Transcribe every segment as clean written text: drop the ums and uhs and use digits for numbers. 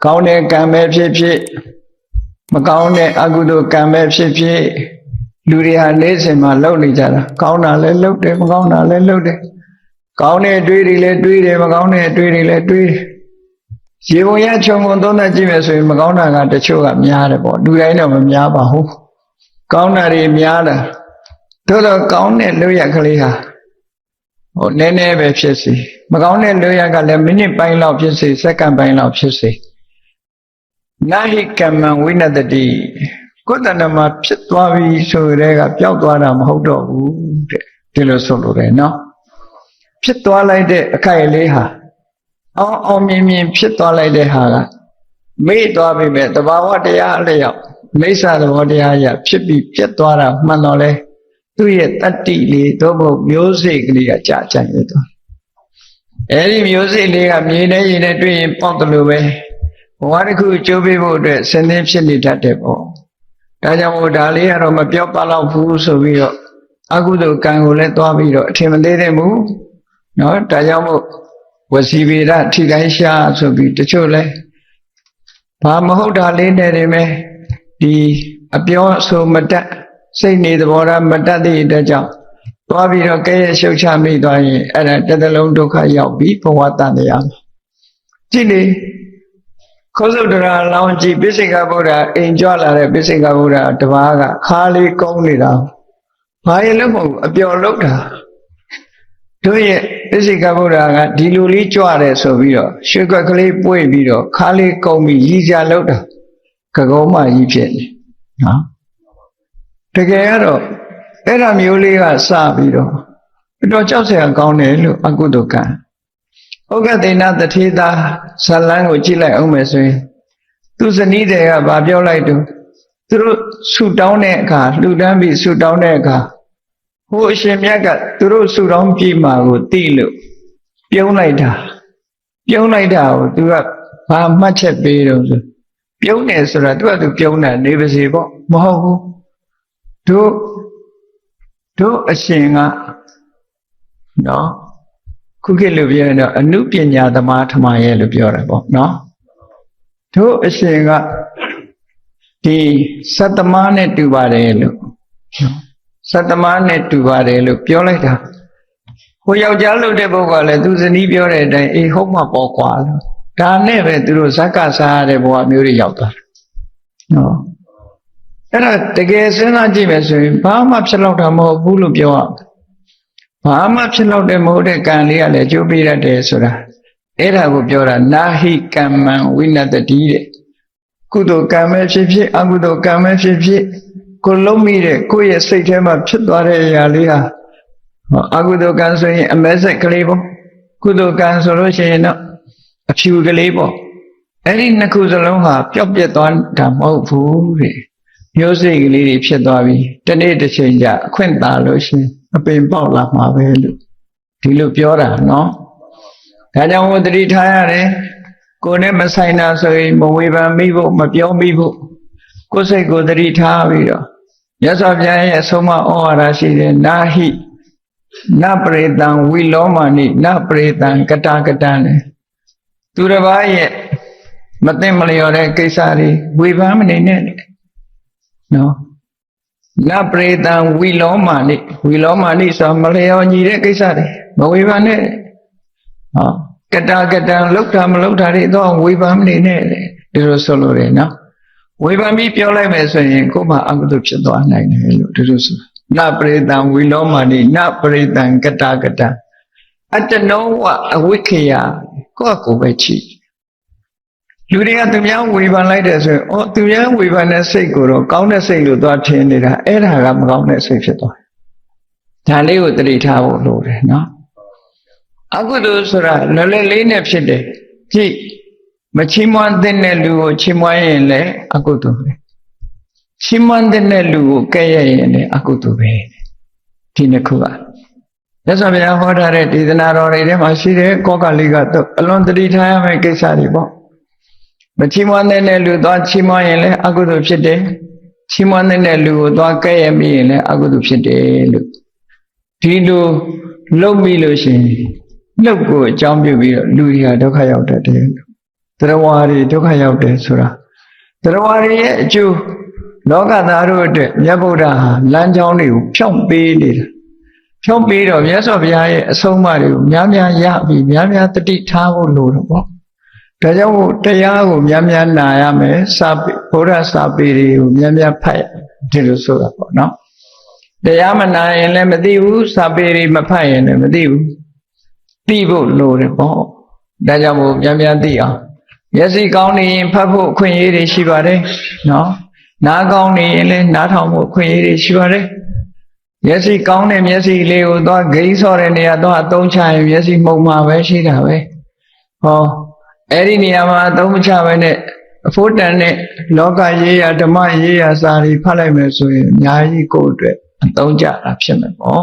ကောင်းတဲ့ကံပဲဖြစ်မကောင်းတဲ့အကုသိုလ်ကံပဲဖြစ်လူတွေဟာနေ့စဉ်မှာလုပ်နေကြတာကောင်းတာလည်းလုပ်တယ်မကောင်းတာလည်းလုပ်တယ်ကောင်းတဲ့အတွေးတွေလည်းတွေးတယ်မကောင်းတဲ့အတွေးတွေလည်းတွေးတယ်ရေပုံရခြုံငုံသုံးသပ်ကြည့်မယ်ဆိုရင်မကောင်းတာကတချို့ကများတယ်ပေါ့လူတိုင်းတော့မများပါဘူးကောင်းတာတွေများတာသို့တော့ကောင်းတဲ့လုပ်ရကလေးဟာနည်းနည်းပဲဖြစ်စေမကောင်းတဲ့လုပ်ရကလည်းမိနစ်ပိုင်းလောက်ဖြစ်စေစက္ကန့်ပိုင်းလောက်ဖြစ်စေနာဟိကမ္မံဝိနတတိကိုယ်တဏ္ဍမှာဖြစ်သွားပြီဆိုတဲ့ကပျောက်သွားတာမဟုတ်တော့ဘူးတဲ့ဒီလိုဆိုလို့တယ်နော်ဖြစ်သွားလိုက်တဲ့အခိုက်အလေးဟာအောင်မြင်ဖြစ်သွားလိုက်တဲ့ဟာကမေ့သွားပြီမဲ့တဘာဝတရားအလျောက်မိစ္ဆာသဘောတရားရဖြစ်ပြီးပြတ်သွားတာမှန်တော့လဲသူ့ရဲ့တတ္တိလေးသို့မဟုတ်မျိုးစိတ်ကလေးကကြာကြံ့ရသွားအဲဒီမျိုးစိတ်လေးကမြေနဲ့ရေနဲ့တွေ့ရင်ပေါက်တယ်လို့ပဲဘဝတစ်ခုကျိုးပေးဖို့အတွက်စဉ်းသင်းဖြစ်နေတတ်တယ်ပေါ့ဒါကြောင့်မို့ဒါလေးကတော့မပြောပါတော့ဘူးဆိုပြီးတော့အကုသိုလ်ကံကိုလည်းသွားပြီးတော့အထင်မသေးတဲ့မူနော်ဒါကြောင့်မို့ဝစီဗေဒထိခိုင်းရှာဆိုပြီးတချို့လဲဘာမဟုတ်တာလေးနဲ့နေမယ်ဒီအပြောဆိုမတတ်စိတ်နေသဘောထားမတတ်တဲ့အတွက်ကြောင့်သွားပြီးတော့ကဲရဲ့ရှုပ်ချမိသွားရင်အဲ့ဒါတစ်သလုံးဒုက္ခရောက်ပြီးဘဝတန်တရားမှာကြည့်လေခောစုတ္တရာလောင်းကြည့်ပိစိကဗုဒ္ဓအိမ်ကြွလာတဲ့ပိစိကဗုဒ္ဓတပါးကခါလေးကုန်းနေတာဘာရင်လို့မဟုတ်အပျော်လောက်တာတို့ရဲ့ပိစိကဗုဒ္ဓကဒီလိုလေးကြွတယ်ဆိုပြီးတော့ရွှေကွက်ကလေးပွေ့ပြီးတော့ခါလေးကုန်းပြီးရည်ကြလောက်တာကကုံးမကြီးဖြစ်နေနော်တကယ်ကတော့အဲ့ဒါမျိုးလေးကစပြီးတော့တော်ကြောက်စရာကောင်းတယ်လို့အကုသိုလ်ကံဥက္ကသေနတထေသာဇလန်းကိုကြည့်လိုက်အောင်မယ်ဆိုရင်သူဇနီးတွေကဗာပြောလိုက်တော့သူတို့ဆူတောင်းတဲ့အခါလှူဒန်းပြီးဆူတောင်းတဲ့အခါဟိုအရှင်မြတ်ကသူတို့ဆူတောင်းကြည့်မှာကိုသိလို့ပြုံးလိုက်တာကိုသူကဘာမှတ်ချက်ပေးတော့ဆိုပြုံးတယ်ဆိုတာသူကသူပြုံးတာနေပါစေပေါ့မဟုတ်ဘူးတို့အရှင်ကနော်ခုခေတ်လိုပြောရင်တော့အနုပညာသမားထမရဲ့လို့ပြောတာပေါ့နော်တို့အရှင်ကဒီစတ္တမနဲ့တူပါတယ်လို့စတ္တမနဲ့တူပါတယ်လို့ပြောလိုက်တာဟိုယောက်ျားလို့တဲ့ပုဂ္ဂိုလ်ကလည်းသူဇနီးပြောတဲ့အတိုင်းအေးဟုတ်မှာပေါ့ကွာလို့ဒါနဲ့ပဲသူတို့ဇက်ကစားရတဲ့ဘဝမျိုးတွေရောက်သွားတယ်နော်အဲ့ဒါတကယ်စဉ်းစားကြည့်မယ်ဆိုရင်ဘာမှဖြစ်တော့တာမဟုတ်ဘူးလို့ပြောရမယ်ဘာမှဖြစ်တော့တဲ့မဟုတ်တဲ့ကံလေးကလည်းကျိုးပေးရတယ်ဆိုတာအဲ့ဒါကိုပြောတာနာဟိကမ္မံဝိနတတိတဲ့ကုသိုလ်ကံပဲဖြစ်အကုသိုလ်ကံပဲဖြစ်ကိုလုံးမိတဲ့ကိုယ့်ရဲ့စိတ်ထဲမှာဖြစ်သွားတဲ့အရာလေးဟာအကုသိုလ်ကံဆိုရင်အမဲဆက်ကလေးပေါ့ကုသိုလ်ကံဆိုလို့ရှိရင်တော့အဖြူကလေးပေါ့အဲ့ဒီနှစ်ခုစလုံးဟာပျောက်ပြက်သွားတာမဟုတ်ဘူးတဲ့မျိုးစိတ်ကလေးတွေဖြစ်သွားပြီတနေ့တစ်ချိန်ကျအခွင့်သာလို့ရှိရင်အပင်ပေါက်လာမှာပဲလို့ဒီလိုပြောတာနော်ဒါကြောင့်ဝတ္တိထားရတယ်ကိုယ်နဲ့မဆိုင်တာဆိုရင်မဝေဖန်မိဖို့မပြောမိဖို့ကိုယ်စိတ်ကိုသတိထားပြီးတော့မြတ်စွာဘုရားရဲ့အဆုံးအမဩဝါဒရှိတယ်နာဟိနပရိတံဝိလောမာနိနပရိတံကတကတံနဲ့သူတစ်ပါးရဲ့မသိမလျော်တဲ့ကိစ္စတွေဝေဖန်မနေနဲ့နော်နပရိတံဝိလောမာနိဆိုမလျော်ညီတဲ့ကိစ္စတွေမဝေဖန်နဲ့ဟောကတကတံလောက်တာမလောက်တာတွေတော့ဝေဖန်မနေနဲ့ဒီလိုဆိုလို့ရနော်ဝေဖန်ပြီးပြောလိုက်မယ်ဆိုရင်ကိုယ်မှအကုသိုလ်ဖြစ်သွားနိုင်တယ်လို့ဒီလိုဆိုနပရိတံဝိလောမာနိနပရိတံကတကတံအတ္တနောဝအဝိခေယကိုယ့်ကိုယ်ပဲချီလူတွေကသူများဝေဖန်လိုက်တယ်ဆိုရင်သူများဝေဖန်တဲ့စိတ်ကိုတော့ကောင်းတဲ့စိတ်လို့သွားထင်နေတာအဲ့ဒါကမကောင်းတဲ့စိတ်ဖြစ်သွားတယ်ဒါလေးကိုသတိထားဖို့လိုတယ်နော်အကုသိုလ်ဆိုတာလွယ်လွယ်လေးနဲ့ဖြစ်တယ်ကြည့်မချီးမွမ်းတဲ့လူကိုချီးမွမ်းရင်လည်းအကုသိုလ်ပဲချီးမွမ်းတဲ့လူကိုကဲ့ရဲ့ရင်လည်းအကုသိုလ်ပဲဒီနှစ်ခုကမြတ်စွာဘုရားဟောထားတဲ့ဒေသနာတော်တွေထဲမှာရှိတဲ့ကောကလိကတော့အလွန်သတိထားရမယ့်ကိစ္စတွေပေါ့မချီးမွမ်းတဲ့လူသွားချီးမွမ်းရင်လည်းအကုသိုလ်ဖြစ်တယ်ချီးမွမ်းတဲ့လူကိုသွားကဲ့ရဲ့မိရင်လည်းအကုသိုလ်ဖြစ်တယ်လို့ဒီလိုလုပ်မိလို့ရှိရင်နှုတ်ကိုအကြောင်းပြုပြီးတော့လူတွေကဒုက္ခရောက်တတ်တယ်လို့သ တရားဝါရီဒုက္ခရောက်တယ်ဆိုတာတရားဝါရီရဲ့အကျိုးလောကသားတို့အတွက်မြတ်ဗုဒ္ဓဟာလမ်းကြောင်းတွေကိုဖြောင့်ပေးနေတာဖြောင့်ပေးတော့မြတ်စွာဘုရားရဲ့အဆုံးအမတွေကိုများများရပြီးများများတတိထားဖို့လိုတော့ပေါ့ဒါကြောင့်မို့တရားကိုများများနာရမယ်စာဘုရားစာပေတွေကိုများများဖတ်ဒီလိုဆိုတာပေါ့နော်တရားမနာရင်လည်းမသိဘူးစာပေတွေမဖတ်ရင်လည်းမသိဘူးသိဖို့လိုတယ်ပေါ့ဒါကြောင့်မို့များများသိအောင်မျက်စိကောင်းနေရင်ဖတ်ဖို့အခွင့်အရေးတွေရှိပါတယ်နော်နားကောင်းနေရင်လည်းနားထောင်ဖို့အခွင့်အရေးတွေရှိပါတယ်မျက်စိကောင်းတဲ့မျက်စိလေးကိုသွားဂိမ်းဆော့တဲ့နေရာသွားအသုံးချရင်မျက်စိမှုံမှာပဲရှိတာပဲဟောအဲ့ဒီနေရာမှာအသုံးမချပဲနဲ့အဖို့တန်တဲ့လောကရေးရာဓမ္မရေးရာစာတွေဖတ်လိုက်မယ်ဆိုရင်အများကြီးကိုယ့်အတွက်အသုံးကျတာဖြစ်မယ်ပေါ့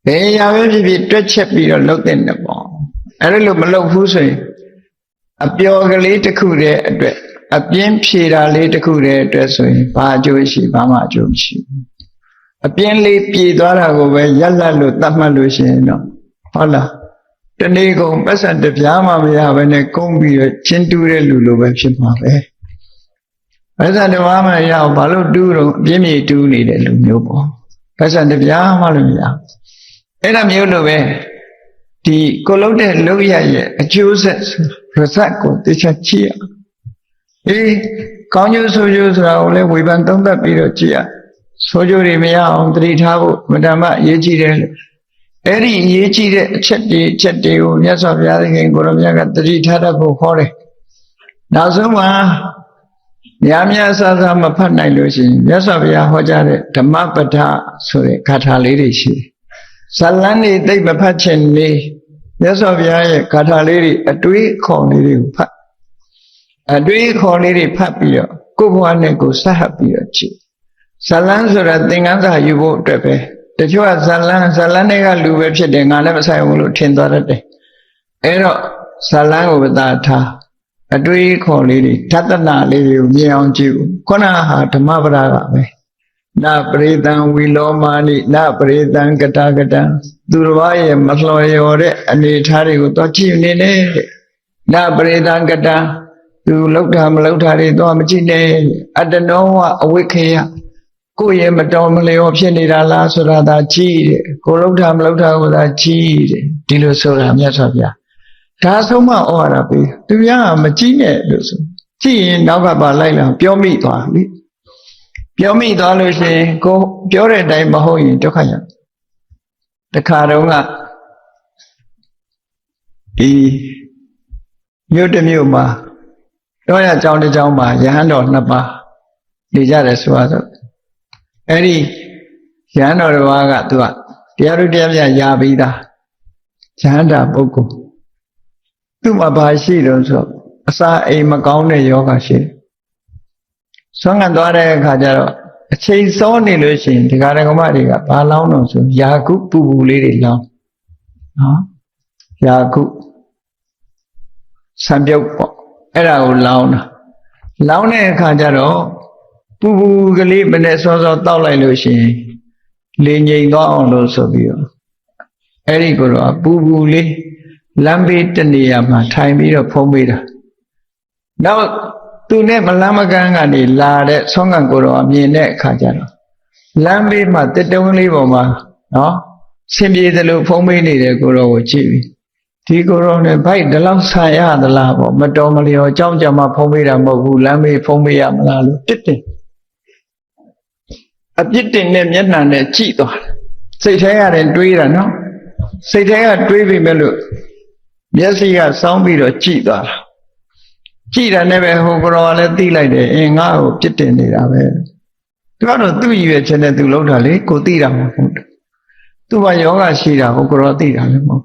ဘယ်ရာပဲဖြစ်ဖြစ်တွက်ချက်ပြီးတော့လုပ်တဲ့နဲ့ပေါ့အဲ့ဒါလို့မလုပ်ဘူးဆိုရင်အပျော်ကလေးတစ်ခုတည်းအတွက်အပြင်းဖြေတာလေးတစ်ခုတည်းအတွက်ဆိုရင်ဘာအကျိုးရှိဘာမှအကျိုးမရှိဘူးအပြင်းလေးပြေသွားတာကိုပဲရက်လက်လို့သတ်မှတ်လို့ရှိရင်တော့ဟုတ်လားတနေ့ကုန်ပတ်စံတပြားမှမရဘဲနဲ့ကုန်းပြီးတော့ချင်းတူးတဲ့လူလိုပဲဖြစ်မှာပဲပတ်စံတပြားမှရအောင်ဘာလို့တူးတော့အပြင်းပြေတူးနေတဲ့လူမျိုးပေါ့ပတ်စံတပြားမှလည်းမရအဲ့ဒါမျိုးလိုပဲဒီကိုလုံးတဲ့လောက်ရရဲ့အကျိုးဆက်ရစကိုသိချကြည့်ရအေးကောင်းကျိုးဆိုးကျိုးဆိုတာကိုလည်းဝေဖန်သုံးသပ်ပြီးတော့ကြည့်ရဆိုးကျိုးတွေမရအောင်သတိထားဖို့မတ္တမအရေးကြီးတယ်အဲ့ဒီအရေးကြီးတဲ့အချက်တွေကိုမြတ်စွာဘုရားသခင်ကိုရောမြတ်ကသတိထားတတ်ဖို့ခေါ်တယ်နောက်ဆုံးမှာများများဆဆမဖတ်နိုင်လို့ရှိရင်မြတ်စွာဘုရားဟောကြားတဲ့ဓမ္မပဒဆိုတဲ့ဂါထာလေးတွေရှိတယ်ဇလန်းတွေသိမဖတ်ခြင်းနေမြတ်စွာဘုရားရဲ့ဂါထာလေးတွေအတွေးခေါ်လေးတွေကိုဖတ်အတွေးခေါ်လေးတွေဖတ်ပြီးတော့ကိုယ့်ဘဝနဲ့ကိုယ်ဆက်ဟပ်ပြီးတော့ကြည့်ဇလန်းဆိုတာသင်္ကန်းစာယူဖို့အတွက်ပဲတချို့ကဇလန်းတွေကလူပဲဖြစ်တယ်ငါလည်းမဆိုင်ဘူးလို့ထင်သွားတတ်တယ်အဲ့တော့ဇလန်းကိုသာထားအတွေးခေါ်လေးတွေသတ္တနာလေးတွေကိုမြင်အောင်ကြည့်ခုနဟာဓမ္မပဒကပဲနပရိသံဝီလောမာနိနပရိသံကတာကတံသူတစ်ပါးရဲ့မလှော်ရော်တဲ့အနေထားတွေကိုသွားကြည့်နေတယ်နပရိသံကတံသူလောက်တာမလောက်တာတွေသွားမကြည့်နဲ့အတ္တနောဝအဝိခေယကိုယ့်ရဲ့မတော်မလျော်ဖြစ်နေတာလားဆိုတာသာကြည့်တယ်ကိုလောက်တာမလောက်တာကိုသာကြည့်တယ်ဒီလိုဆိုတာမြတ်စွာဘုရားဒါဆုံးမဩဝါဒပေးသူများကမကြည့်နဲ့လို့ဆိုကြည့်ရင်နောက်ကပါလိုက်လာပြောမိသွားပြီပြောမိသွားလို့ရှိရင်ကိုပြောတဲ့အတိုင်းမဟုတ်ရင်ဒုက္ခရောက်တခါတော့ကဒီမြို့တစ်မြို့မှာတော့ရကြောင်းတစ်ကြောင်းမှာယဟန်တော်နှစ်ပါးနေကြတယ်ဆိုတော့အဲ့ဒီယဟန်တော်တစ်ပါးကသူကတရားတို့တရားပြရပြီးသားယဟန်တာပုဂ္ဂိုလ်သူ့မှာဘာရှိတော့ဆိုအစာအိမ်မကောင်းတဲ့ယောဂရှိတယ်ဆွမ်းခံသွားတဲ့အခါကျတော့အချိန်စောနေလို့ရှိရင်ဒီဃာရကမတွေကဘာလောင်းတော့ဆိုယာကုပူပူလေးတွေလောင်းနော်ယာကုဆံပြုတ်ပေါ့အဲ့ဒါကိုလောင်းတာလောင်းတဲ့အခါကျတော့ပူပူကလေးမနဲ့စောစောတောက်လိုက်လို့ရှိရင်လေငြိမ်သွားအောင်လို့ဆိုပြီးတော့အဲ့ဒီကိုတော့ပူပူလေးလမ်းဘေးတနေရာမှာထိုင်ပြီးတော့ဖုံးပေးတာနောက်သူနဲ့မလမ်းမကန်းကနေလာတဲ့ဆောင်းကန်ကိုတော့မြင်တဲ့အခါကျတော့လမ်းဘေးမှာတစ်တုံးလေးပေါ်မှာနော်ဆင်ပြေသလိုဖုံးပေးနေတဲ့ကိုတော့ကိုကြည့်ပြီးဒီကိုတော့နဲ့ဗိုက်ဒီလောက်ဆာရသလားပေါ့မတော်မလျော်အကြောင်းကြမှာဖုံးပေးတာမဟုတ်ဘူးလမ်းဘေးဖုံးပေးရမလားလို့တစ်တင်အပြစ်တင်နဲ့မျက်နှာနဲ့ကြည့်သွားစိတ်ထဲရတယ်တွေးတာနော်စိတ်ထဲကတွေးပြီမဲ့လို့မျက်စိကစောင်းပြီးတော့ကြည့်သွားတာကြည့်တာနဲ့ပဲဟိုကတော်ကလည်းသိလိုက်တယ်အင်းငါ့ကိုပြစ်တင်နေတာပဲသူကတော့သူ့ရည်ရွယ်ချက်နဲ့သူလုပ်တာလေကိုသိတာမဟုတ်ဘူးသူကယောဂရှိတာဟိုကတော်သိတာလည်းမဟုတ်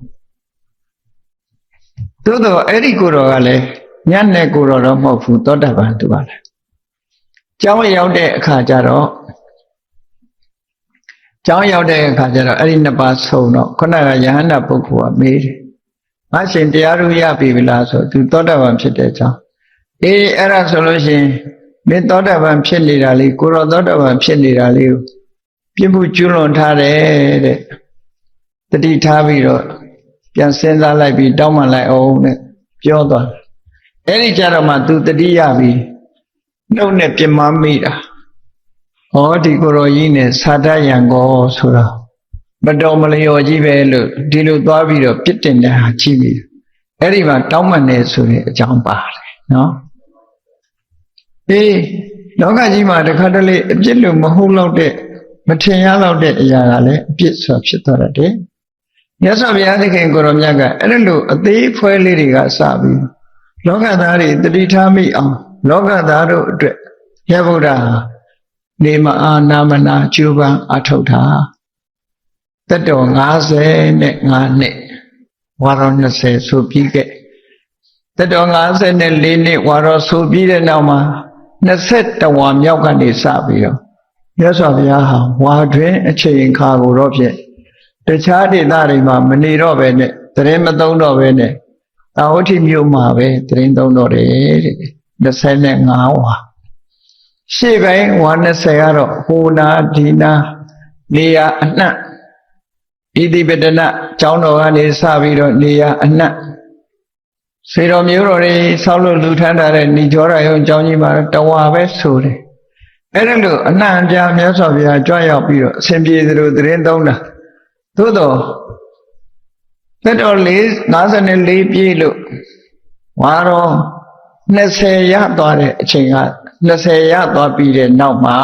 သို့တော့အဲ့ဒီကိုတော်ကလည်းညနဲ့ကိုတော်တော့မဟုတ်ဘူးသောတာပန်သူကလည်းကျောင်းရောက်တဲ့အခါကျတော့အဲ့ဒီနှစ်ပါးဆုံးတော့ခုနကယဟန္တာပုဂ္ဂိုလ်ကမေးတယ်ငါရှင်တရားတို့ရပြီလားဆိုသူသောတာပန်ဖြစ်တဲ့ကြောင်းအေးအဲ့ဒါဆိုလို့ရှိရင်မင်းသောတာပန်ဖြစ်နေတာလေးကိုရောသောတာပန်ဖြစ်နေတာလေးကိုပြစ်မှုကျွလွန်ထားတယ်တဲ့တတိထားပြီးတော့ပြန်စဉ်းစားလိုက်ပြီးတောင်းပန်လိုက်အောင်တဲ့ပြောသွား အဲ့ဒီကြတော့မှသူတတိယပြီနှုတ်နဲ့ပြမမိတာဟောဒီကိုရောကြီးနဲ့သာတယံကောဆိုတာမတော်မလျော်ကြီးပဲလို့ဒီလိုသွားပြီးတော့ပြစ်တင်တဲ့ဟာကြည့်ပြီးအဲ့ဒီမှာတောင်းပန်နေဆိုတဲ့အကြောင်းပါတယ်နော်အေးလောကကြီးမှာတခါတလေအပြစ်လို့မဟုတ်တော့တဲ့မထင်ရတော့တဲ့အရာကလည်းအပြစ်ဆိုဖြစ်သွားတယ်မြတ်စွာဘုရားသခင်ကိုရောမြတ်ကအဲ့လိုအသေးဖွဲလေးတွေကစပြီးလောကသားတွေတတိထားမိအောင်လောကသားတို့အတွက်ရဗုဒ္ဓနေမအားနာမနာကျူပန်းအထောက်ထားတတ်တော်55နှစ်ဝါရော20ဆိုပြီးခဲ့တတ်တော်54နှစ်ဝါရောဆိုပြီးတဲ့နောက်မှာ21ဝါမြောက်ကနေစပြီးတော့မြတ်စွာဘုရားဟာဝါတွင်အချိန်ခါကိုတော့ဖြင့်တခြားဒေသတွေမှာမနေတော့ပဲနဲ့သရင်မသုံးတော့ပဲနဲ့တာဝတိမြို့မှာပဲသရင်သုံးတော့တယ်တဲ့25ဝါရှေ့ပိုင်းဝါ20ကတော့ဟိုနာဒီနာနေရာအနှံ့ဣတိပတနကျောင်းတော်ကနေစပြီးတော့နေရာအနှံ့စေတော်မျိုးတော်တွေဆောက်လို့လူထမ်းထားတဲ့ဏိကျောရယုံကျောင်းကြီးမှာတဝါပဲဆိုတယ်အဲ့ဒါလို့အနှံ့အပြားမြတ်စွာဘုရားကြွရောက်ပြီးတော့အစဉ်ပြေသလိုသရင်သုံးတာသို့တော့သက်တော်54ပြည့်လို့ဝါတော့20ရသွားတဲ့အချိန်က20ရသွားပြီးတဲ့နောက်မှာ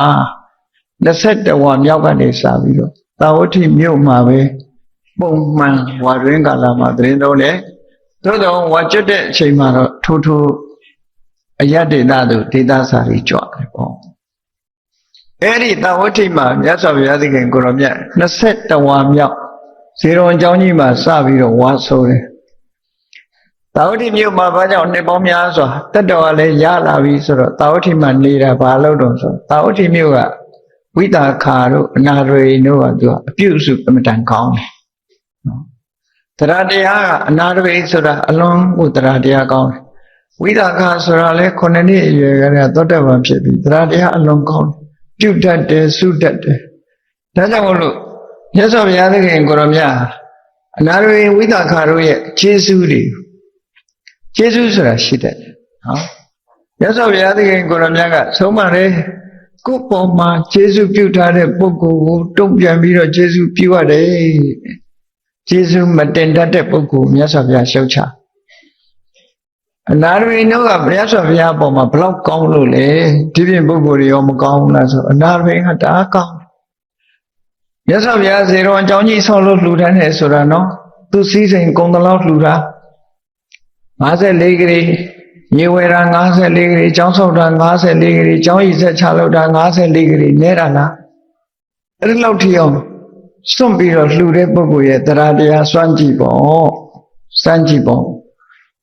21ဝါမြောက်ကနေစပြီးတော့သာဝတိမြို့မှာပဲပုံမှန်ဝါတွင်ကာလမှာသတင်းသုံးတယ်သို့တော့ဝါကျွတ်တဲ့အချိန်မှာတော့ထိုးထိုးအယတ္တေသတို့ဒေသစာရီကြွတယ်ပေါ့အဲ့ဒီသာဝတိမှာမြတ်စွာဘုရားသခင်ကိုရောမြတ်21ဝါမြောက်ဇေရွန်ကျောင်းကြီးမှာစပြီးတော့ဝါဆိုတယ်သာဝတိမြို့မှာဘာကြောင့်နှစ်ပေါင်းများစွာတက်တော်ကလည်းရလာပြီဆိုတော့သာဝတိမှာနေတာဘာလို့တော့ဆိုသာဝတိမြို့ကဝိတာခါတို့အနာရေတို့ကသူကအပြုစုအမတန်ကောင်းတယ်နော်တရားတရားကအနာရေဆိုတာအလွန်ကိုတရားတရားကောင်းတယ်ဝိတာခါဆိုတာလည်း9နှစ်အရွယ်ကတည်းကသောတပန်ဖြစ်ပြီးတရားတရားအလွန်ကောင်းတယ်ပြုတတ်တယ်စုတတ်တယ်ဒါကြောင့်မို့လို့မြတ်စွာဘုရားသခင်ကိုရောမြတ်အနာရေဝိတာခါတို့ရဲ့ခြေဆုတွေခြေဆုဆိုတာရှိတယ်နော်မြတ်စွာဘုရားသခင်ကိုရောမြတ်ကဆုံးမတယ်ကိုယ်ပေါ်မှာခြေဆုပြုထားတဲ့ပုဂ္ဂိုလ်ကိုတုံ့ပြန်ပြီးတော့ခြေဆုပြုရတယ်ခြေဆုမတင်တတ်တဲ့ပုဂ္ဂိုလ်မြတ်စွာဘုရားရှုတ်ချအနာရေတို့ကမြတ်စွာဘုရားပေါ်မှာဘလောက်ကောင်းလို့လဲဒီပြင်ပုဂ္ဂိုလ်တွေရောမကောင်းဘူးလားဆိုအနာရေကတအားကောင်းမြတ်စွာဘုရားဇေရွန်အကြောင်းကြီးဆောက်လို့လှူဒန်းတယ်ဆိုတာနော်သူစည်းစိမ်ကုံတလောက်လှူတာ54ဂရီရေဝေရာ54ဂရီကျောင်းဆောက်တာ54ဂရီကျောင်းရည်ဆက်ချလောက်တာ54ဂရီနဲတာလားအဲ့ဒီလောက်ထိအောင်စွန့်ပြီးတော့လှူတဲ့ပုဂ္ဂိုလ်ရဲ့တရားတရားစွန့်ကြည့်ပေါ့စမ်းကြည့်ပေါ့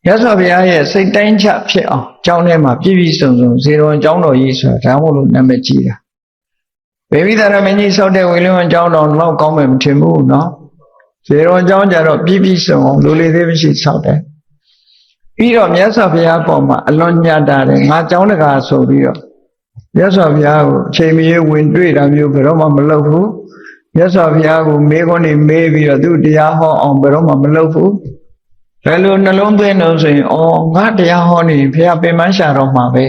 မြတ်စွာဘုရားရဲ့စိတ်တိုင်းချဖြစ်အောင်ကျောင်းထဲမှာပြည့်ပြည့်စုံစုံဇေရွန်ကျောင်းတော်ကြီးဆိုတာဒါမှမဟုတ်နာမည်ကြီးတာဘေဝိသရမင်းကြီးဆောက်တဲ့ဝေလဝန်ကျောင်းတော်တော့ကောင်းမယ်မထင်ဘူးနော်ဇေရွန်ကျောင်းကြတော့ပြည့်ပြည့်စုံအောင်လူလေးသေးမရှိဆောက်တယ်ပြီးတော့မြတ်စွာဘုရားပေါ်မှာအလွန်ညတ်တာတယ်ငါကျောင်းတကာဆိုပြီးတော့မြတ်စွာဘုရားကိုအချိန်မရွေးဝင်တွေ့တာမျိုးဘယ်တော့မှမလုပ်ဘူးမြတ်စွာဘုရားကိုမေးခွန်းတွေမေးပြီးတော့သူတရားဟောအောင်ဘယ်တော့မှမလုပ်ဘူးဘယ်လိုနှလုံးသွင်းလို့ဆိုရင်ငါတရားဟောနေဘုရားပင်မရှာတော့မှာပဲ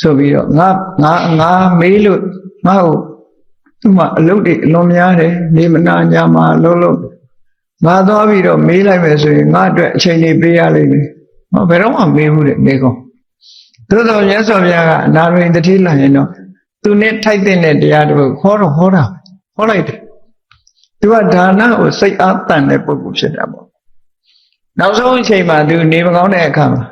ဆိုပြီးတော့ငါမေးလို့ငါ့ကိုသူ့မှာအလုပ်တွေအလွန်များတယ်နေမနာညာမှာအလုပ်လုပ်ငါသွားပြီးတော့မေးလိုက်မယ်ဆိုရင်ငါအတွက်အချိန်တွေပေးရလိမ့်မယ်ဘယ်တော့မှမေးဘူးတဲ့မေးကောသို့တော်မြတ်စွာဘုရားကအနာရိန်တတိလာရင်တော့သူနဲ့ထိုက်တဲ့တရားတစ်ခုဟောတာဟောလိုက်တယ်သူကဒါနကိုစိတ်အားတန်တဲ့ပုဂ္ဂိုလ်ဖြစ်တာပေါ့နောက်ဆုံးအချိန်မှာသူနေမကောင်းတဲ့အခါမှာ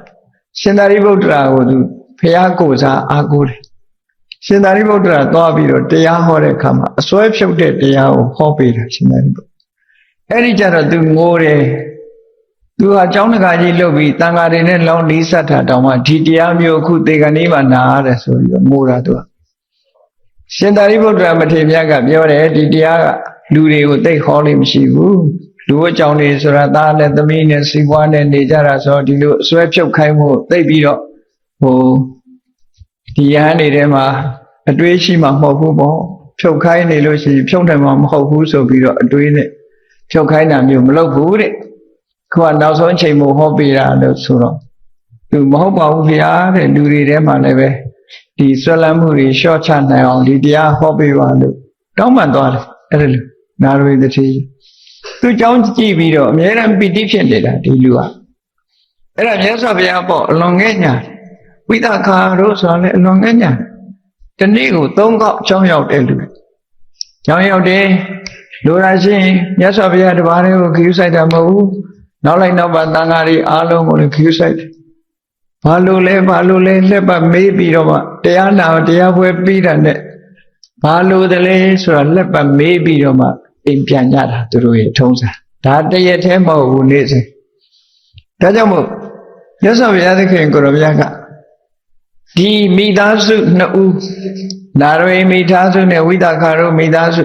ရှင်သာရိပုတ္တရာကိုသူဘုရားကိုယ်စားအားကိုးတယ်ရှင်သာရိပုတ္တရာသွားပြီးတော့တရားဟောတဲ့အခါမှာအစွဲဖြုတ်တဲ့တရားကိုဟောပေးတာရှင်သာရိပုတ္တရာအဲ့ဒီကြတော့သူငိုတယ်သူကကျောင်းတကာကြီးလုပ်ပြီးတန်ဃာတွေနဲ့လောင်းနီးစပ်တာတောင်မှဒီတရားမျိုးအခုသေကဏီမှာနာရတယ်ဆိုပြီးတော့ငိုတာသူကရှင်သာရိပုတ္တရာမထေရမြတ်ကပြောတယ်ဒီတရားကလူတွေကိုသိဟောလို့မရှိဘူးလူအကြောင်းတွေဆိုတာသားနဲ့သမီးနဲ့စီးပွားနဲ့နေကြတာဆိုဒီလိုအစွဲဖြုတ်ခိုင်းမှုသိပြီးတော့ဒီရဟန်းတွေထဲမှာအတွေးရှိမှမဟုတ်ဘူးပေါ့ဖြုတ်ခိုင်းနေလို့ရှိရင်ဖြုတ်တယ်မှမဟုတ်ဘူးဆိုပြီးတော့အတွေးနဲ့ဖြုတ်ခိုင်းတာမျိုးမလုပ်ဘူးတဲ့ခုကနောက်ဆုံးအချိန်မို့ဟောပေးတာလို့ဆိုတော့ သူမဟုတ်ပါဘူးဗျာတဲ့လူတွေထဲမှာလည်းပဲဒီဆွဲလန်းမှုတွေလျှော့ချနိုင်အောင်ဒီတရားဟောပေးပါလို့တောင်းပန်သွားတယ်အဲ့ဒါလို့နာရဝိတ္တိသူเจ้าကြည့်ပြီးတော့အများအားပီတိဖြစ်နေတာဒီလူကအဲ့ဒါမြတ်စွာဘုရားပေါ့အလွန်ငဲ့ညာဝိသခာတို့ဆိုတာလည်းအလွန်ငဲ့ညာတနေ့ကို3ခေါက်ကြောင်းရောက်တဲ့လူကြောင်းရောက်တယ်လိုရာရှိရင်မြတ်စွာဘုရားတပါးလေးကိုခရူးဆိုင်တာမဟုတ်ဘူးနောက်လိုက်နောက်ပါတန်ဃာတွေအားလုံးကိုလည်းခရူးဆိုင်တယ်ဘာလို့လဲလက်ပတ်မေးပြီးတော့မှတရားနာတရားပွဲပြီးတာနဲ့ဘာလို့တလဲဆိုတာလက်ပတ်မေးပြီးတော့မှအိမ်ပြန်ကြတာသူတို့ရဲ့ထုံးစံဒါတရက်တည်းမဟုတ်ဘူးနေ့စဉ်ဒါကြောင့်မို့မြတ်စွာဘုရားသခင်ကိုရောမြတ်ကဒီမိသားစုနှစ်ဦးနာရဝိမိသားစုနဲ့ဝိသခါတို့မိသားစု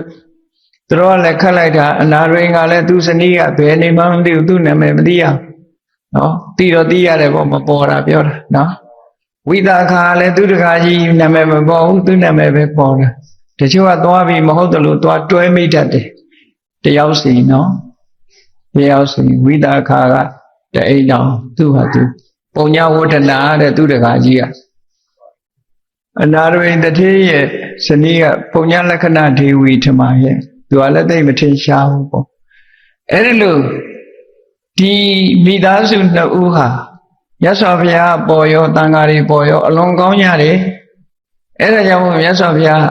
သူတို့ကလည်းခတ်လိုက်တာအနာရဝိကလည်းသူ့ဇနီးကဘယ်နေမှမသိဘူးသူ့နာမည်မသိရနော်သိတော့သိရတယ်ပေါ့မပေါ်တာပြောတာနော်ဝိသခါလည်းသူ့တကာကြီးနာမည်မပေါ်ဘူးသူ့နာမည်ပဲပေါ်တာတချို့ကသွားပြီးမဟုတ်တယ်လို့သွားတွဲမိတတ်တယ်တယောက်စီနော်တယောက်စီဝိသခါကတအိမ်တော်သူ့ဟာသူပုံညာဝဋ္ဌနာတဲ့သူ့တကာကြီးကအနာရဝိတ္တိရဲ့ဇနီးကပုံညာလက္ခဏာဒေဝီထမရဲ့သူကလည်းသိမထင်ရှားဘူးပေါ့အဲ့ဒီလိုဒီမိသားစုနှစ်ဦးဟာမြတ်စွာဘုရားပေါ်ရောတန်ဃာတွေပေါ်ရောအလွန်ကောင်းကြတယ်အဲ့ဒါကြောင့်မြတ်စွာဘုရား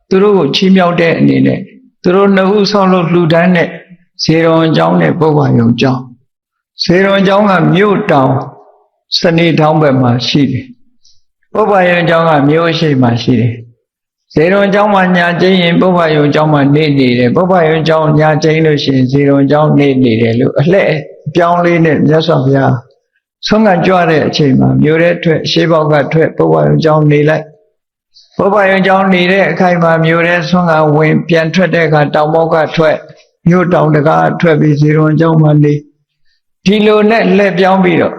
သူတို့ကိုချီးမြှောက်တဲ့အနေနဲ့သူတို့နှစ်ဦးဆောက်လုပ်လှူဒန်းတဲ့ဇေရွန်ကျောင်းနဲ့ပုဗ္ဗယုံကျောင်းဇေရွန်ကျောင်းကမြို့တောင်စနေထောင်းဘက်မှာရှိတယ်ပုဗ္ဗယုံကျောင်းကမြို့ရှိမှာရှိတယ်ဇေရွန်ကျောင်းမှာညာကျင်းရင်ပုဗ္ဗယုံကျောင်းမှာနေနေတယ်ပုဗ္ဗယုံကျောင်းညာကျင်းလို့ရှိရင်ဇေရွန်ကျောင်းနေနေတယ်လို့အလှဲ့ပြောင်းလေးနဲ့မြတ်စွာဘုရားဆုံးကကြွတဲ့အချိန်မှာမြို့ထဲထွက်ရှေးပေါက်ကထွက်ပုဗ္ဗယုံကျောင်းနေလိုက်ပုဗ္ဗယုံကျောင်းနေတဲ့အခိုက်မှာမြို့ထဲဆုံးကဝင်ပြန်ထွက်တဲ့အခါတောင်ပေါက်ကထွက်မြို့တောင်တကားထွက်ပြီးဇေရွန်ကျောင်းမှာနေဒီလိုနဲ့လက်ပြောင်းပြီးတော့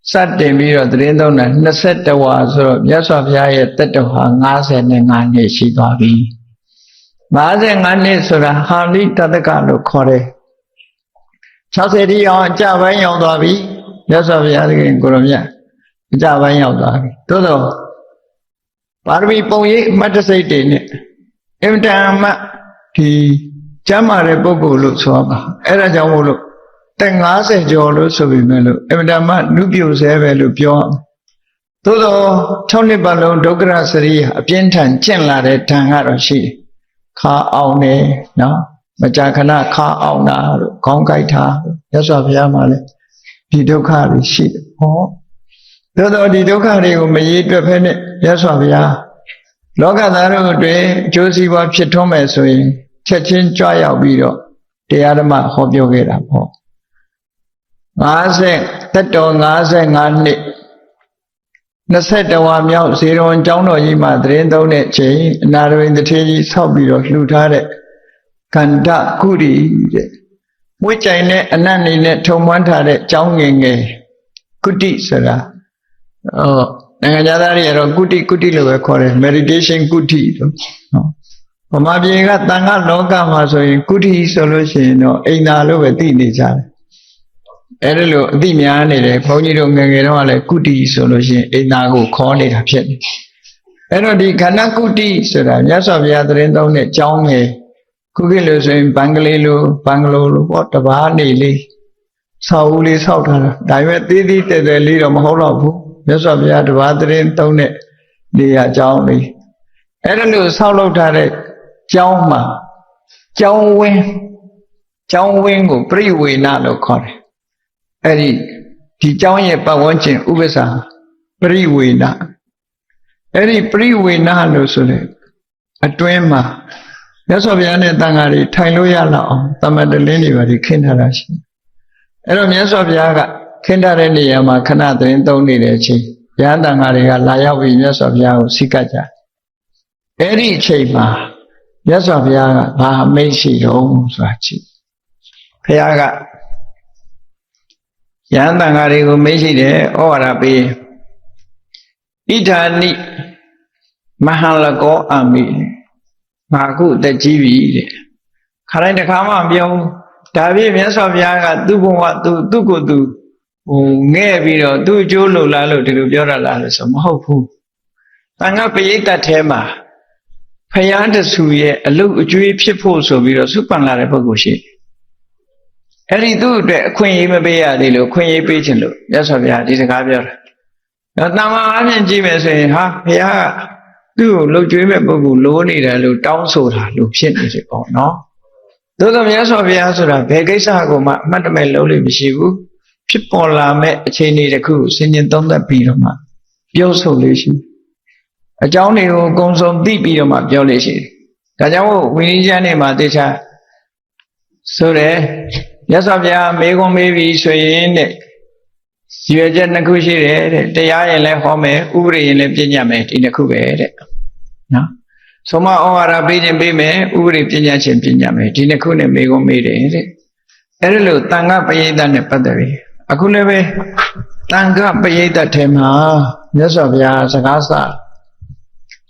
စတင်ပြီးတော့သတင်းသုံးတာ21ဝါဆိုတော့မြတ်စွာဘုရားရဲ့တက်တော်ဟာ55နှစ်ရှိသွားပြီ55နှစ်ဆိုတာဟာလိတတကလို့ခေါ်တယ်60တိအောင်အကြပိုင်းရောက်သွားပြီမြတ်စွာဘုရားသခင်ကိုရောမြတ်အကြပိုင်းရောက်သွားပြီသို့တော့ပါရမီပုံရိပ်အမတ်တစိတ်တွေနဲ့အင်တန်မှဒီကျမ်းမာတဲ့ပုဂ္ဂိုလ်လို့ဆိုပါအဲ့ဒါကြောင့်မို့လို့တက်50ကျော်လို့ဆိုပြီးမဲ့လို့အင်တန်မှနုပြုဆဲပဲလို့ပြောသို့တော့6နှစ်ပတ်လုံးဒုက္ခရစရိယအပြင်းထန်ကျင့်လာတဲ့ဓာန်ကတော့ရှိတယ်ခါအောင်နေနော်မကြာခဏခါအောင်တာတို့ခေါင်းကိုက်တာမြတ်စွာဘုရားမှာလည်းဒီဒုက္ခတွေရှိတယ်ဟောသို့တော့ဒီဒုက္ခတွေကိုမရေးတွက်ဖဲနဲ့မြတ်စွာဘုရားလောကသားတို့အတွင်းအကျိုးစီးပွားဖြစ်ထွန်းမယ်ဆိုရင်ချက်ချင်းကြွရောက်ပြီးတော့တရားဓမ္မဟောပြောခဲ့တာပေါ့50တက်တော်55နှစ်21ဝါမြောက်ဇေရွန်ကျောင်းတော်ကြီးမှာသတင်းသုံးတဲ့ချိန်အနာရဝိတ္တိကြီးဆောက်ပြီးတော့လှူထားတဲ့ကန္တကုရီတဲ့ဝိကြိုင်နဲ့အနတ်နေနဲ့ထုံမွမ်းထားတဲ့ကျောင်းငယ်ငယ်ကုတိဆိုတာနိုင်ငံသားတွေကတော့ကုတိလို့ပဲခေါ်တယ် meditation ကုတိလို့နော်ဗမာပြည်ကတန်ခါလောကမှာဆိုရင်ကုတိဆိုလို့ရှိရင်တော့အိမ်သာလို့ပဲသိနေကြတယ်အဲ့ဒါလို့အသိများနေတယ်ဘုန်းကြီးတို့ငယ်ငယ်တော့လည်းကုတိဆိုလို့ရှိရင်အိမ်သာကိုခေါ်နေတာဖြစ်တယ်အဲ့တော့ဒီခန္ဓာကုတိဆိုတာမြတ်စွာဘုရားသတင်းသုံးတဲ့ကျောင်းငယ်ခုခေတ်လို့ဆိုရင်ဘင်္ဂလိုလိုပေါ့တဘာနေလေးဆောက်ဦးလေးဆောက်ထားတာဒါပေမဲ့သေးသေးတဲတဲလေးတော့မဟုတ်တော့ဘူးမြတ်စွာဘုရားတဘာသတင်းသုံးတဲ့နေရာကျောင်းလေးအဲ့ဒါလို့ဆောက်လုပ်ထားတဲ့ကျောင်းမှာကျောင်းဝင်းကိုပြိဝေနလို့ခေါ်တယ်အဲ့ဒီကျောင်းရဲ့ပတ်ဝန်းကျင်ဥပ္ပစာပြိဝေနအဲ့ဒီပြိဝေနလို့ဆိုတဲ့အတွင်းမှာမြတ်စွာဘုရားနဲ့တန်ဃာတွေထိုင်လို့ရလောက်အောင်သမတလင်းတွေပါခင်းထားတာရှိအဲ့တော့မြတ်စွာဘုရားကခင်းထားတဲ့နေရာမှာခဏသတင်းသုံးနေတဲ့အချိန်ဘုရားတန်ဃာတွေကလာရောက်ပြီးမြတ်စွာဘုရားကိုစိတ်ကကြအဲ့ဒီအချိန်မှာမြတ်စွာဘုရားကဘာအမိန့်ရှိတော့ဆိုတာကြည့်ဘုရားကယဟန်တန်ဃာတွေကိုမေးရှိတယ်ဩဝါဒပေးဣဋ္ဌာနိမဟာလကောအမိငါခုတက်ကြီးပြီတဲ့ခါတိုင်းတစ်ခါမှပြောဒါပြည့်မြတ်စွာဘုရားကသူ့ဘဝသူ့ကိုယ်သူ ငဲ့ပြီးတော့သူ့အကျိုးလို့လားလို့ဒီလိုပြောရလားလို့ဆိုမဟုတ်ဘူးတန်ခါပရိသတ်ထဲမှာဖယားတဆူရဲ့အလုတ်အကျွေးဖြစ်ဖို့ဆိုပြီးတော့စုပန်လာတဲ့ပုဂ္ဂိုလ်ရှိအဲ့ဒီသူ့အတွက်အခွင့်အရေးမပေးရသေးလို့အခွင့်အရေးပေးခြင်းလို့မြတ်စွာဘုရားဒီစကားပြောတာတော့တန်ခါအပြင်ကြည့်မယ်ဆိုရင်ဟာဖယားသူ့ကိုလှုပ်ကြွေးမဲ့ပုဂ္ဂိုလ်လိုးနေတယ်လို့တောင်းဆိုတာလို့ဖြစ်နေစေပေါ့နော်သို့သောမြတ်စွာဘုရားဆိုတာဘယ်ကိစ္စကိုမှအမှတ်တမဲ့လုံးလို့မရှိဘူးဖြစ်ပေါ်လာမဲ့အခြေအနေတစ်ခုကိုစဉ်းကျင်သုံးသပ်ပြီးတော့မှပြောဆိုလို့ရှိအကြောင်းတွေကိုအကုန်စုံသိပြီးတော့မှပြောလို့ရှိတယ်ဒါကြောင့်ဝိနည်းကျမ်းတွေမှာတေချာဆိုတယ်မြတ်စွာဘုရားမေခွန်းမေးပြီးဆိုရင်တဲ့ရွယ်ချက်နှစ်ခုရှိတယ်တဲ့တရားရင်လည်းဟောမယ်ဥပဒေရင်လည်းပြညတ်မယ်ဒီနှစ်ခုပဲတဲ့နော်ဆိုမှဩဝါဒပေးခြင်းပေးမယ်ဥပဒေပြညတ်ခြင်းပြညတ်မယ်ဒီနှစ်ခုနဲ့မေခွန်းမေးတယ်တဲ့အဲ့ဒါလို့တန်ခါပရိသတ်နဲ့ပတ်သက်ပြီးအခုလည်းပဲတန်ခါပရိသတ်ထဲမှာမြတ်စွာဘုရားစကားစ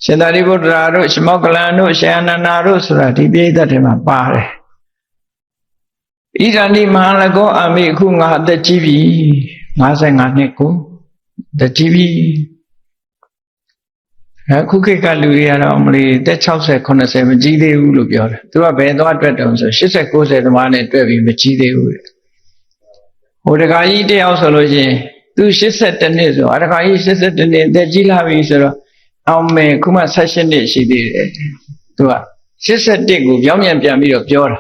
ရှင်သာရိပုတ္တရာတို့ရှမောက္ကလန်တို့ရှင်အနန္ဒာတို့ဆိုတာဒီပရိသတ်ထဲမှာပါတယ်ဣဒန္တိမဟာလကောအာမိအခုငါအသက်ကြီးပြီ55နှစ်ကိုတကြီးပြီအခုခေတ်ကလူတွေကတော့မလီသက်60 80မကြီးသေးဘူးလို့ပြောတယ်သူကဘယ်သွားအတွက်တုံးဆို80 90သမားနဲ့တွက်ပြီးမကြီးသေးဘူးတဲ့ဟိုတခါကြီးတယောက်ဆိုလို့ရှိရင်သူ82နှစ်ဆိုတခါကြီး82နှစ်သက်ကြီးလာပြီဆိုတော့အောင်မယ်ခုမှ18နှစ်ရှိသေးတယ်သူက81ကိုပြောင်းပြန်ပြန်ပြီးတော့ပြောတာ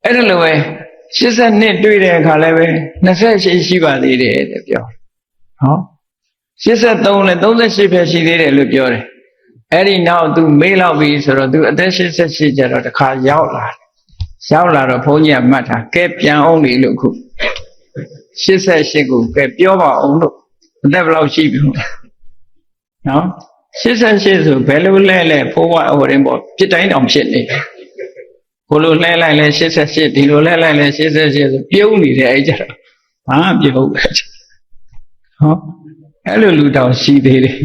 အဲ့ဒါလိုပဲ82တွေ့တဲ့အခါလည်းပဲ28ရှိပါသေးတယ်တဲ့ပြောဟော83နဲ့38ပဲရှိသေးတယ်လို့ပြောတယ်အဲ့ဒီနောက်သူမေးလောက်ပြီဆိုတော့သူအသက်88ကျတော့တခါရောက်လာတော့ဘုန်းကြီးကမှတ်တာကဲပြန်အောင်လေလို့ခု88ကိုကဲပြောပါအောင်လို့အသက်ဘယ်လောက်ရှိပြီနော်88ဆိုဘယ်လိုလဲဖိုးဝဟိုရင်ပေါ့ပြစ်တိုင်းတောင်ဖြစ်နေတယ်ကိုလိုလဲလိုက်လဲ88ဒီလိုလဲလိုက်လဲ88ဆိုပြုံးနေတယ်အဲ့ကြတော့ဘာပြုံးပဲဟောအဲ့လိုလူတောင်ရှိသေးတယ်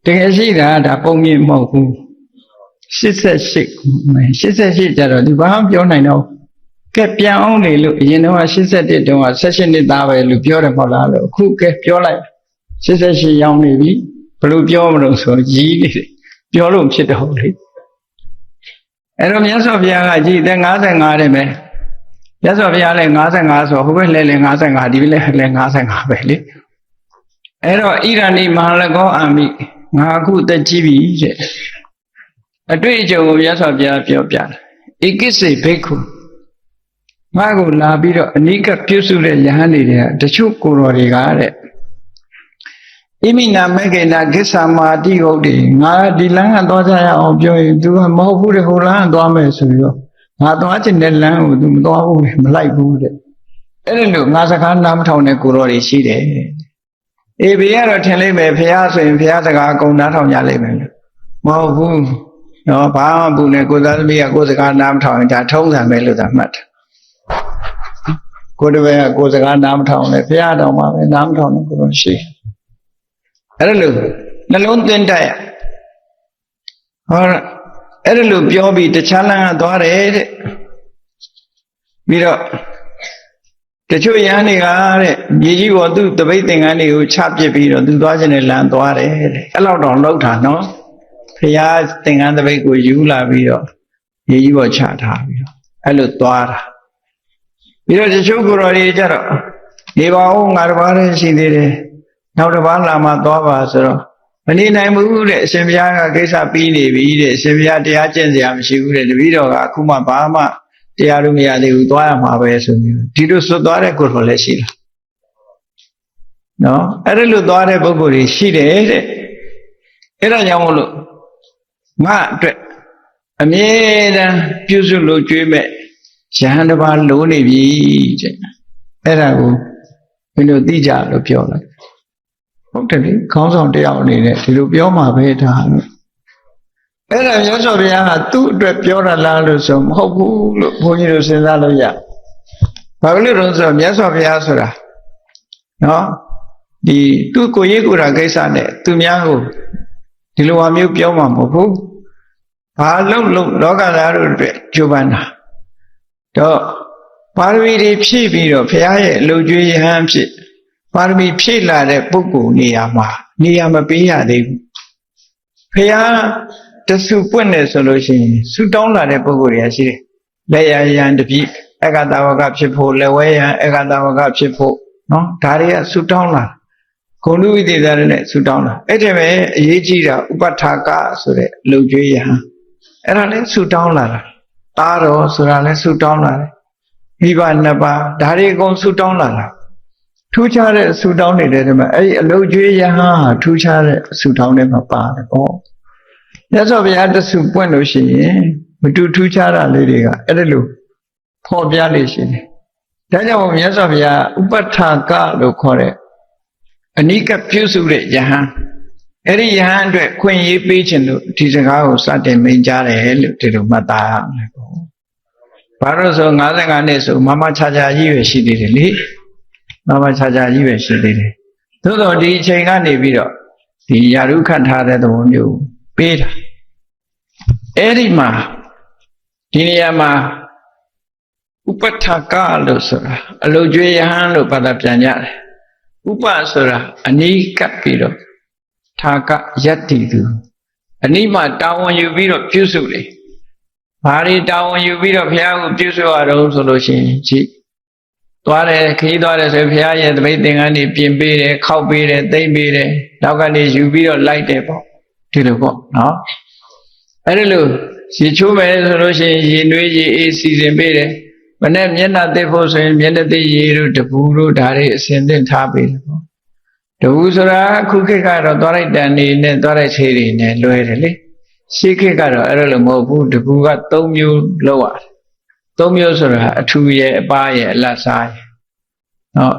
တကယ်ရှိတာဒါပုံမြင်မဟုတ်ဘူး88ကျတော့ဒီဘာမှပြောနိုင်တော့ကဲပြန်အောင်လေလို့အရင်တော့81တုန်းက16နှစ်သားပဲလို့ပြောတယ်မဟုတ်လားလို့အခုကဲပြောလိုက်88ရောက်နေပြီဘယ်လိုပြောမလို့ဆိုကြီးနေတယ်ပြောလို့ဖြစ်တော့လေအဲ့တော့မြတ်စွာဘုရားကကြည်တဲ့55တဲ့ပဲမြတ်စွာဘုရားလည်း55ဆိုဟိုဘက်လဲ55ဒီဘက်လဲ55ပဲလေအဲ့တော့ဣရဏိမဟာလကောအာမိငါအခုသက်ကြီးပြီတဲ့အတွေ့အကြုံကိုမြတ်စွာဘုရားပြောပြတယ်ဧကိစေဘိက္ခုငါကိုလာပြီးတော့အနိကပြုစုတဲ့ယဟန်တွေကတချို့ကိုယ်တော်တွေကတဲ့ဣမိနာမေကေနာကိစ္ဆာမာတိဟုတ်တယ်ငါဒီလမ်းကသွားကြရအောင်ပြောရင် तू ကမဟုတ်ဘူးတဲ့ဟိုလမ်းကသွားမယ်ဆိုပြီးတော့ငါသွားချင်တဲ့လမ်းကို तू မသွားဘူးမလိုက်ဘူးတဲ့အဲ့ဒါလို့ငါစကားနားမထောင်တဲ့ကိုယ်တော်တွေရှိတယ်အေးဘေးကတော့ထင်လိုက်မယ်ဖះဆိုရင်ဖះစကားအကုန်နားထောင်ကြလိမ့်မယ်မဟုတ်ဘူးနော်ဘာမှဘူးနဲ့ကိုသားသမီးကကိုစကားနားမထောင်ရင်ဒါထုံးစံပဲလို့သာမှတ်တယ်ကိုတပည့်ကကိုစကားနားမထောင်လဲဖះတော်မှာပဲနားမထောင်တဲ့ကိုယ်တော်ရှိအဲ့ဒါလို့နှလုံးသွင်းတတ်ရဟောအဲ့ဒါလို့ပြောပြီးတခြားလမ်းကသွားတယ်တဲ့ပြီးတော့တချို့ယဟန်တွေကတဲ့မြေကြီးပေါ်သူ့တပိတ်သင်္ကန်းတွေကိုချပစ်ပြီးတော့သူသွားခြင်းနဲ့လမ်းသွားတယ်တဲ့အဲ့လောက်တော့လောက်တာနော်ဖះသင်္ကန်းတပိတ်ကိုယူလာပြီးတော့မြေကြီးပေါ်ချထားပြီးတော့အဲ့လိုသွားတာပြီးတော့တချို့ကိုယ်တော်တွေကြတော့နေပါဦးငါတစ်ပါးတည်းရှိသေးတယ်နောက်တစ်ပါးလာမှသွားပါဆိုတော့မနေနိုင်ဘူးတဲ့အရှင်ဘုရားကကိစ္စပြီးနေပြီတဲ့အရှင်ဘုရားတရားကျင့်စရာမရှိဘူးတဲ့တပည့်တော်ကအခုမှဘာမှတရားလို့မရသေးဘူးသွားရမှာပဲဆိုပြီးဒီလိုဆွသွားတဲ့ကိုယ်တော်လည်းရှိလားနော်အဲ့ဒါလို့သွားတဲ့ပုဂ္ဂိုလ်တွေရှိတယ်တဲ့အဲ့ဒါကြောင့်မို့လို့ငါအတွက်အမြဲတမ်းပြုစုလို့ကြွေးမဲ့ယဟန်တစ်ပါးလိုနေပြီတဲ့အဲ့ဒါကိုဘယ်လိုသိကြလို့ပြောလိုက်ဟုတ်တယ်လေခေါင်းဆောင်တယောက်အနေနဲ့ဒီလိုပြောမှာပဲဒါလို့အဲ့ဒါမြတ်စွာဘုရားကသူ့အတွက်ပြောတာလားလို့ဆိုမဟုတ်ဘူးလို့ဘုန်းကြီးတို့စဉ်းစားလို့ရဘာလို့လဲဆိုတော့မြတ်စွာဘုရားဆိုတာနော်ဒီသူ့ကိုရေးကိုယ်တာကိစ္စနဲ့သူများကိုဒီလိုဟာမျိုးပြောမှာမဟုတ်ဘူးဘာလို့လောကသားတို့အတွက်ကြိုးပမ်းတာတော့ပါရမီတွေဖြည့်ပြီးတော့ဘုရားရဲ့အလုပ်ကျွေးယဟန်ဖြစ် ပါရမီဖြည့်လာတဲ့ပုဂ္ဂိုလ်နေရာမပေးရသေးဘူးဖရာတဆူပွင့်နေဆိုလို့ရှိရင်ဆူတောင်းလာတဲ့ပုဂ္ဂိုလ်တွေရှိတယ်လက်ရရန်တပိအက္ခတဝကဖြစ်ဖို့လက်ဝဲရန်အက္ခတဝကဖြစ်ဖို့နော်ဒါတွေကဆူတောင်းလာဂုဏ်ဝိသေသရနဲ့ဆူတောင်းလာအဲ့ဒီမဲ့အရေးကြီးတာဥပဋ္ဌာကဆိုတဲ့လုံကျွေးရဟန်းအဲ့ဒါလည်းဆူတောင်းလာတာတာတော်ဆိုတာလည်းဆူတောင်းလာတယ်မိဘနှစ်ပါးဒါတွေအကုန်ဆူတောင်းလာတာထူးခြားတဲ့ဆူတောင်းနေတဲ့တည်းမှာအဲ့ဒီအလုံကျွေးရဟန်းဟာထူးခြားတဲ့ဆူတောင်းတဲ့မှာပါတယ်ပေါ့မြတ်စွာဘုရားတဆူပွင့်လို့ရှိရင်မတူထူးခြားတာလေးတွေကအဲ့ဒါလို့ဖော်ပြလို့ရှိတယ်ဒါကြောင့်မြတ်စွာဘုရားဥပဋ္ဌာကလို့ခေါ်တဲ့အနိကပြုစုတဲ့ယဟန်အဲ့ဒီယဟန်အတွက်ခွင့်ရေးပေးခြင်းလို့ဒီစကားကိုစတင်မိန့်ကြားတယ်လို့ဒီလိုမှတ်သားရမယ်ပေါ့ဘာလို့ဆို55နှစ်ဆိုမမချာချာကြီးပဲရှိသေးတယ်လေမမချာချာကြီးပဲရှိသေးတယ်သို့တော့ဒီအချိန်ကနေပြီးတော့ဒီယာရုခတ်ထားတဲ့သဘောမျိုးပေးတာအဲ့ဒီမှာဒီနေရာမှာဥပဋ္ဌာကလို့ဆိုတာအလုကျွေးယဟန်လို့ဘာသာပြန်ကြတယ်ဥပဆိုတာအနိကပ်ပြီးတော့ထာကယတ္တိသူအနိမှာတာဝန်ယူပြီးတော့ပြုစုတယ်ဘာတွေတာဝန်ယူပြီးတော့ဘုရားကိုပြုစုရတော့ဆိုလို့ရှိရင်ကြည့်သွားတယ်ခရီးသွားတယ်ဆိုဘုရားရဲ့သပိတ်သင်္ကန်းတွေပြင်ပေးတယ်ခောက်ပေးတယ်သိမ့်ပေးတယ်နောက်ကနေယူပြီးတော့လိုက်တယ်ပေါ့ဒီလိုပေါ့နော်အဲ့ဒီလိုရေချိုးမယ်ဆိုလို့ရှိရင်ရေနွေးရေအေးစီစဉ်ပေးတယ်မနဲ့မျက်နှာသိဖို့ဆိုရင်မျက်နှာသိရေတို့တပူတို့ဒါတွေအစဉ်သင့်ထားပေးတယ်ပေါ့တပူဆိုတာခုခေတ်ကတော့သွားလိုက်တန်နေနဲ့သွားလိုက်ခြေတွေနဲ့လွယ်တယ်လေရှေးခေတ်ကတော့အဲ့လိုမဟုတ်ဘူးတပူက3မျိုးလောက်ရတယ်3မျိုးဆိုတာအထူရဲ့အပါရဲ့အလတ်စားရဲ့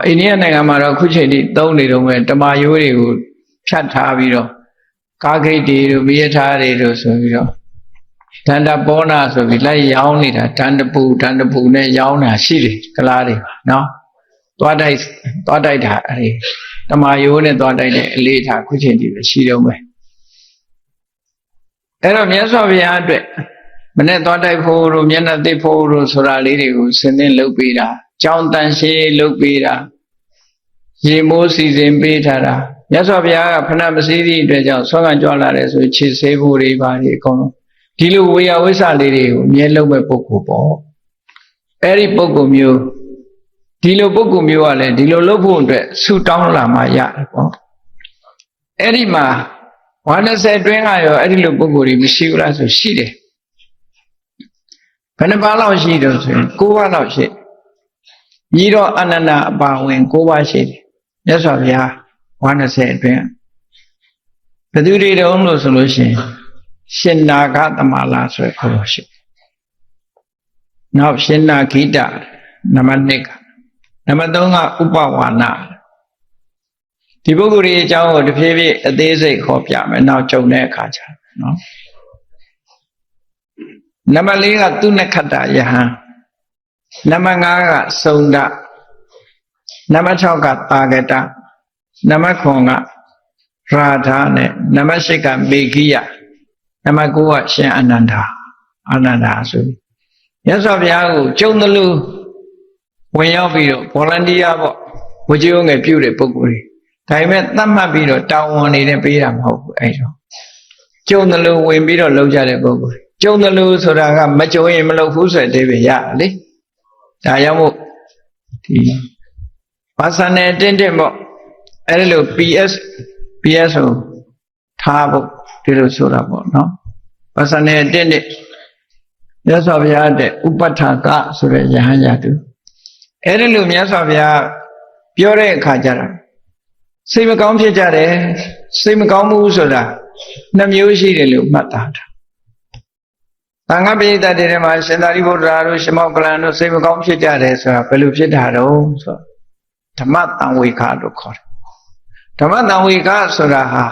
အိန္ဒိယနိုင်ငံမှာတော့ခုချိန်ထိသုံးနေတော့မဲ့တမာရိုးတွေကိုဖြတ်ထားပြီးတော့ကားဂိတ်တွေတို့မိရထားတွေတို့ဆိုပြီးတော့ဒန္တပောနာဆိုပြီးလိုက်ရောင်းနေတာဒန္တပူနဲ့ရောင်းတာရှိတယ်ကလားတွေပါနော်သွားတိုက်တာအဲတမာရိုးနဲ့သွားတိုက်တဲ့အလေးထားခုချိန်ထိပဲရှိတော့မယ်အဲ့တော့မြတ်စွာဘုရားအတွက်မနဲ့သွားတိုက်ဖို့တို့မျက်နှာသိဖို့တို့ဆိုတာလေးတွေကိုစဉ်းသင်လုပ်ပေးတာကြောင်းတန်ရှင်းလုပ်ပေးတာရေမိုးစီစဉ်ပေးထားတာမြတ်စွာဘုရားကဖဏမစည်းသည့်အတွက်ကြောင့်ဆွမ်းခံကြွလာတယ်ဆိုခြေဆေးဖို့တွေပါဒီအကုန်လုံးဒီလိုဝေယဝိဆလေးတွေကိုအမြဲလုံးမဲ့ပုဂ္ဂိုလ်ပေါ့အဲ့ဒီပုဂ္ဂိုလ်မျိုးဒီလိုပုဂ္ဂိုလ်မျိုးကလည်းဒီလိုလုပ်ဖို့အတွက်ဆူတောင်းလာမှရတယ်ပေါ့အဲ့ဒီမှာ120တွင်းကရောအဲ့ဒီလိုပုဂ္ဂိုလ်တွေမရှိဘူးလားဆိုရှိတယ်ဘယ်နှပါးလောက်ရှိတော့ဆိုရင်9ပါးလောက်ရှိညီတော်အနန္ဒအပါဝင်9ပါးရှိတယ်မြတ်စွာဘုရား120အတွင်းဘယ်သူတွေတုံးလို့ဆိုလို့ရှိရင်ရှင်နာဂသမလာဆိုခေါ်လို့ရှိနောက်ရှင်နာဂိတနံပါတ်1ကနံပါတ်3ကဥပဝါနာဒီပုဂ္ဂိုလ်ရဲ့အကြောင်းကိုတဖြည်းဖြည်းအသေးစိတ်ဟောပြမယ်နောက်ကြုံတဲ့အခါကျနော်နံပါတ်4ကသူနခတ္တယဟန်နံပါတ်5ကစုံဒနံပါတ်6ကတာဂတနံပါတ်9ကရာဓာနဲ့နံပါတ်8ကမေဂိယနံပါတ်9ကရှင်အနန္ဒာဆိုမြတ်စွာဘုရားကိုကြုံတယ်လို့ဝင်ရောက်ပြီးတော့ volunteer ပေါ့ဝကြိုးငယ်ပြုတဲ့ပုဂ္ဂိုလ်တွေဒါပေမဲ့သတ်မှတ်ပြီးတော့တာဝန်နေနဲ့ပေးတာမဟုတ်ဘူးအဲ့တော့ကြုံတယ်လို့ဝင်ပြီးတော့လုပ်ကြတဲ့ပုဂ္ဂိုလ်တွေကြုံတယ်လို့ဆိုတာကမကြုံရင်မလုပ်ဘူးဆိုတဲ့အဓိပ္ပာယ်ရလေဒါကြောင့်မို့ဒီဘာသာနဲ့တင်းပေါ့အဲ့ဒီလို PS ကိုထားဖို့ဒီလိုဆိုတာပေါ့နော်ဘာသာနဲ့တင်းမြတ်စွာဘုရားတဲ့ဥပဋ္ဌာကဆိုတဲ့ယဟန်ရတုအဲ့ဒီလိုမြတ်စွာဘုရားပြောတဲ့အခါကျတော့စိတ်မကောင်းဖြစ်ကြတယ်စိတ်မကောင်းမှုဆိုတာ2မျိုးရှိတယ်လို့မှတ်သားတာသံဃာပိဋကတွေထဲမှာရှင်သာရိပုတ္တရာတို့ရှင်မောက္ကလန်တို့စိတ်မကောင်းဖြစ်ကြတယ်ဆိုတာဘယ်လိုဖြစ်တာတော့ဆိုဓမ္မတံဝေခလို့ခေါ်တယ်ဓမ္မတံဝေခဆိုတာဟာ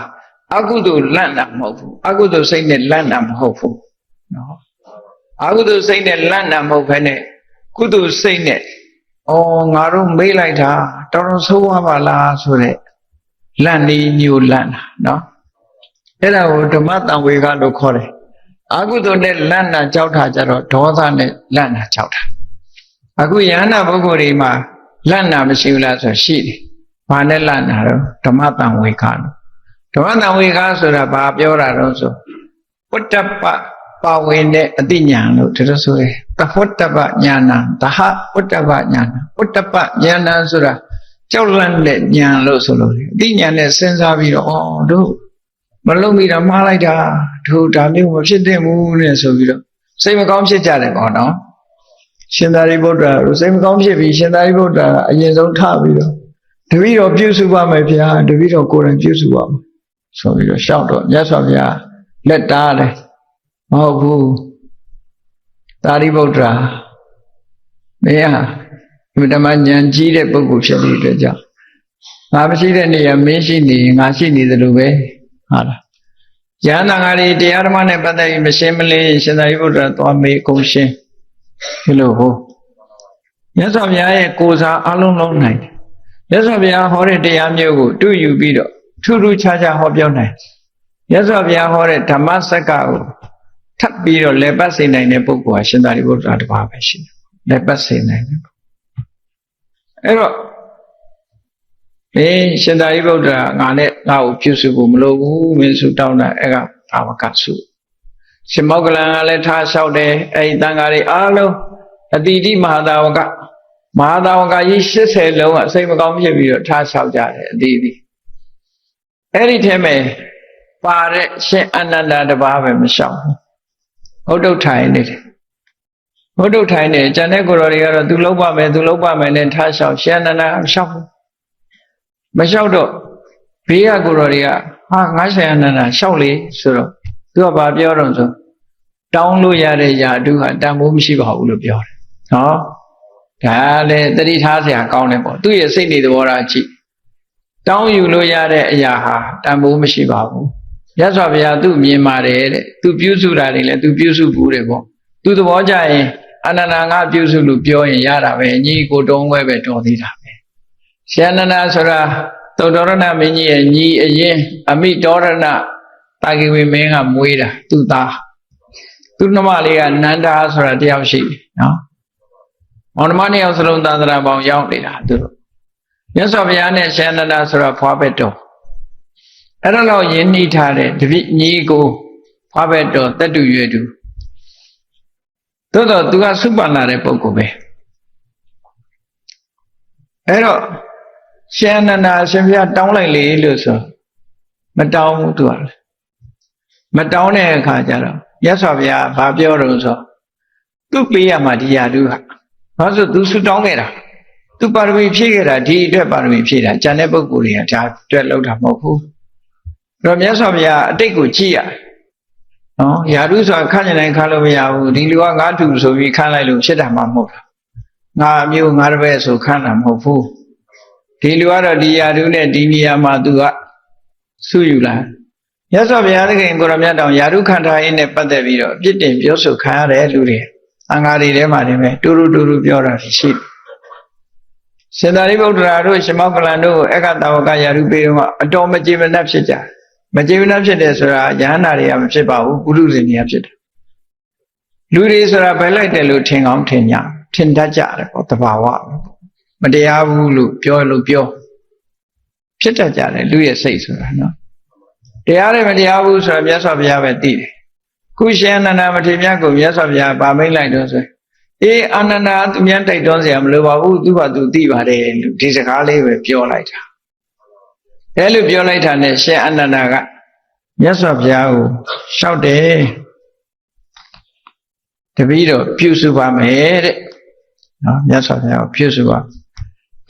အကုသိုလ်လန့်တာမဟုတ်ဘူးအကုသိုလ်စိတ်နဲ့လန့်တာမဟုတ်ဘူးနော်အကုသိုလ်စိတ်နဲ့လန့်တာမဟုတ်ဘဲနဲ့ကုသိုလ်စိတ်နဲ့ငါတို့မေးလိုက်တာတော်တော်ဆိုးသွားပါလားဆိုတဲ့လန့်နေမျိုးလန့်တာနော်အဲ့ဒါကိုဓမ္မတံဝေခလို့ခေါ်တယ်အကုသိုလ်နဲ့လန့်တာကြောက်တာကြတော့ဒေါသနဲ့လန့်တာကြောက်တာအခုယန္တာပုဂ္ဂိုလ်တွေမှာလန့်တာမရှိဘူးလားဆိုရှိတယ် ဘာနဲ့လန့်တာတော့ဓမ္မတန်ဝေခါလို့ဓမ္မတန်ဝေခါဆိုတာဘာပြောတာတော့ဆိုဝတ္တပပါဝင်တဲ့အတိညာဏ်လို့ဒီလိုဆိုရဲတဝတ္တပညာဏံတဟဝတ္တပညာဏံဝတ္တပညာဏံဆိုတာကြောက်လန့်တဲ့ဉာဏ်လို့ဆိုလို့အတိညာဏ်နဲ့စဉ်းစားပြီးတော့ဩတို့မလုံးမိတာမှားလိုက်တာတို့ဒါမျိုးမဖြစ်သင့်ဘူးနဲ့ဆိုပြီးတော့စိတ်မကောင်းဖြစ်ကြတယ်ပေါ့နော်ရှင်သာရိပုတ္တရာစိတ်မကောင်းဖြစ်ပြီးရှင်သာရိပုတ္တရာအရင်ဆုံးထပြီးတော့တပည့်တော်ပြုစုပါမယ်ဗျာတပည့်တော်ကိုယ်တိုင်ပြုစုပါမယ်ဆိုပြီးတော့ရှောက်တော့မြတ်စွာဘုရားလက်တားတယ်မဟုတ်ဘူးသာရိပုတ္တရာမင်းဟာဓမ္မဉာဏ်ကြီးတဲ့ပုဂ္ဂိုလ်ဖြစ်တဲ့အတွက်ကြောင့်ငါမရှိတဲ့နေရာမင်းရှိနေရင်ငါရှိနေသလိုပဲဟာလားဉာဏ်ငါတွေတရားဓမ္မနဲ့ပတ်သက်ပြီးမရှင်းမလင်းရှင်သာရိပုတ္တရာသွားမေးကုန်ရှင်းဒီလိုဟုတ်မြတ်စွာဘုရားရဲ့ကိုယ်စားအလုံးလုံးနိုင်မြတ်စွာဘုရားဟောတဲ့တရားမျိုးကိုတူယူပြီးတော့ထူးထူးခြားခြားဟောပြောနိုင်မြတ်စွာဘုရားဟောတဲ့ဓမ္မစက္ကကိုထပ်ပြီးတော့လက်ပတ်စေနိုင်တဲ့ပုဂ္ဂိုလ်ဟာရှင်သာရိပုတ္တရာတစ်ပါးပဲရှိတယ်လက်ပတ်စေနိုင်တယ်အဲ့တော့ရှင်သာရိပုတ္တရာငါနဲ့ငါ့ကိုပြုစုဖို့မလိုဘူးမင်းစုတောင်းတာအဲ့ကဘာဝကစုရှင်မောဂလန်ကလည်းထားလျှောက်တယ်အဲ့ဒီတန်ဃာတွေအားလုံးအတိတိမဟာသာဝကကြီး80လုံးကအစိတ်မကောင်းဖြစ်ပြီးတော့ထားလျှောက်ကြတယ်အတိတိအဲ့ဒီထဲမှာပါတဲ့ရှင်အနန္ဒာတပါးပဲမလျှောက်ဘူးဟုတ်တုတ်ထိုင်နေတယ်ဟုတ်တုတ်ထိုင်နေကျန်တဲ့ကိုယ်တော်တွေကတော့သူလုံးပါမယ်နဲ့ထားလျှောက်ရှင်အနန္ဒာမလျှောက်ဘူးမလျှောက်တော့ဘေးကကိုယ်တော်တွေကဟာငါရှင်အနန္ဒာလျှောက်လေဆိုတော့သူကဘာပြောတော့ဆိုတောင်းလို့ရတဲ့ယာတုဟာတန်ဖိုးမရှိပါဘူးလို့ပြောတယ်နော်ဒါလည်းတတိထားစရာကောင်းတယ်ပေါ့သူ့ရဲ့စိတ်နေသဘောထားကြည့်တောင်းယူလို့ရတဲ့အရာဟာတန်ဖိုးမရှိပါဘူးရသော်ဗျာသူ့မြင်ပါတယ်တဲ့သူပြုစုတာတွေလည်းသူပြုစုဘူးတယ်ပေါ့သူသဘောကြရင်အနန္ဒာငါပြုစုလို့ပြောရင်ရတာပဲညီကိုတုံးခွဲပဲတော်သေးတာပဲရှင်အနန္ဒာဆိုတာသုတ္တရဏမင်းကြီးရဲ့ညီအရင်အမိတောရဏတာဂိဝေမင်းကမွေးတာသူ့သားသူ့နှမလေးကနန္ဒာဆိုတာတယောက်ရှိတယ်နော်မောင်နှမနှစ်ယောက်စလုံးသာသနာပေါင်းရောက်နေတာသူတို့မြတ်စွာဘုရားနဲ့ရှင်အနန္ဒာဆိုတာဖွားဘက်တော်အဲ့ဒါတော့ယဉ်နှီးထားတဲ့တပိညီကိုဖွားဘက်တော်တတုရွယ်သူသို့တော့သူကစုပန်လာတဲ့ပုဂ္ဂိုလ်ပဲအဲ့တော့ရှင်အနန္ဒာရှင်ဘုရားတောင်းလိုက်လေလို့ဆိုမတောင်းဘူးသူကမတောင်းတဲ့အခါကျတော့မြတ်စွာဘုရားဘာပြောတော့ဆိုသူပေးရမှာဒီယာတုဟာဘာလို့သူဆုတောင်းခဲ့တာသူပါရမီဖြည့်ခဲ့တာဒီအတွက်ပါရမီဖြည့်တာကျန်တဲ့ပုဂ္ဂိုလ်တွေကဒါအတွက်လောက်တာမဟုတ်ဘူးအဲ့တော့မြတ်စွာဘုရားအတိတ်ကိုကြည့်ရနော်ယာတုဆိုတာခန့်ကျင်တိုင်းခန့်လို့မရဘူးဒီလူကငါတူဆိုပြီးခန့်လိုက်လို့ဖြစ်တာမှမဟုတ်တာငါအမျိုးငါတပည့်ဆိုခန့်တာမဟုတ်ဘူးဒီလူကတော့ဒီယာတုနဲ့ဒီနေရာမှာသူကဆုယူလာမြတ်စွာဘုရားသခင်ကိုရမြတ်တောင်ယာတုခန္ဓာရေးနဲ့ပတ်သက်ပြီးတော့အပြစ်တင်ပြောဆိုခံရတယ်လူတွေအင်္ဂါတွေထဲမှာနေမယ်တူတူပြောတာရှိတယ်ရှင်သာရိပုတ္တရာတို့ရှင်မောဂလန်တို့အက္ခတာဝကယာတုပေတော့အတော်မကြေမနပ်ဖြစ်ကြမကြေမနပ်ဖြစ်တယ်ဆိုတာယဟန္တာတွေကမဖြစ်ပါဘူးပုရုဇဉ်တွေကဖြစ်တယ်လူတွေဆိုတာဘယ်လိုက်တယ်လို့ထင်ကောင်းထင်တတ်ကြတယ်ပေါ့တဘာဝမတရားဘူးလို့ပြောဖြစ်တတ်ကြတယ်လူရဲ့စိတ်ဆိုတာနော်တရားတွေမတရားဘူးဆိုတာမြတ်စွာဘုရားပဲသိတယ်ခုရှင်အနန္ဒာမထေရမြတ်ကိုမြတ်စွာဘုရားဗာမိတ်လိုက်တော့ဆိုအေးအနန္ဒာသူများတိုက်တွန်းစရာမလိုပါဘူးသူကသူသိပါတယ်လို့ဒီစကားလေးပဲပြောလိုက်တာအဲလိုပြောလိုက်တာနဲ့ရှင်အနန္ဒာကမြတ်စွာဘုရားကိုလျှောက်တယ်တပည့်တော်ပြုစုပါမယ်တဲ့နော်မြတ်စွာဘုရားကိုပြုစုပါ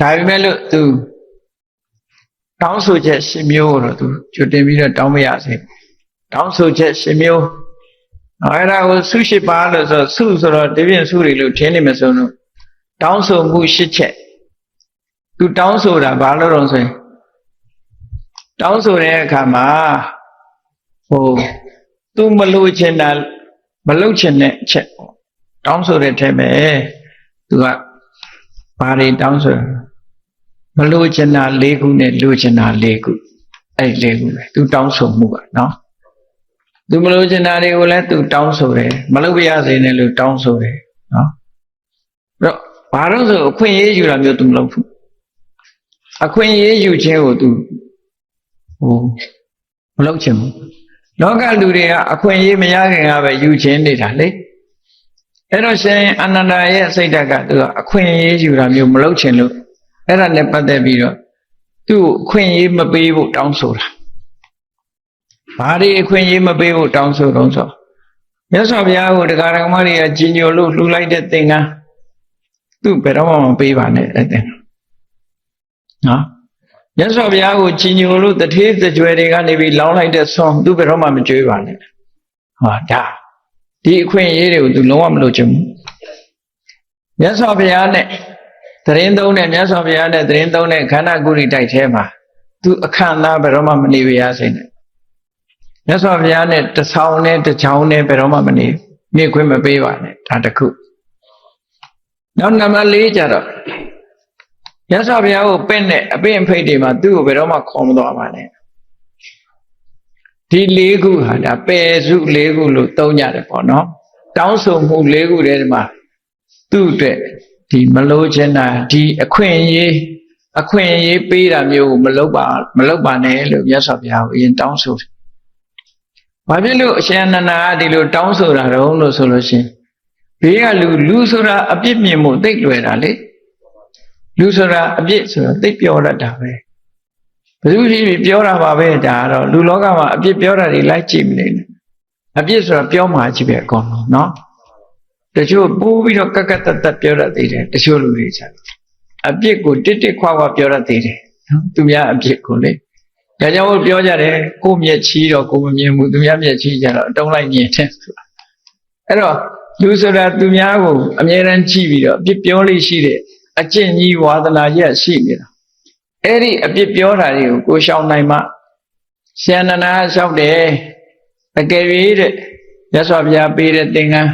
ဒါပေမဲ့လို့သူတောင်းဆိုချက်ရှင်မျိုးတော့သူကြွတင်ပြီးတော့တောင်းမရစေတောင်းဆိုချက်ရှင်မျိုးအဲ့ဒါကိုဆုရှိပါလို့ဆိုတော့ဒီပြင်ဆုတွေလို့ထင်းနေမစုံလို့တောင်းဆိုမှု၈ချက်သူတောင်းဆိုတာဘာလို့တော့ဆိုရင်တောင်းဆိုတဲ့အခါမှာသူမလို့ချင်တာမလုပ်ချင်တဲ့အချက်ပေါ့တောင်းဆိုတဲ့ထဲမှာသူကဘာတွေတောင်းဆိုမလို့ချင်တာ၄ခုနဲ့လိုချင်တာ၄ခုအဲ့၄ခုပဲသူတောင်းဆိုမှုပါနော်သူမလို့ချင်တာတွေကိုလည်းသူတောင်းဆိုတယ်မလုပ်ပြရစေနဲ့လို့တောင်းဆိုတယ်နော်အဲ့တော့ဘာလို့ဆိုအခွင့်အရေးယူတာမျိုးသူမလုပ်ဘူး အခွင့်အရေးယူခြင်းကိုသူမလုပ်ချင်ဘူးလောကလူတွေကအခွင့်အရေးမရခင်ကပဲယူခြင်းနေတာလေအဲ့တော့ရှင်အာနန္ဒာရဲ့စိတ်ဓာတ်ကသူကအခွင့်အရေးယူတာမျိုးမလုပ်ချင်လို့အဲ့ဒါနဲ့ပတ်သက်ပြီးတော့သူ့အခွင့်အရေးမပေးဖို့တောင်းဆိုတာဘာတွေအခွင့်အရေးမပေးဖို့တောင်းဆိုတော့ဆိုမြတ်စွာဘုရားကိုတရားဓမ္မတွေကကြီးညိုလို့လှူလိုက်တဲ့သင်္ကန်းသူ့ဘယ်တော့မှမပေးပါနဲ့အဲ့တဲ့နော်မြတ်စွာဘုရားကိုကြီးညိုလို့တထေးကြွယ်တွေကနေပြီးလောင်းလိုက်တဲ့ဆွမ်းသူ့ဘယ်တော့မှမကြွေးပါနဲ့ဟောဒါဒီအခွင့်အရေးတွေကိုသူလုံးဝမလုပ်ချင်ဘူးမြတ်စွာဘုရားနဲ့သတင်းသုံးတဲ့မြတ်စွာဘုရားနဲ့သတင်းသုံးတဲ့ခန္ဓာကုရိတိုက်ထဲမှာသူအခန့်သားဘယ်တော့မှမနေပါရစေနဲ့မြတ်စွာဘုရားနဲ့တဆောင်နဲ့တချောင်းနဲ့ဘယ်တော့မှမနေခွင့်မပေးပါနဲ့ဒါတစ်ခုနောက်နံပါတ် 4ကျတော့မြတ်စွာဘုရားကိုပင့်တဲ့အပင့်အဖိတ်တွေမှာသူ့ကိုဘယ်တော့မှခေါ်မသွားပါနဲ့ဒီ 4ခုဟာဒါပယ်စု 4ခုလို့သုံးကြတယ်ပေါ့နော်တောင်းဆိုမှု 4ခုထဲမှာသူ့အတွက်ဒီမလို့ချင်တာဒီအခွင့်အရေးပေးတာမျိုးကိုမလုပ်ပါနဲ့လို့မြတ်စွာဘုရားကိုအရင်တောင်းဆိုတယ်ဘာဖြစ်လို့အရှင်အနန္ဒာကဒီလိုတောင်းဆိုတာတော့လို့ဆိုလို့ရှိရင်ဘေးကလူဆိုတာအပြစ်မြင်မှုသိလွယ်တာလေလူဆိုတာအပြစ်ဆိုတာသိပြောတတ်တာပဲဘယ်သူဖြစ်ပြောတာပါပဲဒါကတော့လူလောကမှာအပြစ်ပြောတာတွေလိုက်ကြည့်မနေနဲ့အပြစ်ဆိုတာပြောမှာကြည့်ပဲအကောင်လုံးနော်တချို့ပိုးပြီးတော့ကတ်တတ်ပြောတတ်သေးတယ်တချို့လူတွေချာအပြစ်ကိုတစ်ခွာပြောတတ်သေးတယ်နော်သူများအပြစ်ကိုလေဒါကြောင့်ပြောကြတယ်ကိုမျက်ချီတော့ကိုမမြင်ဘူးသူများမျက်ချီကြတော့အတုံးလိုက်မြင်တယ်ဆိုတာအဲ့တော့လူဆိုတာသူများကိုအမြဲတမ်းကြည့်ပြီးတော့အပြစ်ပြောလို့ရှိတဲ့အကျင့်ကြီးဝါသနာရက်ရှိနေတာအဲ့ဒီအပြစ်ပြောတာတွေကိုကိုရှောင်နိုင်မှရှင်နန္ဒာလျှောက်တယ်အကယ်၍တဲ့မြတ်စွာဘုရားပေးတဲ့သင်္ကန်း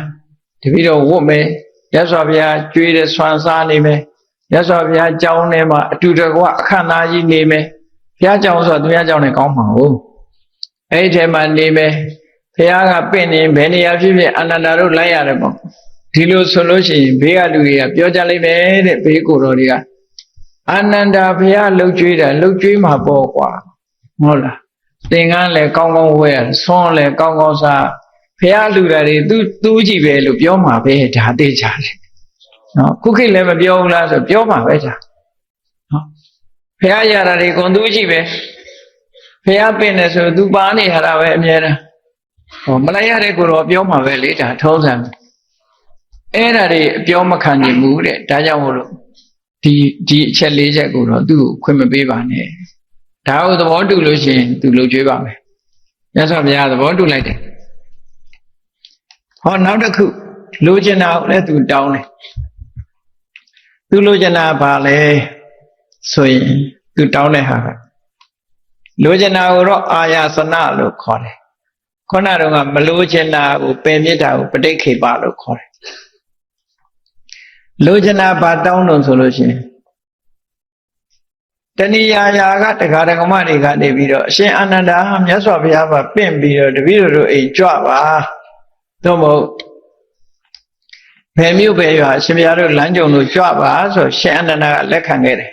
တပည့်တော်ဝတ်မယ်မြတ်စွာဘုရားကြွေးတဲ့ဆွမ်းစားနေမယ်မြတ်စွာဘုရားကြောင်းထဲမှာအတူတကွအခမ်းအနားကြီးနေမယ်ဘုရားကြောင်းဆိုသူများကြောင်းနဲ့ကောင်းမှာဟုတ်အဲ့ဒီထဲမှာနေမယ်ဘုရားကပင့်နေဘယ်နေရာဖြစ်ဖြစ်အာနန္ဒာတို့လိုက်ရတယ်ပေါ့ဒီလိုဆိုလို့ရှိရင်ဘေးကလူတွေကပြောကြလိမ့်မယ်တဲ့ဘေးကိုယ်တော်တွေကအာနန္ဒာဘုရားလှုပ်ကြွေးတာလှုပ်ကြွေးမှာပေါ့ကွာဟုတ်လားသင်္ကန်းလည်းကောင်းကောင်းဝဲရဆွမ်းလည်းကောင်းကောင်းစားဘုရားလူတာတွေသူကြည့်ပဲလို့ပြောမှာပဲဒါသိကြတယ်နော်ခုခေတ်လည်းမပြောဘူးလားဆိုပြောမှာပဲဒါနော်ဘုရားရတာတွေကုန်သူကြည့်ပဲဘုရားပင့်တယ်ဆိုသူပါနေရတာပဲအမြဲတမ်းဟောမလိုက်ရတဲ့ကိုတော့ပြောမှာပဲလေဒါထုံးစံအဲ့ဒါတွေအပြောမခံနိုင်ဘူးတဲ့ဒါကြောင့်မို့လို့ဒီအချက် 4 ချက်ကိုတော့သူ့ကိုခွင့်မပေးပါနဲ့ဒါကိုသဘောတူလို့ရှိရင်သူလှုပ်ကြွေးပါမယ်မြတ်စွာဘုရားသဘောတူလိုက်တယ်ဟောနောက်တစ်ခုလိုချင်တာကိုလည်းသူတောင်းတယ်သူလိုချင်တာဘာလဲဆိုရင်သူတောင်းတဲ့ဟာကလိုချင်တာကိုတော့အာယာစနလို့ခေါ်တယ်ခုနကတော့မလိုချင်တာကိုပယ်မြစ်တာကိုပဋိခေပလို့ခေါ်တယ်လိုချင်တာဘာတောင်းလို့ဆိုလို့ရှိရင်တဏှာယာကတရားဓမ္မတွေကနေပြီးတော့အရှင်အာနန္ဒာမြတ်စွာဘုရားကပင့်ပြီးတော့တပည့်တော်တို့အိမ်ကြွပါသို့မဟုတ်ဘယ်မြို့ပဲရွာအရှင်ဘုရားတို့လမ်းကြုံလို့ကြွပါဆိုရှင်အာနန္ဒာကလက်ခံခဲ့တယ်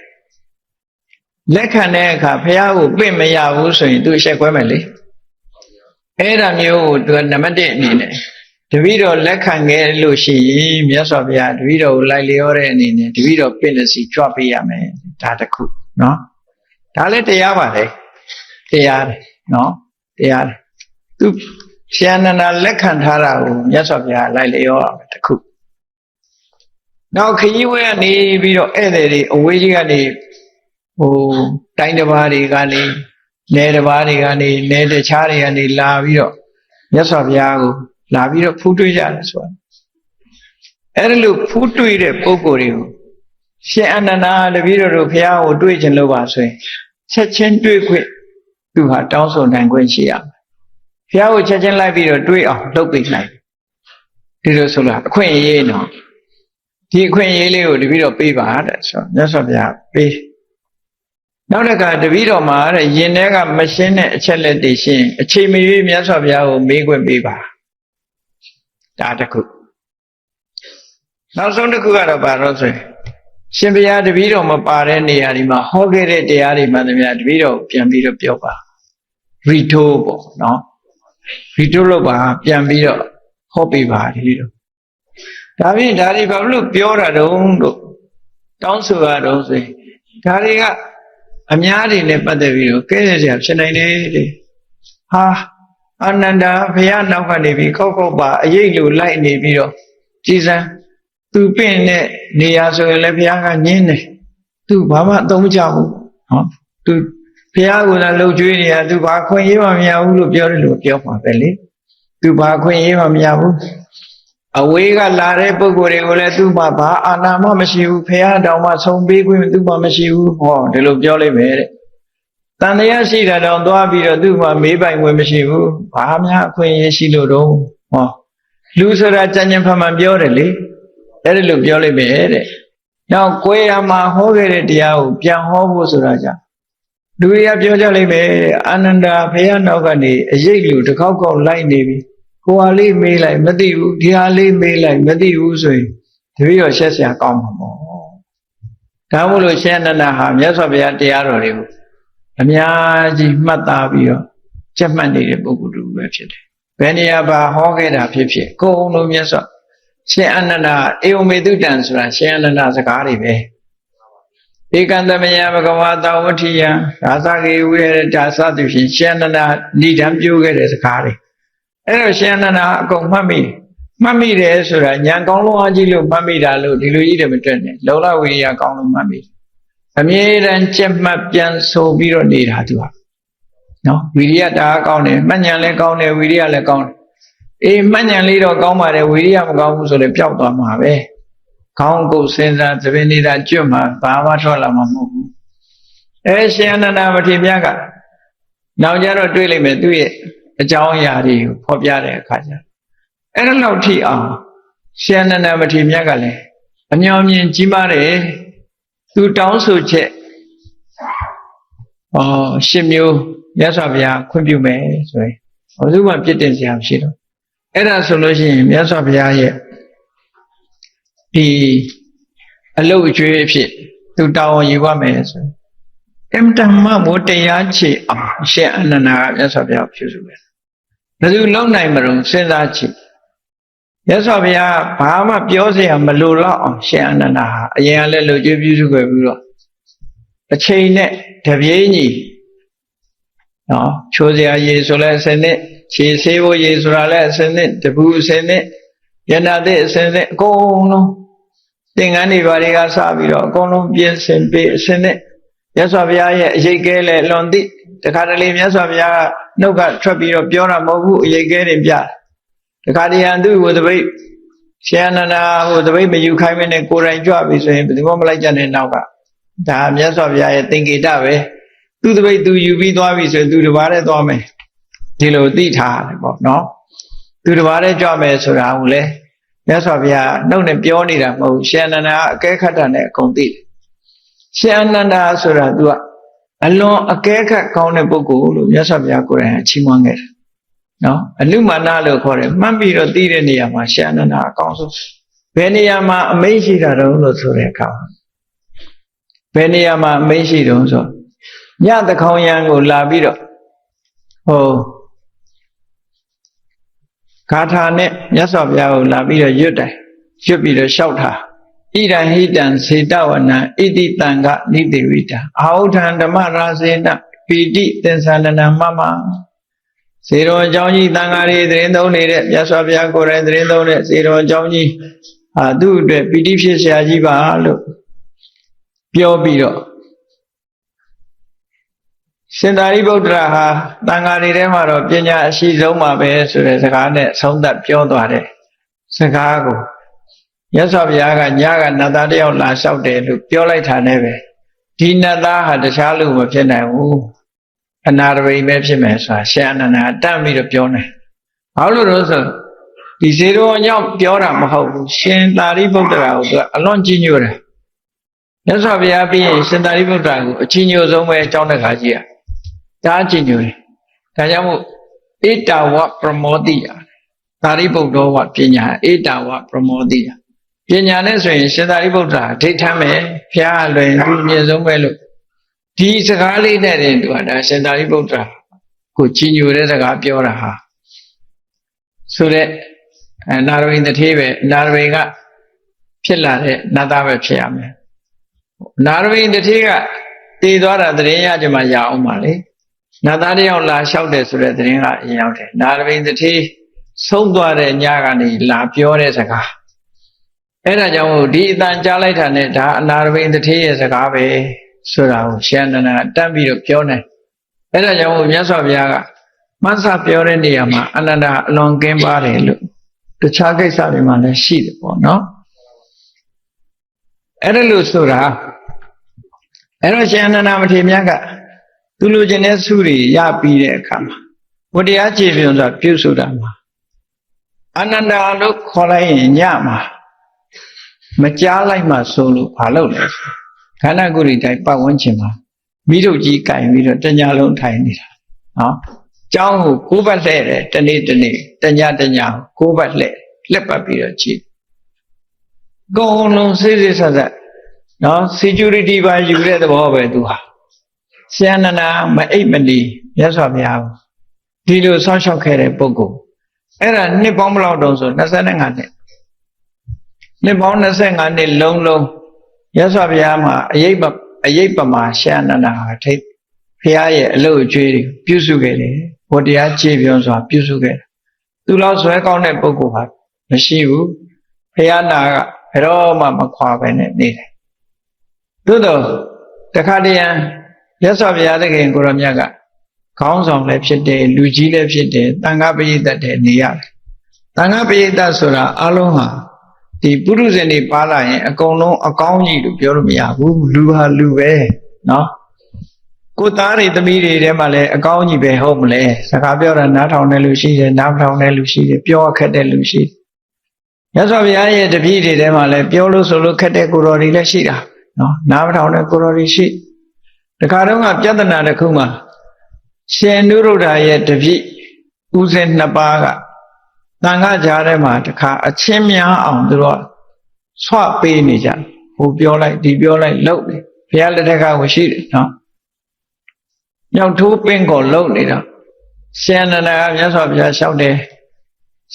လက်ခံတဲ့အခါဘုရားကိုပင့်မရဘူးဆိုရင်သူရှက်ကွဲမယ်လေအဲ့ဒါမျိုးကိုသူကနံပါတ် 1အနေနဲ့တပည့်တော်လက်ခံခဲ့လို့ရှိရင်မြတ်စွာဘုရားတပည့်တော်ကိုလိုက်လျောတဲ့အနေနဲ့တပည့်တော်ပင့်လက်စီကြွပေးရမယ်ဒါတစ်ခုနော်ဒါလည်းတရားပါလေတရားတယ်နော်တရားတယ်သူရှင်အနန္ဒာလက်ခံထားတာကိုမြတ်စွာဘုရားလိုက်လျောရမယ်တစ်ခုနောက်ခရီးဝဲကနေပြီးတော့ဧည့်သည်တွေအဝေးကြီးကနေတိုင်းတစ်ပါးတွေကနေနယ်တစ်ပါးတွေကနေနယ်တခြားတွေကနေလာပြီးတော့မြတ်စွာဘုရားကိုလာပြီးတော့ဖူးတွေ့ကြတယ်ဆိုတာအဲ့ဒါလို့ဖူးတွေ့တဲ့ပုဂ္ဂိုလ်တွေကိုရှင်အနန္ဒာတပည့်တော်တို့ဘုရားကိုတွေ့ခြင်းလို့ပါဆိုရင်ချက်ချင်းတွေ့ခွင့်သူဟာတောင်းဆိုနိုင်ခွင့်ရှိရမယ်ဘုရားကိုချက်ချင်းလိုက်ပြီးတော့တွေ့အောင်လုပ်ပေးနိုင်ဒီလိုဆိုလားအခွင့်အရေးနော်ဒီအခွင့်အရေးလေးကိုတပည့်တော်ပေးပါတဲ့ဆိုမြတ်စွာဘုရားပေးနောက်တစ်ခါတပည့်တော်မှာတဲ့ယင်ထဲကမရှင်းတဲ့အချက်လက်တွေရှင်းအချိန်မရွေးမြတ်စွာဘုရားကိုမေးခွင့်ပေးပါဒါတစ်ခုနောက်ဆုံးတစ်ခုကတော့ဘာလို့ဆိုရင် ရှင်ဘုရားတပည့်တော်မပါတဲ့နေရာဒီမှာဟောခဲ့တဲ့တရားတွေမှန်သမျှတပည့်တော်ပြန်ပြီးတော့ပြောပါရီထိုးပေါ့နော်ရီထိုးလို့ပါပြန်ပြီးတော့ဟောပြပါဒီလိုဒါဖြင့်ဒါတွေဘာလို့ပြောတာတုံးလို့တောင်းဆိုရတော့ဆိုရင်ဒါတွေကအများတွေနဲ့ပတ်သက်ပြီးတော့ကဲရစရာဖြစ်နိုင်တယ်လေဟာအာနန္ဒာဘုရားနောက်ကနေပြီးခောက်ပါအရေးလိုလိုက်နေပြီးတော့ကြည်စမ်းသူပင့်တဲ့နေရာဆိုရင်လည်းဘုရားကညင်းတယ်သူဘာမှအသုံးမချဘူးနော်သူဘုရားကလည်းလှုပ်ကြွေးနေတာသူဘာခွင့်ရေးမှမရဘူးလို့ပြောတယ်လို့ပြောမှာပဲလေသူဘာခွင့်ရေးမှမရဘူးအဝေးကလာတဲ့ပုဂ္ဂိုလ်တွေကိုလည်းသူမှဘာအာဏာမှမရှိဘူးဘုရားတောင်မှဆုံးပေးခွင့်သူမှမရှိဘူးဟောဒီလိုပြောလိုက်မယ်တဲ့တန်တရားရှိတာတောင်သွားပြီးတော့သူမှမေးပိုင်ခွင့်မရှိဘူးဘာများအခွင့်အရေးရှိလို့တော့ဟောလူဆိုတာကြံ့ကြံ့ဖန်ဖန်ပြောတယ်လေအဲ့ဒီလိုပြောလိုက်မယ်တဲ့နောက်ကိုယ်ရမှာဟောခဲ့တဲ့တရားကိုပြန်ဟောဖို့ဆိုတာကြောင့်လူတွေကပြောကြလိုက်မယ်အာနန္ဒာဘုရားနောက်ကနေအရေးလူတစ်ခေါက်ခေါက်လိုက်နေပြီကိုဟာလေးမေးလိုက်မသိဘူးဒီဟာလေးမေးလိုက်မသိဘူးဆိုရင်တပည့်တော်ရှက်စရာကောင်းမှာပေါ့ဒါမို့လို့ရှင်အနန္ဒာဟာမြတ်စွာဘုရားတရားတော်တွေကိုအများကြီးမှတ်သားပြီးတော့ကြက်မှတ်နေတဲ့ပုဂ္ဂိုလ်တူပဲဖြစ်တယ်ဘယ်နေရာပါဟောခဲ့တာဖြစ်ဖြစ်ကိုယ်လုံးမြတ်စွာရှင်အနန္ဒာအေဝမေတုတံဆိုတာရှင်အနန္ဒာစကားတွေပဲဧကံတမယဘဂဝါတောဝဋ္ဌိယရာဇဂေဝိရတာစသဖြင့်ရှင်အနန္ဒာဏိဒံပြုခဲ့တဲ့စကားတွေအဲ့တော့ရှင်အနန္ဒာအကုန်မှတ်မိတယ်ဆိုတာဉာဏ်ကောင်းလုံးအကြီးလို့မှတ်မိတာလို့ဒီလိုကြီးတယ်မတွက်နဲ့လုံလဝိရိယကောင်းလို့မှတ်မိအမြဲတမ်းကြက်မှတ်ပြန်ဆိုပြီးတော့နေတာသူကနော်ဝိရိယတာကောင်းတယ်မှတ်ဉာဏ်လည်းကောင်းတယ်ဝိရိယလည်းကောင်းတယ်အေးမှတ်ဉာဏ်လေးတော့ကောင်းပါတယ်ဝိရိယမကောင်းဘူးဆိုလည်းပျောက်သွားမှာပဲခေါင်းကိုယ်စဉ်းစားသဘင်နေတာကျွတ်မှာဘာမှထွက်လာမှာမဟုတ်ဘူးရှင်အနန္ဒာမထေရမြတ်ကနောက်ကြတော့တွေးလိုက်မယ်သူ့ရဲ့အကြောင်းအရာတွေကိုဖော်ပြတဲ့အခါကျအဲ့ဒါလောက်ထိအောင်ရှင်အနန္ဒာမထေရမြတ်ကလည်းအမြောင်မြင်ကြီးမားတယ်သူတောင်းဆိုချက်10မျိုးမြတ်စွာဘုရားခွင့်ပြုမယ်ဆိုရင်ဘယ်သူမှပြစ်တင်စရာမရှိတော့အဲ့ဒါဆိုလို့ရှိရင်မြတ်စွာဘုရားရဲ့ဒီအလုတ်အကျွေးအဖြစ်သူတောင်းယူရမယ်ဆိုအင်တမမို့တရားချေအောင်ရှင်အနန္ဒာကမြတ်စွာဘုရားပြုစုတယ်ဘယ်သူလုံနိုင်မလို့စဉ်းစားကြည့်မြတ်စွာဘုရားဘာမှပြောစရာမလိုတော့အောင်ရှင်အနန္ဒာဟာအရင်ကလည်းလူကျွေးပြုစုခဲ့ပြီးတော့အချိန်နဲ့တပြေးညီနော်ချိုးစရာရေဆိုလဲအစနစ်ခြေဆေးဖို့ရေဆိုတာလဲအစနစ်တပူအစနစ်ယန္တာသစ်အစနစ်အကုန်လုံးသင်္ကန်းတွေဘာတွေကစပြီးတော့အကုန်လုံးပြင်ဆင်ပေးအစနစ်မြတ်စွာဘုရားရဲ့အရေးကဲလဲလွန်သိတခါတလေမြတ်စွာဘုရားကနှုတ်ကထွက်ပြီးတော့ပြောတာမဟုတ်ဘူးအရေးကဲတွေပြတခါတည်းဟန်သူ့ကိုတပိတ်ရှင်အနန္ဒာဟိုတပိတ်မယူခိုင်းမနဲ့ကိုယ်တိုင်ကြွပြီဆိုရင်ဘယ်သူမှမလိုက်ကြတဲ့နောက်ကဒါမြတ်စွာဘုရားရဲ့သင်္ကေတပဲသူတပိတ်သူယူပြီးသွားပြီဆိုရင်သူတစ်ပါးတည်းသွားမယ်ဒီလိုသိထားတယ်ပေါ့နော်သူတစ်ပါးတည်းကြွမယ်ဆိုတာကိုလေမြတ်စွာဘုရားနှုတ်နဲ့ပြောနေတာမဟုတ်ရှင်အနန္ဒာအကဲခတ်တာနဲ့အကုန်သိတယ်ရှင်အနန္ဒာဆိုတာသူကအလွန်အကဲခတ်ကောင်းတဲ့ပုဂ္ဂိုလ်လို့မြတ်စွာဘုရားကိုယ်တိုင်အချီးမွမ်းခဲ့တယ်နော်အနုမာနလို့ခေါ်တယ်မှတ်ပြီးတော့သိတဲ့နေရာမှာရှင်အနန္ဒာအကောင်းဆုံးဘယ်နေရာမှာအမိန့်ရှိတာတုံးလို့ဆိုတဲ့အခါဘယ်နေရာမှာအမိန့်ရှိတုံးဆိုညသခေါင်ရံကိုလာပြီးတော့ဂါထာနဲ့မြတ်စွာဘုရားကိုလာပြီးတော့ရွတ်ပြီးတော့လျှောက်တာဣဒံဟိတံစေတဝနံဣတိတံကနိတိဝိတံအာဟုထံဓမ္မရာစေနပိတိသင်္သန္ဒနမမစေတော်အကြောင်းကြီးတန်ဃာတွေသတင်းသုံးနေတဲ့မြတ်စွာဘုရားကိုယ်တိုင်သတင်းသုံးတဲ့စေတော်အကြောင်းကြီးသူ့အတွက်ပိတိဖြစ်เสียကြီးပါလို့ပြောပြီးတော့ရှင်သာရိပုတ္တရာဟာတန်ဃာတွေထဲမှာတော့ပညာအရှိဆုံးပါပဲဆိုတဲ့စကားနဲ့ဆုံးသက်ပြောသွားတဲ့စကားကိုမြတ်စွာဘုရားကညကနတ်သားတယောက်လာလျှောက်တယ်လို့ပြောလိုက်တာနဲ့ပဲဒီနတ်သားဟာတခြားလူမဖြစ်နိုင်ဘူးအနာရဝိပဲဖြစ်မယ်ဆိုတာရှင်အနန္ဒာတတ်ပြီးတော့ပြောနေဘာလို့လဲဆိုဒီဇေရောကြောင့်ပြောတာမဟုတ်ဘူးရှင်သာရိပုတ္တရာကိုသူကအလွန်ကြီးညိုတယ်မြတ်စွာဘုရားပြီးရင်ရှင်သာရိပုတ္တရာကိုအကြီးညိုဆုံးပဲအကြောင်းတခါကြီးဒါကြီးညိုတယ်ဒါကြောင့်မို့ဧတဝပရမောတိယသာရိပုတ္တောဝပညာဧတဝပရမောတိယ ပညာနဲ့ဆိုရင်ရှင်သာရိပုတ္တရာဒိဋ္ဌံပဲဖျားလွင်သူအမြင့်ဆုံးပဲလို့ဒီစကားလေးနဲ့တင်သူကဒါရှင်သာရိပုတ္တရာကိုကြီးညိုတဲ့စကားပြောတာဟာဆိုတဲ့နာရဝိတထေးပဲနာရဝိကဖြစ်လာတဲ့နတ်သားပဲဖြစ်ရမယ်နာရဝိတထေးကတည်သွားတာတရင်ရကြမှာရအောင်ပါလေနတ်သားတယောက်လာလျှောက်တယ်ဆိုတဲ့တရင်ကအရင်ရောက်တယ်နာရဝိတထေးဆုံးသွားတဲ့ညကနေလာပြောတဲ့စကားအဲ့ဒါကြောင့်ဒီအတန်ကြားလိုက်တာနဲ့ဒါအနာရဝိတထေးရဲ့စကားပဲဆိုတာကိုရှင်အနန္ဒာတတ်ပြီးတော့ပြောနေအဲ့ဒါကြောင့်မြတ်စွာဘုရားကမဆပြောတဲ့နေရာမှာအနန္ဒာအလွန်ကင်းပါတယ်လို့တခြားကိစ္စတွေမှာလည်းရှိတယ်ပေါ့နော်အဲ့ဒါလို့ဆိုတာအဲ့တော့ရှင်အနန္ဒာမထေရမြတ်ကသူလူချင်းတဲ့စုတွေရပြီးတဲ့အခါမှာဝတရားခြေပြုံဆိုတာပြုဆိုတာမှာအနန္ဒာလို့ခေါ်လိုက်ရင်ညမှာမကြားလိုက်မှဆိုလို့ဘာလုပ်လဲခန္ဓာကိုယ်တွေတိုင်းပတ်ဝန်းကျင်မှာမိထုတ်ကြီးကင်ပြီးတော့တညာလုံးထိုင်နေတာနော်ကျောင်းကိုကိုးပတ်လှဲ့တယ်တနေ့တနေ့တညာကိုးပတ်လှဲ့လက်ပတ်ပြီးတော့ကြည့်အကုန်လုံးစိတ်ဆက်ဆက်နော် security ပါယူတဲ့သဘောပဲသူဟာရှင်အနန္ဒာမအိပ်မနေမြတ်စွာဘုရားဒီလိုဆောင်းလျှောက်ခဲ့တဲ့ပုဂ္ဂိုလ်အဲ့ဒါနှစ်ပေါင်းဘယ်လောက်တုန်းဆို25နှစ်ပေါင်း25နှစ်လုံးမြတ်စွာဘုရားမှာအရေးပမာရှင်အနန္ဒာဟာထိတ်ဘုရားရဲ့အလုပ်အကျွေးပြုစုခဲ့တယ်ဘုရားခြေပြောစွာပြုစုခဲ့တယ်သူလောက်ဆွဲကောင်းတဲ့ပုဂ္ဂိုလ်ဟာမရှိဘူးဘုရားနာကဘယ်တော့မှမခွာပဲနဲ့နေတယ်သို့တော့တခါတည်းရန်မြတ်စွာဘုရားသခင်ကိုရောမြတ်ကခေါင်းဆောင်လည်းဖြစ်တယ်လူကြီးလည်းဖြစ်တယ်တန်ခါပရိသတ်တယ်နေရတယ်တန်ခါပရိသတ်ဆိုတာအလုံးဟာဒီပုရုဇဉ်တွေပါလာရင်အကုန်လုံးအကောင်းကြီးလို့ပြောလို့မရဘူးလူဟာလူပဲနော်ကိုသားတွေသမီးတွေထဲမှာလည်းအကောင်းကြီးပဲဟုတ်မလဲစကားပြောတာနားထောင်တဲ့လူရှိတယ်နားမထောင်တဲ့လူရှိတယ်ပြောခက်တဲ့လူရှိတယ်မြတ်စွာဘုရားရဲ့တပည့်တွေထဲမှာလည်းပြောလို့ဆိုလို့ခက်တဲ့ကိုတော်တွေလည်းရှိတာနော်နားမထောင်တဲ့ကိုတော်တွေရှိတခါတော့ကပြဿနာတစ်ခုမှာရှင်နုရုဒ္ဓရဲ့တပည့်ဦးဇင်းနှစ်ပါးကတန်ခါကြားထဲမှာတခါအချင်းများအောင်သူတို့ဆွပေးနေကြဟိုပြောလိုက်ဒီပြောလိုက်လှုပ်တယ်ဘုရားလက်ထက်ကကိုရှိတယ်နော်ညောင်ထိုးပင်ကိုလှုပ်နေတာရှင်အနန္ဒာကမြတ်စွာဘုရားလျှောက်တယ်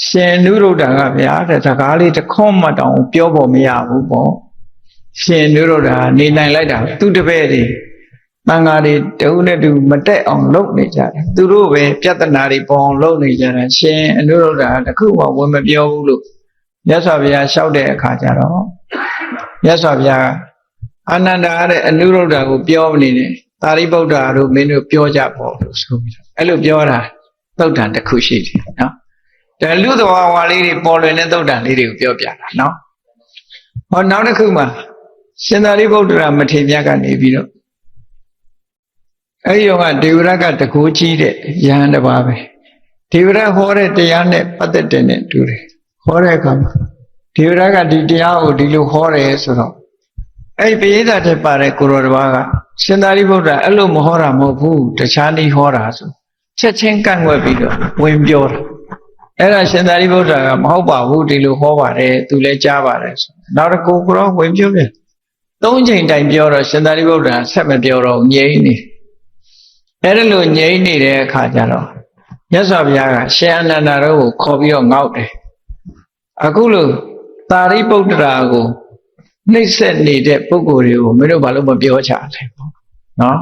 ရှင်နုရုဒ္ဓကဗျာတဲ့စကားလေးတစ်ခွန်းမှတောင်ပြောဖို့မရဘူးပေါ့ရှင်နုရုဒ္ဓနေနိုင်လိုက်တာသူတပည့်တွေတန်ဃာတွေတုံးနဲ့တူမတက်အောင်လုပ်နေကြတယ်သူတို့ပဲပြဿနာတွေပေါ်အောင်လုပ်နေကြတယ်ရှင်အနုရုဒ္ဓတခုမှဝင်မပြောဘူးလို့မြတ်စွာဘုရားလျှောက်တဲ့အခါကျတော့မြတ်စွာဘုရားအာနန္ဒာတဲ့အနုရုဒ္ဓကိုပြောနေတယ်သာရိပုတ္တရာတို့မင်းတို့ပြောကြပေါ့လို့ဆိုပြီးတော့အဲ့လိုပြောတာသုတ်တန်တစ်ခုရှိတယ်နော်ဒါလူသဘာဝလေးတွေပေါ်လွင်တဲ့သုတ်တန်လေးတွေကိုပြောပြတာနော်ဟောနောက်တစ်ခုမှာရှင်သာရိပုတ္တရာမထေရမြတ်ကနေပြီးတော့အဲ့ဒီရောကဒေဝရကတကူကြီးတဲ့ယဟန်တစ်ပါးပဲဒေဝရဟောတဲ့တရားနဲ့ပတ်သက်တဲ့နဲ့တူတယ်ဟောတဲ့အခါမှာဒေဝရကဒီတရားကိုဒီလိုဟောတယ်ဆိုတော့အဲ့ဒီပိဋကတ်ပါတဲ့ကိုရောတစ်ပါးကရှင်သာရိပုတ္တရာအဲ့လိုမဟောတာမဟုတ်ဘူးတခြားနည်းဟောတာဆိုချက်ချင်းကန့်ကွက်ပြီးတော့ဝင်ပြောတာအဲ့ဒါရှင်သာရိပုတ္တရာကမဟုတ်ပါဘူးဒီလိုဟောပါတယ်သူလည်းကြားပါတယ်ဆိုနောက်တစ်ခုကတော့ဝင်ပြောပြန်၃ချိန်တိုင်ပြောတော့ရှင်သာရိပုတ္တရာဆက်မပြောတော့ငြိမ့်နေအဲ့ဒါလိုငြိမ့်နေတဲ့အခါကျတော့မြတ်စွာဘုရားကရှင်အနန္ဒာတို့ကိုခေါ်ပြီးတော့ငေါ့တယ်အခုလိုသာရိပုတ္တရာကိုနှိမ့်ဆက်နေတဲ့ပုဂ္ဂိုလ်တွေကိုမင်းတို့ဘာလို့မပြောချလဲပေါ့နော်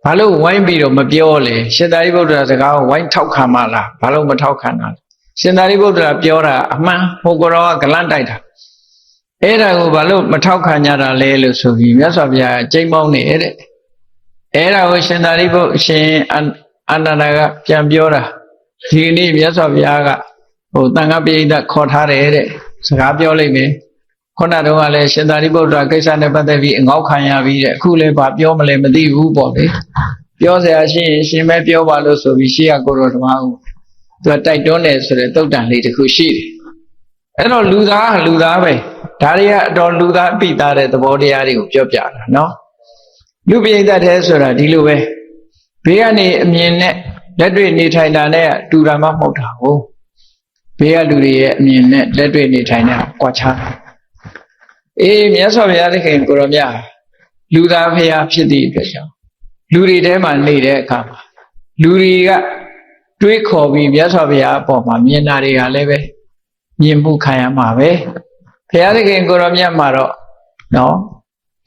ဘာလို့ဝိုင်းပြီးတော့မပြောလဲရှင်သာရိပုတ္တရာစကားကိုဝိုင်းထောက်ခံမလားဘာလို့မထောက်ခံတာလဲရှင်သာရိပုတ္တရာပြောတာအမှန်ဟိုကောကဂလန့်တိုက်တာအဲ့ဒါကိုဘာလို့မထောက်ခံကြတာလဲလို့ဆိုပြီးမြတ်စွာဘုရားကြိမ်ပေါင်းနေတဲ့အဲ့ဒါကိုရှင်သာရိပုတ္တရှင်အနန္ဒာကပြန်ပြောတာဒီနေ့မြတ်စွာဘုရားကဟိုတန်ခါပိဋကခေါ်ထားတယ်တဲ့စကားပြောလိုက်မယ်ခုနတုန်းကလည်းရှင်သာရိပုတ္တရာကိစ္စနဲ့ပတ်သက်ပြီးအငေါက်ခံရပြီးတဲ့အခုလည်းဘာပြောမလဲမသိဘူးပေါ့လေပြောစရာရှိရင်ရှင်မဲပြောပါလို့ဆိုပြီးရှေ့ကကိုတော်ဓမ္မကိုသူကတိုက်တွန်းတယ်ဆိုတဲ့သုတ်တန်လေးတစ်ခုရှိတယ်အဲ့တော့လူသားပဲဒါတွေကအတော်လူသားပိသားတဲ့သဘောတရားတွေကိုပြောပြတာနော်လူပိဋကတ်တဲ့ဆိုတာဒီလိုပဲဘေးကနေအမြင်နဲ့လက်တွေ့နေထိုင်တာနဲ့တူတာမှမဟုတ်တာဟုတ်ဘေးကလူတွေရဲ့အမြင်နဲ့လက်တွေ့နေထိုင်တာကွာခြား မြတ်စွာဘုရားသခင်ကိုရောမြတ်လူသားဖရာဖြစ်သည့်အတွက်ကြောင့်လူတွေထဲမှာနေတဲ့အခါမှာလူတွေကတွေးခေါ်ပြီးမြတ်စွာဘုရားအပေါ်မှာမြင်တာတွေကလည်းပဲမြင်မှုခံရမှာပဲဘုရားသခင်ကိုရောမြတ်မှာတော့နော်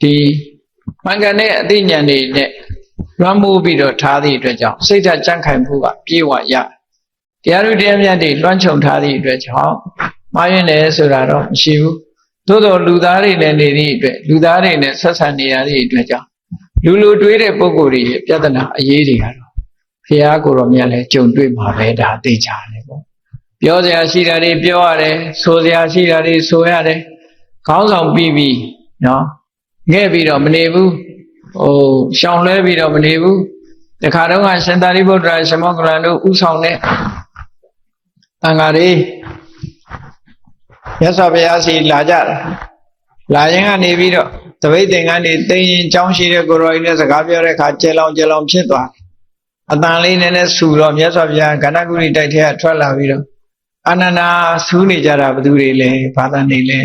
ဒီမှန်ကန်တဲ့အသိဉာဏ်တွေနဲ့လွှမ်းမိုးပြီးတော့ထားသည့်အတွက်ကြောင့်စိတ်ဓာတ်ကြံ့ခိုင်မှုကပြေဝရတရားဥတရားမြတ်တွေလွှမ်းခြုံထားသည့်အတွက်ကြောင့်မှားယွင်းတယ်ဆိုတာတော့မရှိဘူးသို့တော်လူသားတွေနဲ့နေသည့်အတွက်လူသားတွေနဲ့ဆက်ဆံနေရသည့်အတွက်ကြောင့်လူတွေးတဲ့ပုဂ္ဂိုလ်တွေရဲ့ပြဿနာအရေးတွေကတော့ဘုရားကိုယ်တော်မြတ်လည်းကြုံတွေ့မှာပဲဒါသိကြတယ်ပေါ့ပြောစရာရှိတာတွေပြောရတယ်ဆိုစရာရှိတာတွေဆိုရတယ်ခေါင်းဆောင်ပြီးနော်ငဲ့ပြီးတော့မနေဘူးရှောင်လဲပြီးတော့မနေဘူးတခါတော့ကရှင်သာရိပုတ္တရာရှင်မောက္ကလန်တို့ဥဆောင်တဲ့တန်ဃာတွေမြတ်စွာဘုရားစီလာကြတယ်လာရင်ကနေပြီးတော့တပိတ်သင်္ကန်းတွေသိရင်ကြောင်းရှိတဲ့ကိုယ်တော်ကြီးနဲ့စကားပြောတဲ့အခါကျဲလောင်ဖြစ်သွားအတန်လေးနည်းနည်းဆူတော့မြတ်စွာဘုရားကဏ္ဍကုရိတိုက်ထဲကထွက်လာပြီးတော့အာနန္ဒာဆူးနေကြတာဘယ်သူတွေလဲဘာသာနေလဲ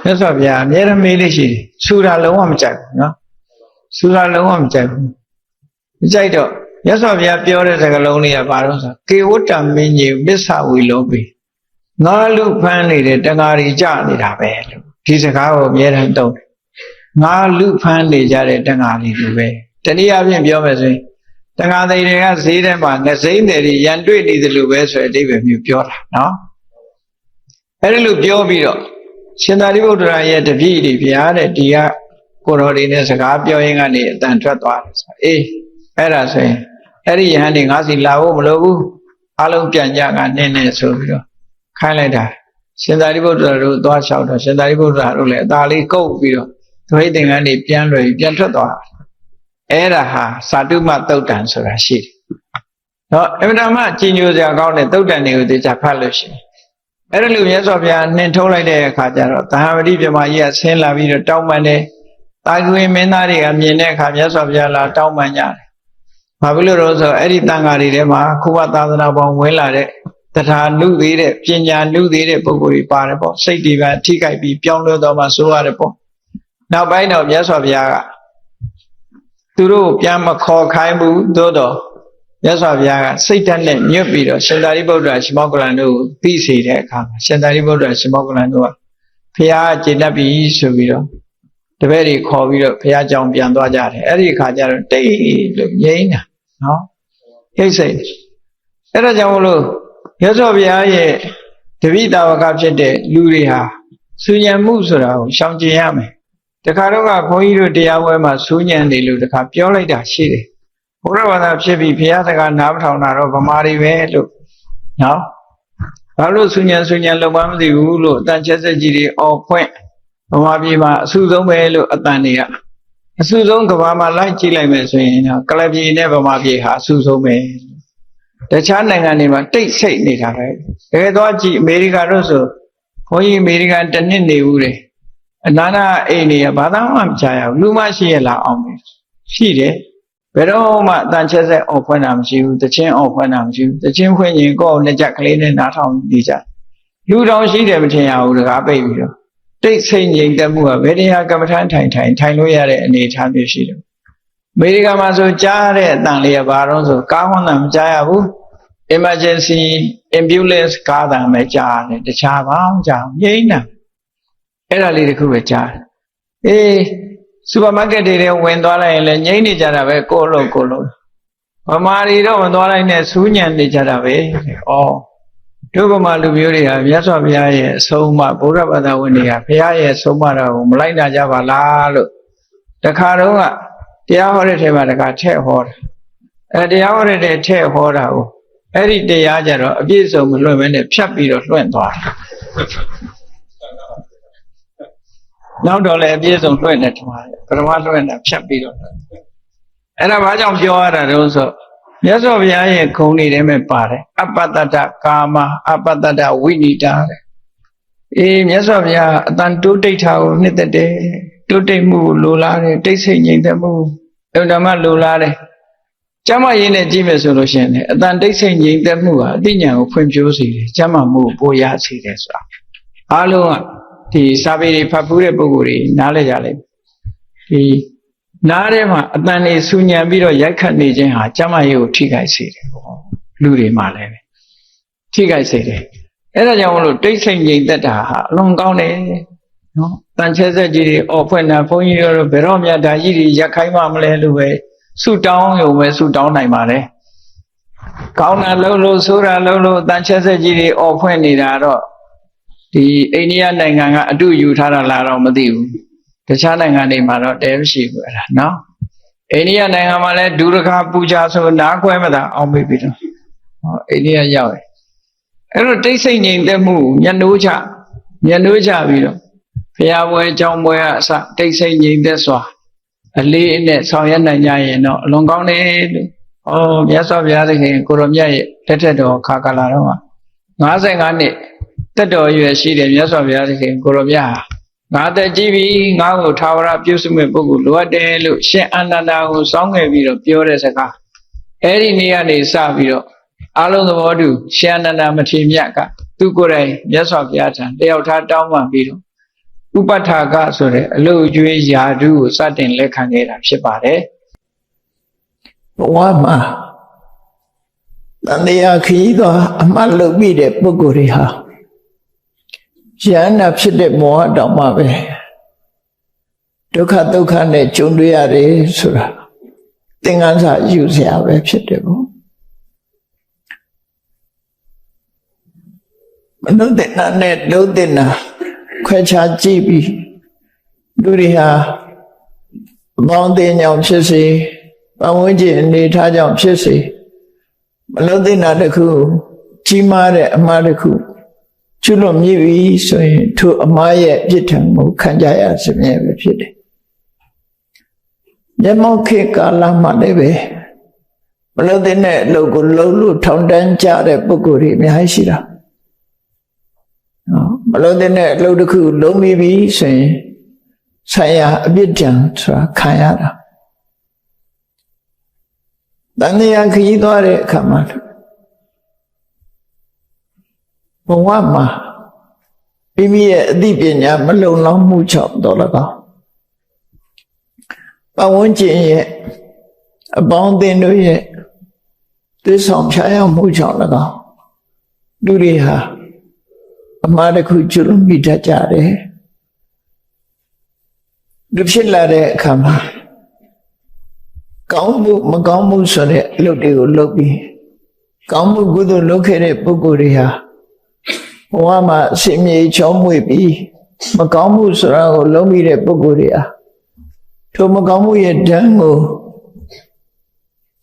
မြတ်စွာဘုရားအမြဲတမ်းမေးလို့ရှိတယ်ဆူတာလုံးဝမကြိုက်ဘူးနော်ဆူတာလုံးဝမကြိုက်ဘူးမကြိုက်တော့မြတ်စွာဘုရားပြောတဲ့စကားလုံးလေးကဘာလို့ဆိုကေဝတ္တမင်းကြီးမစ္ဆဝီလောပေငါလူဖမ်းနေတဲ့တဏှာတွေကြနေတာပဲလို့ဒီစကားကိုအမြဲတမ်းသုံးတယ်ငါလူဖမ်းနေကြတဲ့တဏှာတွေလိုပဲတနည်းအားဖြင့်ပြောမယ်ဆိုရင်တဏှာတွေကဈေးထဲမှာငစိမ့်တွေရန်တွေ့နေတယ်လို့ပဲဆိုတဲ့အဓိပ္ပာယ်မျိုးပြောတာနော်အဲဒီလိုပြောပြီးတော့ရှင်သာရိပုတ္တရာရဲ့တပည့်တွေဗျာတဲ့ဒီကကိုတော်တွေနဲ့စကားပြောရင်းကနေအတန်ထွက်သွားတယ်ဆိုအဲ့ဒါဆိုရင်အဲ့ဒီယဟန်တွေငါစီလာဖို့မလိုဘူးအလုံးပြန်ကြကနင်းနေဆိုပြီးတော့ခိုင်းလိုက်တာရှင်သာရိပုတ္တရာတို့သွားလျှောက်တော့ရှင်သာရိပုတ္တရာတို့လည်းအသာလေးကုတ်ပြီးတော့သပိတ်သင်္ကန်းတွေပြန်လွယ်ပြန်ထွက်သွားအဲ့ဒါဟာစာတုမသုတ်တံဆိုတာရှိတယ်နော်အမှန်တမ်းကြီးညိုစရာကောင်းတဲ့သုတ်တံတွေကိုသိချဖတ်လို့ရှိရင်အဲ့ဒါလိုမြတ်စွာဘုရားနှင်ထုတ်လိုက်တဲ့အခါကျတော့သဟဝတိပြမကြီးကဆင်းလာပြီးတော့တောင်းပန်တယ်တာကွေမင်းသားတွေကမြင်တဲ့အခါမြတ်စွာဘုရားလာတောင်းပန်ကြတယ်ဘာဖြစ်လို့လဲဆိုအဲ့ဒီတန်ဃာတွေထဲမှာခုဘသာသနာပေါင်းဝင်လာတဲ့တထာနုသေးတဲ့ပညာနုသေးတဲ့ပုဂ္ဂိုလ်တွေပါတယ်ပေါ့စိတ်တွေပဲထိခိုက်ပြီးပြောင်းလဲတော့မှဆိုရတယ်ပေါ့နောက်ပိုင်းတော့မြတ်စွာဘုရားကသူတို့ပြန်မခေါ်ခိုင်းဘူးသို့တော့မြတ်စွာဘုရားကစိတ်ဓာတ်နဲ့ညွတ်ပြီးတော့ရှင်သာရိပုတ္တရာရှင်မောက္ကလန်တို့ကိုသိစေတဲ့အခါမှာရှင်သာရိပုတ္တရာရှင်မောက္ကလန်တို့ကဘုရားကျေနပ်ပြီဆိုပြီးတော့တပည့်တွေခေါ်ပြီးတော့ဘုရားကြောင်ပြန်သွားကြတယ်အဲ့ဒီအခါကျတော့တိတ်လို့ငြိမ်းတာနော်ဟိတ်စိတ်အဲ့ဒါကြောင့်မလို့မြတ်စွာဘုရားရဲ့တပိတာဝကဖြစ်တဲ့လူတွေဟာဆူညံမှုဆိုတာကိုရှောင်ကျဉ်ရမယ်တခါတော့ကဘုန်းကြီးတို့တရားပွဲမှာဆူညံနေလို့တခါပြောလိုက်တာရှိတယ်ဘုရားဘာသာဖြစ်ပြီးဘုရားစကားနားမထောင်တာတော့ဗမာတွေပဲလို့နော်ဘာလို့ဆူညံလုံးဝမသိဘူးလို့အတန်ချက်ဆက်ကြီးတွေအော်ဖွင့်ဗမာပြည်မှာအဆူဆုံးပဲလို့အတန်တွေကအဆူဆုံးကဘာမှာလိုက်ကြည့်လိုက်မယ်ဆိုရင်တော့ကလပြည်နဲ့ဗမာပြည်ဟာအဆူဆုံးပဲတခြားနိုင်ငံတွေမှာတိတ်ဆိတ်နေတာပဲတကယ်တော့ကြည့်အမေရိကန်တို့ဆိုဘုန်းကြီးအမေရိကန်တစ်နှစ်နေဦးတယ်အနာနာအိမ်တွေကဘာသာမှမချရဘူးလူမရှိရလားအောင်မယ်ရှိတယ်ဘယ်တော့မှအတန်ချက်ဆက်အော်ဖွင့်တာမရှိဘူးတချင်းအော်ဖွင့်တာမရှိဘူးတချင်းဖွင့်ရင်ကိုယ့်လက်ချက်ကလေးနဲ့နားထောင်နေကြလူတော်ရှိတယ်မထင်ရဘူးတကားပိတ်ပြီးတော့တိတ်ဆိတ်ငြိမ်သက်မှုကဘယ်တရားကမ္မထမ်းထိုင်လို့ရတဲ့အနေအထားမျိုးရှိတယ်အမေရိကန်မှာဆိုကြားတဲ့အတန်လေးကဘာတော့ဆိုကားဟွန်းတာမကြားရဘူး emergency ambulance ကားတန်ပဲကြားတယ်တခြားဘာမှမကြားဘူးငြိမ်းတာအဲ့ဒါလေးတခုပဲကြားတယ်စူပါမားကတ်တွေဝင်သွားလိုက်ရင်လည်းငြိမ်းနေကြတာပဲကိုလို့ဗမာတွေတော့မသွားလိုက်နဲ့စူးညံနေကြတာပဲတို့ဗမာလူမျိုးတွေဟာမြတ်စွာဘုရားရဲ့အဆုံးအမဗုဒ္ဓဘာသာဝင်တွေကဘုရားရဲ့ဆုံးမတော်ကိုမလိုက်နိုင်ကြပါလားလို့တခါတော့ကတရားဟောတဲ့ထဲမှာတခါထည့်ဟောတာတရားဟောတဲ့ထဲထည့်ဟောတာကိုအဲ့ဒီတရားကြတော့အပြည့်စုံမလွှင့်ဘဲနဲ့ဖြတ်ပြီးတော့လွှင့်သွားတယ်နောက်တော့လည်းအပြည့်စုံလွှင့်နေတယ်ပထမလွှင့်တာဖြတ်ပြီးတော့အဲ့ဒါဘာကြောင့်ပြောရတာတုံးဆိုမြတ်စွာဘုရားရဲ့ဂုဏ်တွေထဲမှာပါတယ်အပ္ပတ္တကာမအပ္ပတ္တဝိနိတာတဲ့မြတ်စွာဘုရားအတန်တိုးတိတ်တာကိုနှစ်သက်တယ်တိုးတိတ်မှုကိုလိုလားတယ်တိတ်ဆိတ်ငြိမ်သက်မှုဓမ္မလိုလားတယ်ကျမ်းမာရေးနဲ့ကြည့်မယ်ဆိုလို့ရှိရင်အတန်တိတ်ဆိတ်ငြိမ်သက်မှုဟာအသိဉာဏ်ကိုဖွံ့ဖြိုးစေတယ်ကျမ်းမာမှုကိုပိုရစေတယ်ဆိုတာအားလုံးက ဒီစာပေတွေဖတ်ဖူးတဲ့ပုဂ္ဂိုလ်တွေနားလဲကြလိမ့်ဒီနားထဲမှာအတန်တွေဆူညံပြီးတော့ရိုက်ခတ်နေခြင်းဟာကျမကြီးကိုထိခိုက်စေတယ်ပေါ့လူတွေမှလည်းထိခိုက်စေတယ်အဲ့ဒါကြောင့်မလို့တိတ်ဆိတ်ငြိမ်သက်တာဟာအလွန်ကောင်းတယ်နော်တန်ချဲဆက်ကြီးတွေအော်ဖွင့်တာဘုန်းကြီးတို့ဘယ်တော့မှဒါကြီးတွေရက်ခိုင်းမှမလဲလို့ပဲဆုတောင်းရုံပဲဆုတောင်းနိုင်ပါတယ်ကောင်းတာလုံးလို့ဆိုးတာလုံးလို့တန်ချဲဆက်ကြီးတွေအော်ဖွင့်နေတာတော့ဒီအိန္ဒိယနိုင်ငံကအတူယူထားတာလားတော့မသိဘူးတခြားနိုင်ငံတွေမှာတော့တဲမရှိဘူးအဲ့ဒါနော်အိန္ဒိယနိုင်ငံမှာလည်းဒုရခပူဇာဆိုနားခွဲမသာအောင်ပြီးတော့အိန္ဒိယရောက်တယ်အဲ့တော့တိတ်ဆိတ်ငြိမ်သက်မှုမျက်နှိုးချပြီးတော့ဘုရားပွဲအကြောင်းပွဲအစတိတ်ဆိတ်ငြိမ်သက်စွာအလေးနဲ့ဆောင်ရွက်နိုင်ကြရင်တော့အလွန်ကောင်းတယ်လို့မြတ်စွာဘုရားသခင်ကိုရောမြတ်ရဲ့လက်ထက်တော်ခါကာလတော့55နှစ်တက်တော်ရွယ်ရှိတယ်မြတ်စွာဘုရားသခင်ကိုရောမြတ်ဟာငါသက်ကြီးပြီငါ့ကိုထာဝရပြုစုမဲ့ပုဂ္ဂိုလ်လိုအပ်တယ်လို့ရှင်အာနန္ဒာကိုစောင်းခဲ့ပြီးတော့ပြောတဲ့စကားအဲ့ဒီနေ့ကနေစပြီးတော့အလုံးသဘောတူရှင်အာနန္ဒာမထေရမြတ်ကသူကိုယ်တိုင်မြတ်စွာဘုရားထံတယောက်ထားတောင်းပန်ပြီးတော့ဥပထာကဆိုတဲ့အလုပ်အကျွေးယာဓုကိုစတင်လက်ခံခဲ့တာဖြစ်ပါတယ်ဘဝမှာတန်တရားခရီးသွားအမှတ်လုပ်ပြီးတဲ့ပုဂ္ဂိုလ်တွေဟာယန္နာဖြစ်တဲ့မောဟတောင်မှပဲဒုက္ခနဲ့ကြုံတွေ့ရတယ်ဆိုတာသင်္ကန်းစာယူစရာပဲဖြစ်တယ်ပေါ့မနုဿနာနဲ့လုံးဿနာခွဲခြားကြည့်ပြီးလူတွေဟာအပေါင်းအသင်းကြောင့်ဖြစ်စေပတ်ဝန်းကျင်အနေထားကြောင့်ဖြစ်စေမနုဿနာတစ်ခုကြီးမားတဲ့အမှားတစ်ခုကျွလွန်မြည်ပြီဆိုရင်ထိုအမှားရဲ့ပြစ်ဒဏ်ကိုခံကြရစမြဲပဲဖြစ်တယ်မျက်မှောက်ခေတ်ကာလမှာလည်းပဲမနုဿနဲ့အလုပ်ကိုလုံးလို့ထောင်တန်းကြတဲ့ပုဂ္ဂိုလ်တွေအများကြီးရှိတာမလုံးတဲ့အလုပ်တစ်ခုလုံးပြီးပြီဆိုရင်ဆိုင်ရာအပြစ်ဒဏ်ဆိုတာခံရတာတန်တရားခရီးသွားတဲ့အခါမှာဘဝမှာမိမိရဲ့အသိပညာမလုံလောက်မှုကြောင့်တော့၎င်းပတ်ဝန်းကျင်ရဲ့အပေါင်းအသင်းတို့ရဲ့သစ္စာဖြာရောက်မှုကြောင့်၎င်းလူတွေဟာအမှားတစ်ခုကျွလွန်မိတတ်ကြတယ်လူဖြစ်လာတဲ့အခါမှာကောင်းမှုမကောင်းမှုဆိုတဲ့အလုပ်တွေကိုလုပ်ပြီးကောင်းမှုကုသိုလ်လုပ်ခဲ့တဲ့ပုဂ္ဂိုလ်တွေဟာဘဝမှာအစင်မြေချောမွေ့ပြီးမကောင်းမှုဆိုတာကိုလုပ်မိတဲ့ပုဂ္ဂိုလ်တွေဟာထိုမကောင်းမှုရဲ့ဒဏ်ကို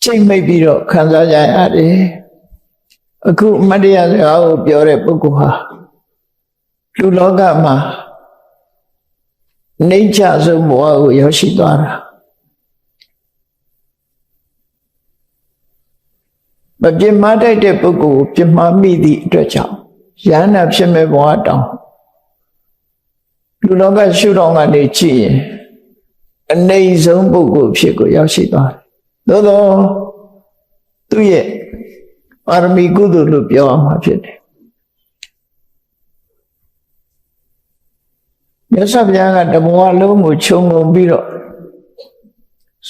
ချိန်မိတ်ပြီးတော့ခံစားကြရတယ်အခုအမတ်တရားစကားကိုပြောတဲ့ပုဂ္ဂိုလ်ဟာလူလောကမှာနှိမ့်ချဆုံးဘဝကိုရောက်ရှိသွားတာမပြစ်မှားတတ်တဲ့ပုဂ္ဂိုလ်ကိုပြစ်မှားမိသည့်အတွက်ကြောင့်ယန္နာဖြစ်မဲ့ဘဝတောင်လူလောကရှုထောင့်ကနေကြည့်ရင်အနေဆုံးပုဂ္ဂိုလ်ဖြစ်ကိုရောက်ရှိသွားတယ်သို့သောသူ့ရဲ့ပါရမီကုသိုလ်လို့ပြောရမှာဖြစ်တယ်မြတ်စွာဘုရားကတဘဝလုံးကိုခြုံငုံပြီးတော့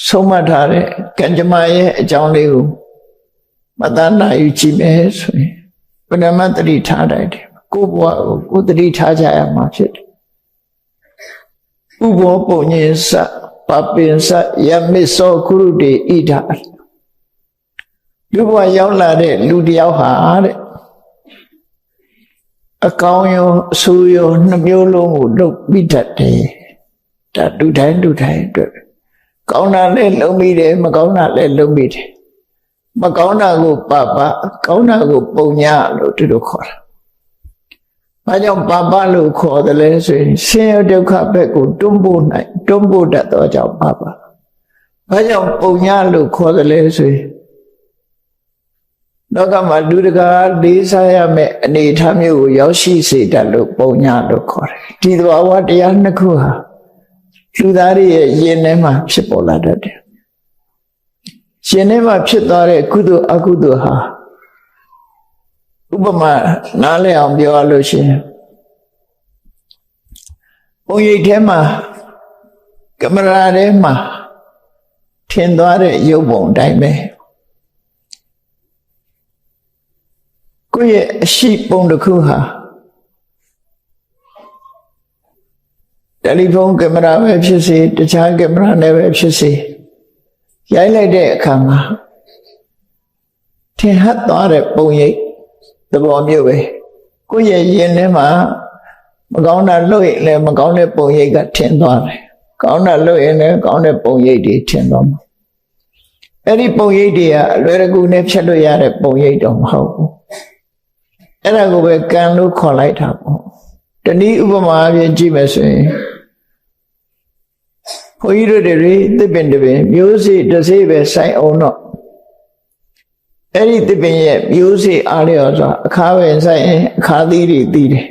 ဆုံးမထားတဲ့ကံကြမ္မာရဲ့အကြောင်းလေးကိုမတန်းနိုင်ယူကြည့်မယ်ဆိုရင်ဘယ်နှမတတိထားတိုင်းတယ်ကိုယ့်ဘဝကိုတတိထားကြရမှာဖြစ်တယ်ဥဘောပုံညင်စပပင်စယမစ္စောကုရုတေဣဒလူဘဝရောက်လာတဲ့လူတယောက်ဟာတဲ့အကောင်းရောအဆိုးရောနှစ်မျိုးလုံးကိုလုပ်ပြီးတတ်တယ်ဒါလူတိုင်းအတွက်ကောင်းတာလည်းလုပ်မိတယ်မကောင်းတာလည်းလုပ်မိတယ်မကောင်းတာကိုပပကောင်းတာကိုပုံညာလို့ဒီလိုခေါ်တာဘာကြောင့်ပပလို့ခေါ်တယ်လဲဆိုရင်ဆင်းရဲဒုက္ခဘက်ကိုတွန်းပို့တတ်သောကြောင့်ပပဘာကြောင့်ပုံညာလို့ခေါ်တယ်လဲဆိုရင်လောကမှာလူတကာလေးစားရမယ့်အနေအထားမျိုးကိုရောက်ရှိစေတတ်လို့ပုံညာလို့ခေါ်တယ်ဒီသဘာဝတရားနှစ်ခုဟာလူသားတွေရဲ့ယင်ထဲမှာဖြစ်ပေါ်လာတတ်တယ်ရှင်ထဲမှာဖြစ်သွားတဲ့ကုသိုလ်အကုသိုလ်ဟာဥပမာနားလည်အောင်ပြောရလို့ရှိရင် ပုံရိပ်ထဲမှာကင်မရာထဲမှာထင်သွားတဲ့ရုပ်ပုံအတိုင်းပဲကိုယ့်ရဲ့အရှိပုံတစ်ခုဟာတယ်လီဖုန်းကင်မရာပဲဖြစ်စေတခြားကင်မရာနဲ့ပဲဖြစ်စေရိုက်လိုက်တဲ့အခါမှာထင်ဟပ်သွားတဲ့ပုံရိပ်သဘောမျိုးပဲကိုယ့်ရဲ့ရင်ထဲမှာမကောင်းတာလုပ်ရင်လည်းမကောင်းတဲ့ပုံရိပ်ကထင်သွားတယ်ကောင်းတာလုပ်ရင်လည်းကောင်းတဲ့ပုံရိပ်တွေထင်သွားမှာအဲ့ဒီပုံရိပ်တွေကအလွယ်တကူနဲ့ဖြတ်လို့ရတဲ့ပုံရိပ်တော့မဟုတ်ဘူးအဲ့ဒါကိုပဲကံလို့ခေါ်လိုက်တာပေါ့တနည်းဥပမာအပြင်ကြည့်မယ်ဆိုရင်ဘုန်းကြီးတို့တွေသစ်ပင်တစ်ပင်မျိုးစေ့တစ်စေ့ပဲစိုက်အောင်တော့အဲ့ဒီသစ်ပင်ရဲ့မျိုးစေ့အားလျော်စွာအခါပင်စိုက်ရင်အခါသီးတွေသီးတယ်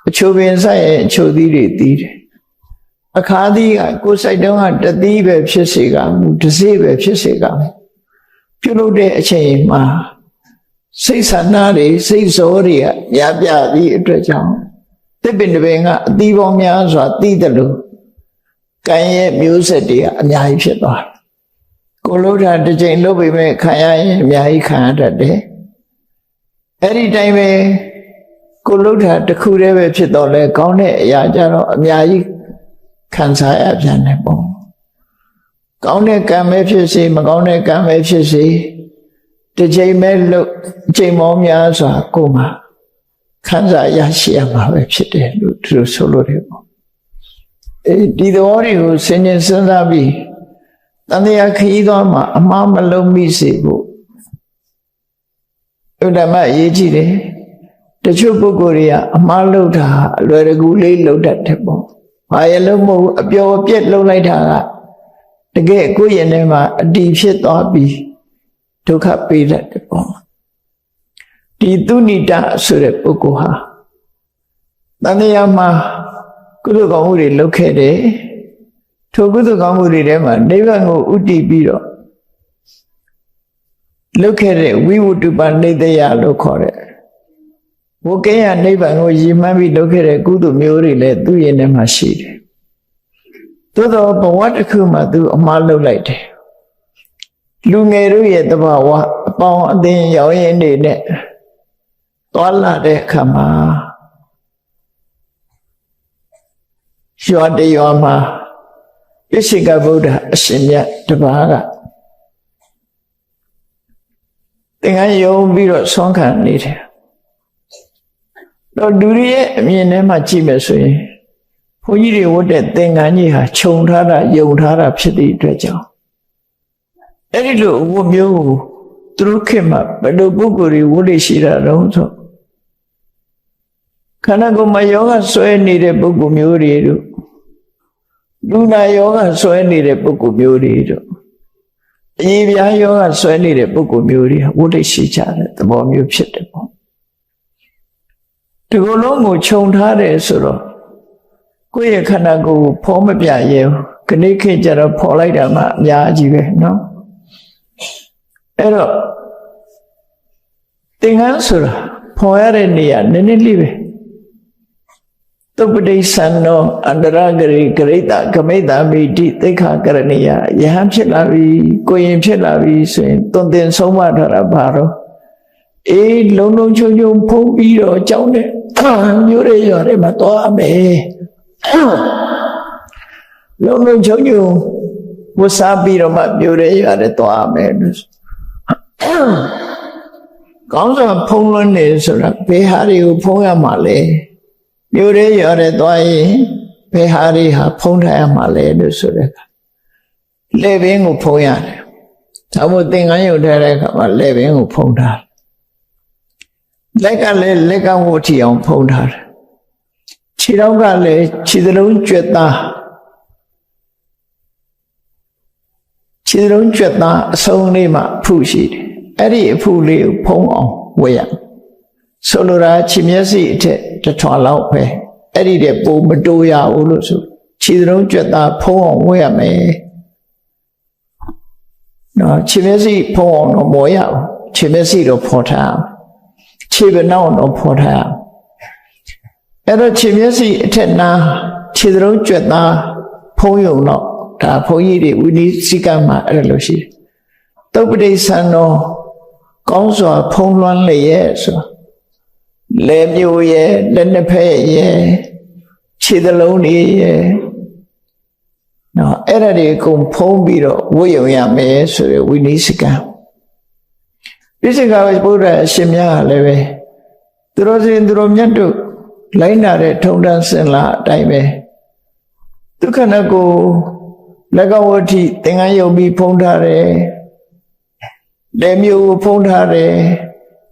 အချိုပင်စိုက်ရင်အချိုသီးတွေသီးတယ်အခါသီးကကိုယ်စိုက်တုန်းကတသီးပဲဖြစ်စေကမူတစ်စေ့ပဲဖြစ်စေကမူပြုလုပ်တဲ့အချိန်မှာစိတ်ဆန္ဒတွေစိတ်စောတွေကရပြပြီးအတွက်ကြောင့်သစ်ပင်တစ်ပင်ကအသီးပေါင်းများစွာသီးတယ်လို့ကံရဲ့မျိုးဆက်တွေကအများကြီးဖြစ်သွားတယ်ကိုလို့တာတစ်ချိန်လုပ်ပေမဲ့ခံရရင်အများကြီးခံရတတ်တယ်အဲ့ဒီတိုင်းပဲကိုလို့တာတစ်ခုတည်းပဲဖြစ်တော့လဲကောင်းတဲ့အရာကြတော့အများကြီးခံစားရပြန်တယ်ပေါ့ကောင်းတဲ့ကံပဲဖြစ်စေမကောင်းတဲ့ကံပဲဖြစ်စေတစ်ချိန်ပဲလို့အချိန်ပေါင်းများစွာကိုယ်မှာခံစားရရှိရမှာပဲဖြစ်တယ်လို့သူတို့ဆိုလို့တယ်ပေါ့ဒီသဘောတွေကိုစဉ်းကျင်စဉ်းစားပြီးတန်တရားခရီးသွားမှာအမှားမလုံးမိစေဖို့ဥဒ္ဓမအရေးကြီးတယ်တချို့ပုဂ္ဂိုလ်တွေကအမှားလုပ်တာအလွယ်တကူလေးလုပ်တတ်တယ်ပေါ့ဘာရလို့မဟုတ်အပျော်ပြက်လုပ်လိုက်တာကတကယ်ကိုယ့်ရင်ထဲမှာအတီးဖြစ်သွားပြီးဒုက္ခပေးတတ်တယ်ပေါ့ဒီသူဏိတဆိုတဲ့ပုဂ္ဂိုလ်ဟာတန်တရားမှာကုသိုလ်ကောင်းမှုတွေလုပ်ခဲ့တယ်ထိုကုသိုလ်ကောင်းမှုတွေထဲမှာနိဗ္ဗာန်ကိုဥတည်ပြီးတော့လုပ်ခဲ့တဲ့ဝိဝတ္တပနိတယလို့ခေါ်တဲ့ဝိကေယနိဗ္ဗာန်ကိုရည်မှန်းပြီးလုပ်ခဲ့တဲ့ကုသိုလ်မျိုးတွေလည်းသူ့ရင်ထဲမှာရှိတယ်သို့တော့ဘဝတစ်ခုမှာသူအမှားလုပ်လိုက်တယ်လူငယ်တို့ရဲ့တဘာဝအပေါင်းအသင်းရောင်းရင်းတွေနဲ့သွားလာတဲ့အခါမှာရွာတရွာမှာပိစိကဗုဒ္ဓအရှင်မြတ်တပါးကသင်္ကန်းယုံပြီးတော့ဆွမ်းခံနေတယ်တော့လူတွေရဲ့အမြင်ထဲမှာကြည့်မယ်ဆိုရင်ဘုန်းကြီးတွေဝတ်တဲ့သင်္ကန်းကြီးဟာခြုံထားတာယုံထားတာဖြစ်တဲ့အတွက်ကြောင့်အဲ့ဒီလိုဝတ်မျိုးကိုသူတို့ခေတ်မှာဘယ်လိုပုဂ္ဂိုလ်တွေဝတ်လို့ရှိတာတော့ဆိုခန္ဓာကိုယ်မှာယောဂဆွဲနေတဲ့ပုဂ္ဂိုလ်မျိုးတွေတို့လူနာယောဂဆွဲနေတဲ့ပုဂ္ဂိုလ်မျိုးတွေတို့အရေးပြားယောဂဆွဲနေတဲ့ပုဂ္ဂိုလ်မျိုးတွေဝတ်လို့ရှိကြတဲ့သဘောမျိုးဖြစ်တယ်ပေါ့ဒီလိုလုံးကိုခြုံထားတယ်ဆိုတော့ကိုယ့်ရဲ့ခန္ဓာကိုယ်ကိုဖော်မပြရဲဘူးခဏခေတ်ကျတော့ဖော်လိုက်တာမှအများကြီးပဲเนาะအဲ့တော့သင်္ကန်းဆိုတာဖော်ရတဲ့နေရာနည်းနည်းလေးပဲသုပ္ပတိသံနောအန္တရဂရိဂရိတဂမိတမိတိသိက္ခာကရဏီယယဟန်ဖြစ်လာပြီကိုရင်ဖြစ်လာပြီဆိုရင်သွန်သင်ဆုံးမထားတာဘာတော့အေးလုံးလုံးချုံချုံဖုံးပြီးတော့ကြောင်းတဲ့မျိုးတွေရတယ်မှာသွားမယ်လုံးလုံးချုံချုံဝတ်စားပြီးတော့မှမျိုးတွေရတယ်သွားမယ်ကောင်းစွာဖုံးလွှမ်းနေဆိုတာဘယ်ဟာတွေကိုဖုံးရမှာလဲမျိုးတွေရတယ်သွားရင်ဘယ်ဟာတွေဟာဖုံးထားရမှာလဲလို့ဆိုတဲ့အခါလက်ဘင်းကိုဖုံးရတယ်ဒါမို့သင်္ကန်းရုပ်ထားတဲ့အခါမှာလက်ဘင်းကိုဖုံးထားတယ်လက်ကလည်းလက်ကဝတ်ထီအောင်ဖုံးထားတယ်ခြေထောက်ကလည်းခြေသလုံးကြွက်သားခြေသလုံးကြွက်သားအဆုံးလေးမှာအဖုရှိတယ်အဲ့ဒီအဖုလေးကိုဖုံးအောင်ဝတ်ရဆိုလိုတာခြေမျက်စိအထက်တစ်ထွာလောက်ပဲအဲ့ဒီတဲ့ပိုမတိုးရဘူးလို့ဆိုခြေသလုံးကြွက်သားဖုံးအောင်ဝတ်ရမယ်နော်ခြေမျက်စိဖုံးအောင်တော့မဝတ်ရဘူးခြေမျက်စိတော့ဖော်ထားခြေပနောက်တော့ဖော်ထားအဲ့တော့ခြေမျက်စိအထက်နာခြ ခြေသလုံးကြွက်သားဖုံးယုံတော့ဒါဘုန်းကြီးတွေဝိနည်းစည်းကမ်းမှာအဲ့လိုရှိတယ်သုပ္ပတိဆံတော်ကောင်းစွာဖုံးလွှမ်းလျက်ဆိုလဲမျိုးရဲ့လက်နှစ်ဖက်ရဲ့ခြေသလုံးတွေရဲ့နော်အဲ့ဒါတွေအကုန်ဖုံးပြီးတော့ဝတ်ယုံရမယ်ဆိုရယ်ဝိနည်းစည်းကမ်းပိစိကဗုဒ္ဓအရှင်မြတ်ကလည်းပဲသူတော်စင်သူတော်မြတ်တို့လိုက်နာတဲ့ထုံတန်းစင်လာအတိုင်းပဲဒုက္ခနာကိုလက်ကဝဋ္ထိသင်္ကန်းယုံပြီးဖုံးထားတယ်လက်မျိုးကိုဖုံးထားတယ်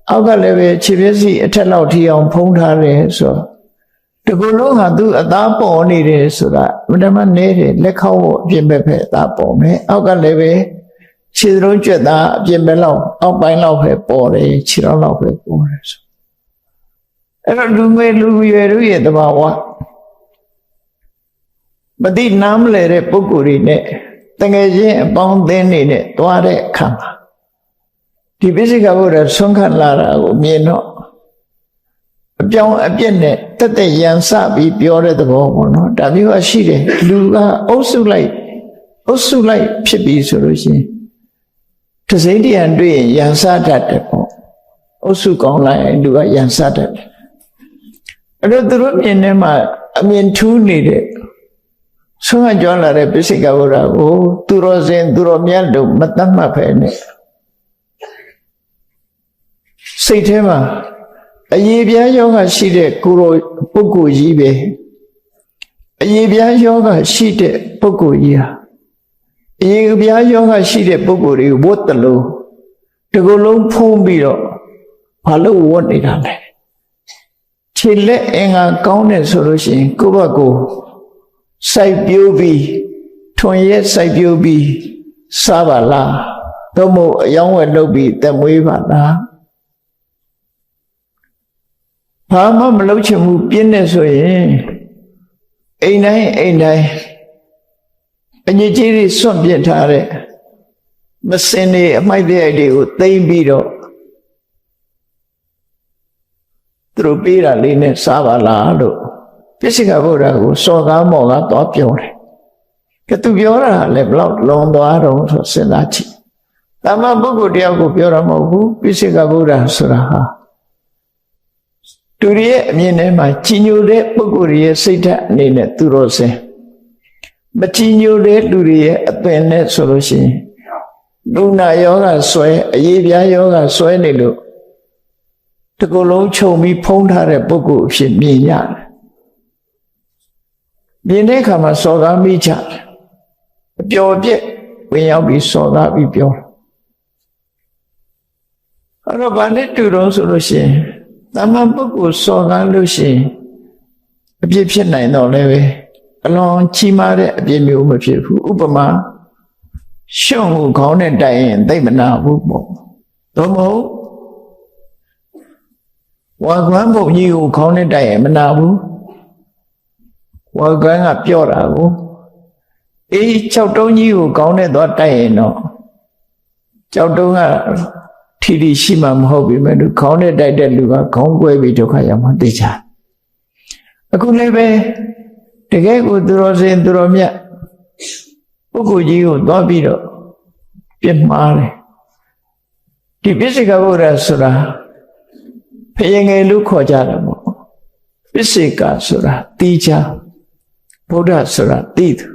အောက်ကလည်းပဲခြေမျက်စိအထက်လောက်ထိအောင်ဖုံးထားတယ်ဆိုတကူလုံးဟာသူအသားပေါ်နေတယ်ဆိုတာမတမနေတယ်လက်ခေါက်အပြင်ဘက်ဖက်အသားပေါ်မယ်အောက်ကလည်းပဲခြေလုံးကျွတ်သားအပြင်ဘက်လောက်အောက်ပိုင်းလောက်ပဲပေါ်တယ်ခြေထောက်လောက်ပဲပေါ်တယ်ဆိုအဲ့တော့လူငယ်လူရွယ်တို့ရဲ့တဘာဝမသိနားမလဲတဲ့ပုဂ္ဂိုလ်တွေနဲ့တကယ်ချင်းအပေါင်းအသင်းတွေနဲ့တွားတဲ့အခါမှာဒီပိစိကဗုဒ္ဓဆွမ်းခံလာတာကိုမြင်တော့အပြောင်းအပြက်နဲ့တက်တက်ရန်စပြီးပြောတဲ့သဘောပေါ့နော်ဒါမျိုးကရှိတယ်လူကအုပ်စုလိုက်ဖြစ်ပြီးဆိုလို့ရှိရင်တစိမ့်တရံတွေ့ရင်ရန်စတတ်တယ်ပေါ့အုပ်စုကောင်းလိုက်လူကရန်စတတ်တယ်အဲ့တော့သူတို့မြင်ထဲမှာအမြင်ထူးနေတဲ့ဆုံးမကြောလာတဲ့ပိစိကဗုဒ္ဓကိုသူတော်စင်သူတော်မြတ်တို့မတတ်မှတ်ပဲနဲ့စိတ်ထဲမှာအယေပြားယောဂရှိတဲ့ကိုယ်ပုဂ္ဂိုလ်ကြီးပဲအယေပြားယောဂရှိတဲ့ပုဂ္ဂိုလ်ကြီးဟာအယေပြားယောဂရှိတဲ့ပုဂ္ဂိုလ်တွေကိုဝတ်တလို့ဒီကုလုံးဖုံးပြီးတော့ဘာလို့ဝတ်နေတာလဲခြေလက်အင်္ဂါကောင်းတယ်ဆိုလို့ရှိရင်ကိုယ့်ဘက်ကိုစိုက်ပျိုးပြီးထွန်ရက်စိုက်ပျိုးပြီးစားပါလားသို့မဟုတ်အယောင်းဝယ်လုပ်ပြီးတက်မွေးပါလားဘာမှမလုပ်ချင်ဘူးပြင်းနေဆိုရင်အိမ်တိုင်းအညစ်အကြေးတွေစွန့်ပစ်ထားတဲ့မစင်တွေအမိုက်တဲ့တွေကိုသိမ့်ပြီးတော့သူတို့ပေးတာလေးနဲ့စားပါလားလို့ပိစိကဗုဒ္ဓကိုစော်ကားမော်ကားတော့ပြောတယ်ကသူပြောတာလည်းဘလောက်လွန်သွားတော့ဆိုစဉ်းစားကြည့်တမန်ပုဂ္ဂိုလ်တယောက်ကိုပြောတာမဟုတ်ဘူးပိစိကဗုဒ္ဓဆိုတာဟာသူရဲ့အမြင်ထဲမှာကြီးညိုတဲ့ပုဂ္ဂိုလ်ရဲ့စိတ်ဓာတ်အနေနဲ့သူတော်စင်မကြီးညိုတဲ့လူတွေရဲ့အသွင်နဲ့ဆိုလို့ရှိရင်လူနာယောဂဆွဲအရေးပြားယောဂဆွဲနေလို့တကူလုံးခြုံပြီးဖုံးထားတဲ့ပုဂ္ဂိုလ်အဖြစ်မြင်ရတယ်မြင်တဲ့အခါမှာစော်ကားမိကြတယ်အပျော်ပြက်ဝင်ရောက်ပြီးစော်ကားပြီးပြောအဲ့တော့ဗာနဲ့တူတော့ဆိုလို့ရှိရင်တမန်ပုဂ္ဂိုလ်စော်ကားလို့ရှိရင်အပြစ်ဖြစ်နိုင်တော့လည်းပဲအလွန်ကြီးမားတဲ့အပြစ်မျိုးမဖြစ်ဘူးဥပမာရှုံကိုခေါင်းနဲ့တိုက်ရင်သိမနာဘူးပေါ့သို့မဟုတ်ဝါကွမ်းဘုံကြီးကိုခေါင်းနဲ့တိုက်ရင်မနာဘူးဝါကွမ်းကပြော့တာကိုအေး6တုံးကြီးကိုခေါင်းနဲ့သွားတိုက်ရင်တော့6တုံးကထီထီရှိမှမဟုတ်ပြီမဲ့သူခေါင်းနဲ့တိုက်တဲ့လူကခေါင်းကွဲပြီးဒုက္ခရောက်မှသိချာအခုလည်းပဲတကယ်ကိုသူတော်စင်သူတော်မြတ်ပုဂ္ဂိုလ်ကြီးကိုသွားပြီးတော့ပြစ်မှားတယ်ဒီပိစိကဗုဒ္ဓဆိုတာဖယင်ငယ်လို့ခေါ်ကြတာပေါ့ပိစိကဆိုတာတီးချဗုဒ္ဓဆိုတာတီးသူ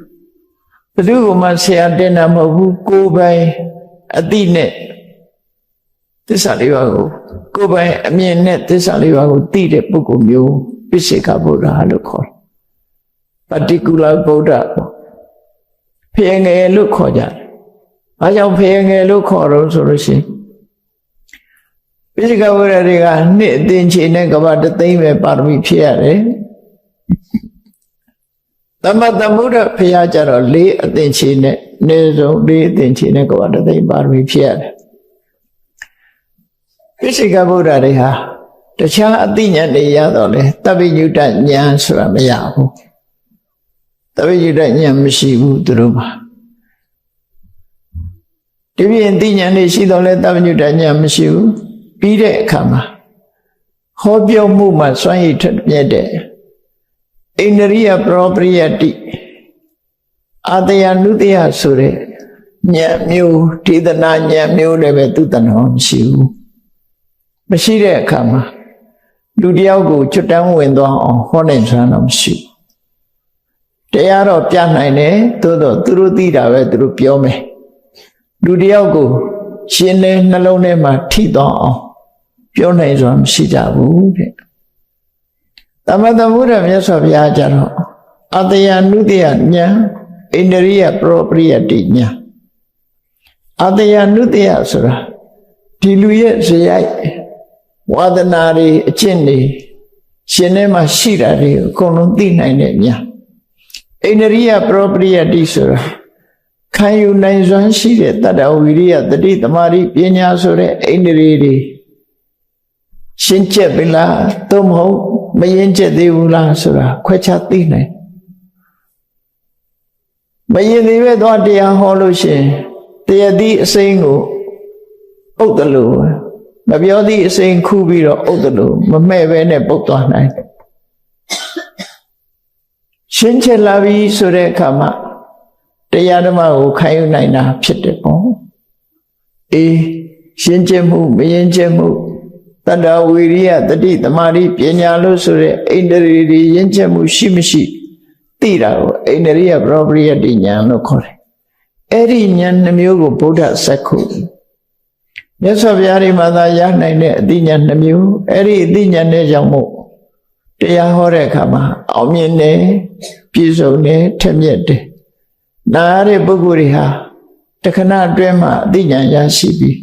ဘယ်သူမှဆရာတင်တာမဟုတ်ဘူးကိုယ်ပိုင်အတိနဲ့သစ္စာလေးပါးကိုကိုယ်ပိုင်အမြင်နဲ့သစ္စာလေးပါးကိုသိတဲ့ပုဂ္ဂိုလ်မျိုးပိစိကဗုဒ္ဓလို့ခေါ်တယ် particular ဗုဒ္ဓဖယင်ငယ်လို့ခေါ်ကြတယ်။ဘာကြောင့်ဖယင်ငယ်လို့ခေါ်တော့ဆိုလို့ရှိရင်ပိစိကဗုဒ္ဓတွေကနှစ်အသင်္ချေနဲ့ကဘာတသိမ့်ပဲပါရမီဖြည့်ရတယ်။သမတမုဒ္ဒဖရာကြတော့၄အသင်္ချေနဲ့နေဆုံး၄အသင်္ချေနဲ့ကဘာတသိမ့်ပါရမီဖြည့်ရတယ်။ပိစိကဗုဒ္ဓတွေဟာတခြားအသိဉာဏ်တွေရတော့လေတပ္ပိညုတဉာဏ်ဆိုတာမရဘူးတပ္ပိညုတဉာဏ်မရှိဘူးသူတို့မှာဒီပြင်သိဉာဏ်တွေရှိတော့လေတပ္ပိညုတဉာဏ်မရှိဘူးပြီးတဲ့အခါမှာဟောပြောမှုမှာစွန့်ရည်ထက်မြက်တဲ့ အိန္ဒရိယပရောပရိယတိအာတယနုတယဆိုတဲ့ဉာဏ်မျိုးဒေသနာဉာဏ်မျိုးလည်းပဲသူတဏ္ဍာမရှိဘူးမရှိတဲ့အခါမှာလူတယောက်ကိုကျွတ်တန်းဝင်သွားအောင်ဟောနိုင်စွမ်းတော့မရှိဘူးတရားတော့ပြနိုင်တယ်သို့တော့သူတို့သိတာပဲသူတို့ပြောမယ်လူတယောက်ကိုရှင်းတဲ့နှလုံးထဲမှာထိသွားအောင်ပြောနိုင်စွမ်းမရှိကြဘူးတဲ့သမထဗုဒ္ဓမြတ်စွာဘုရားကြတော့အတယနုတယဉာဏ်ဣန္ဒရိယပရောပရိယတိဉာဏ်အတယနုတယဆိုတာဒီလူရဲ့ဇယိုက်ဝါဒနာတွေအကျင့်တွေရှင်ထဲမှာရှိတာတွေအကုန်လုံးသိနိုင်တဲ့ဉာဏ်ဣန္ဒရိယပရောပရိယတိဆိုတာခံယူနိုင်စွမ်းရှိတဲ့တတ္တဝိရိယတတိသမารိပညာဆိုတဲ့ဣန္ဒြေတွေရှင်းချက်ပြီလားသို့မဟုတ်မရင်ချက်သေးဘူးလားဆိုတာခွဲခြားသိနိုင်မရင်သေးပဲတော့တရားဟောလို့ရှိရင်တရားသည့်အစိမ်းကိုအုပ်တယ်လို့မပြောသည့်အစိမ်းခူးပြီးတော့အုပ်တယ်လို့မမဲ့ပဲနဲ့ပုတ်သွားနိုင်ရှင်းချက်လာပြီဆိုတဲ့အခါမှာတရားဓမ္မကိုခံယူနိုင်တာဖြစ်တယ်ပေါ့အေးရှင်းချက်မှုမရင်ချက်မှုတတ္တဝိရိယတတိတမာတိပညာလို့ဆိုတဲ့ဣန္ဒြေတွေရင့်ချက်မှုရှိမရှိသိတာကိုဣန္ဒြိယပရောပရိယတိဉာဏ်လို့ခေါ်တယ်အဲ့ဒီဉာဏ်နှမျိုးကိုဗုဒ္ဓစက္ခုမြတ်စွာဘုရားဒီမှာသာရနိုင်တဲ့အသိဉာဏ်နှမျိုးအဲ့ဒီအသိဉာဏ်နဲ့ကြောင့်မို့တရားဟောတဲ့အခါမှာအောင်မြင်တယ်ပြည့်စုံတယ်ထက်မြက်တယ်နားတဲ့ပုဂ္ဂိုလ်တွေဟာတခဏအတွင်းမှာအသိဉာဏ်ရရှိပြီး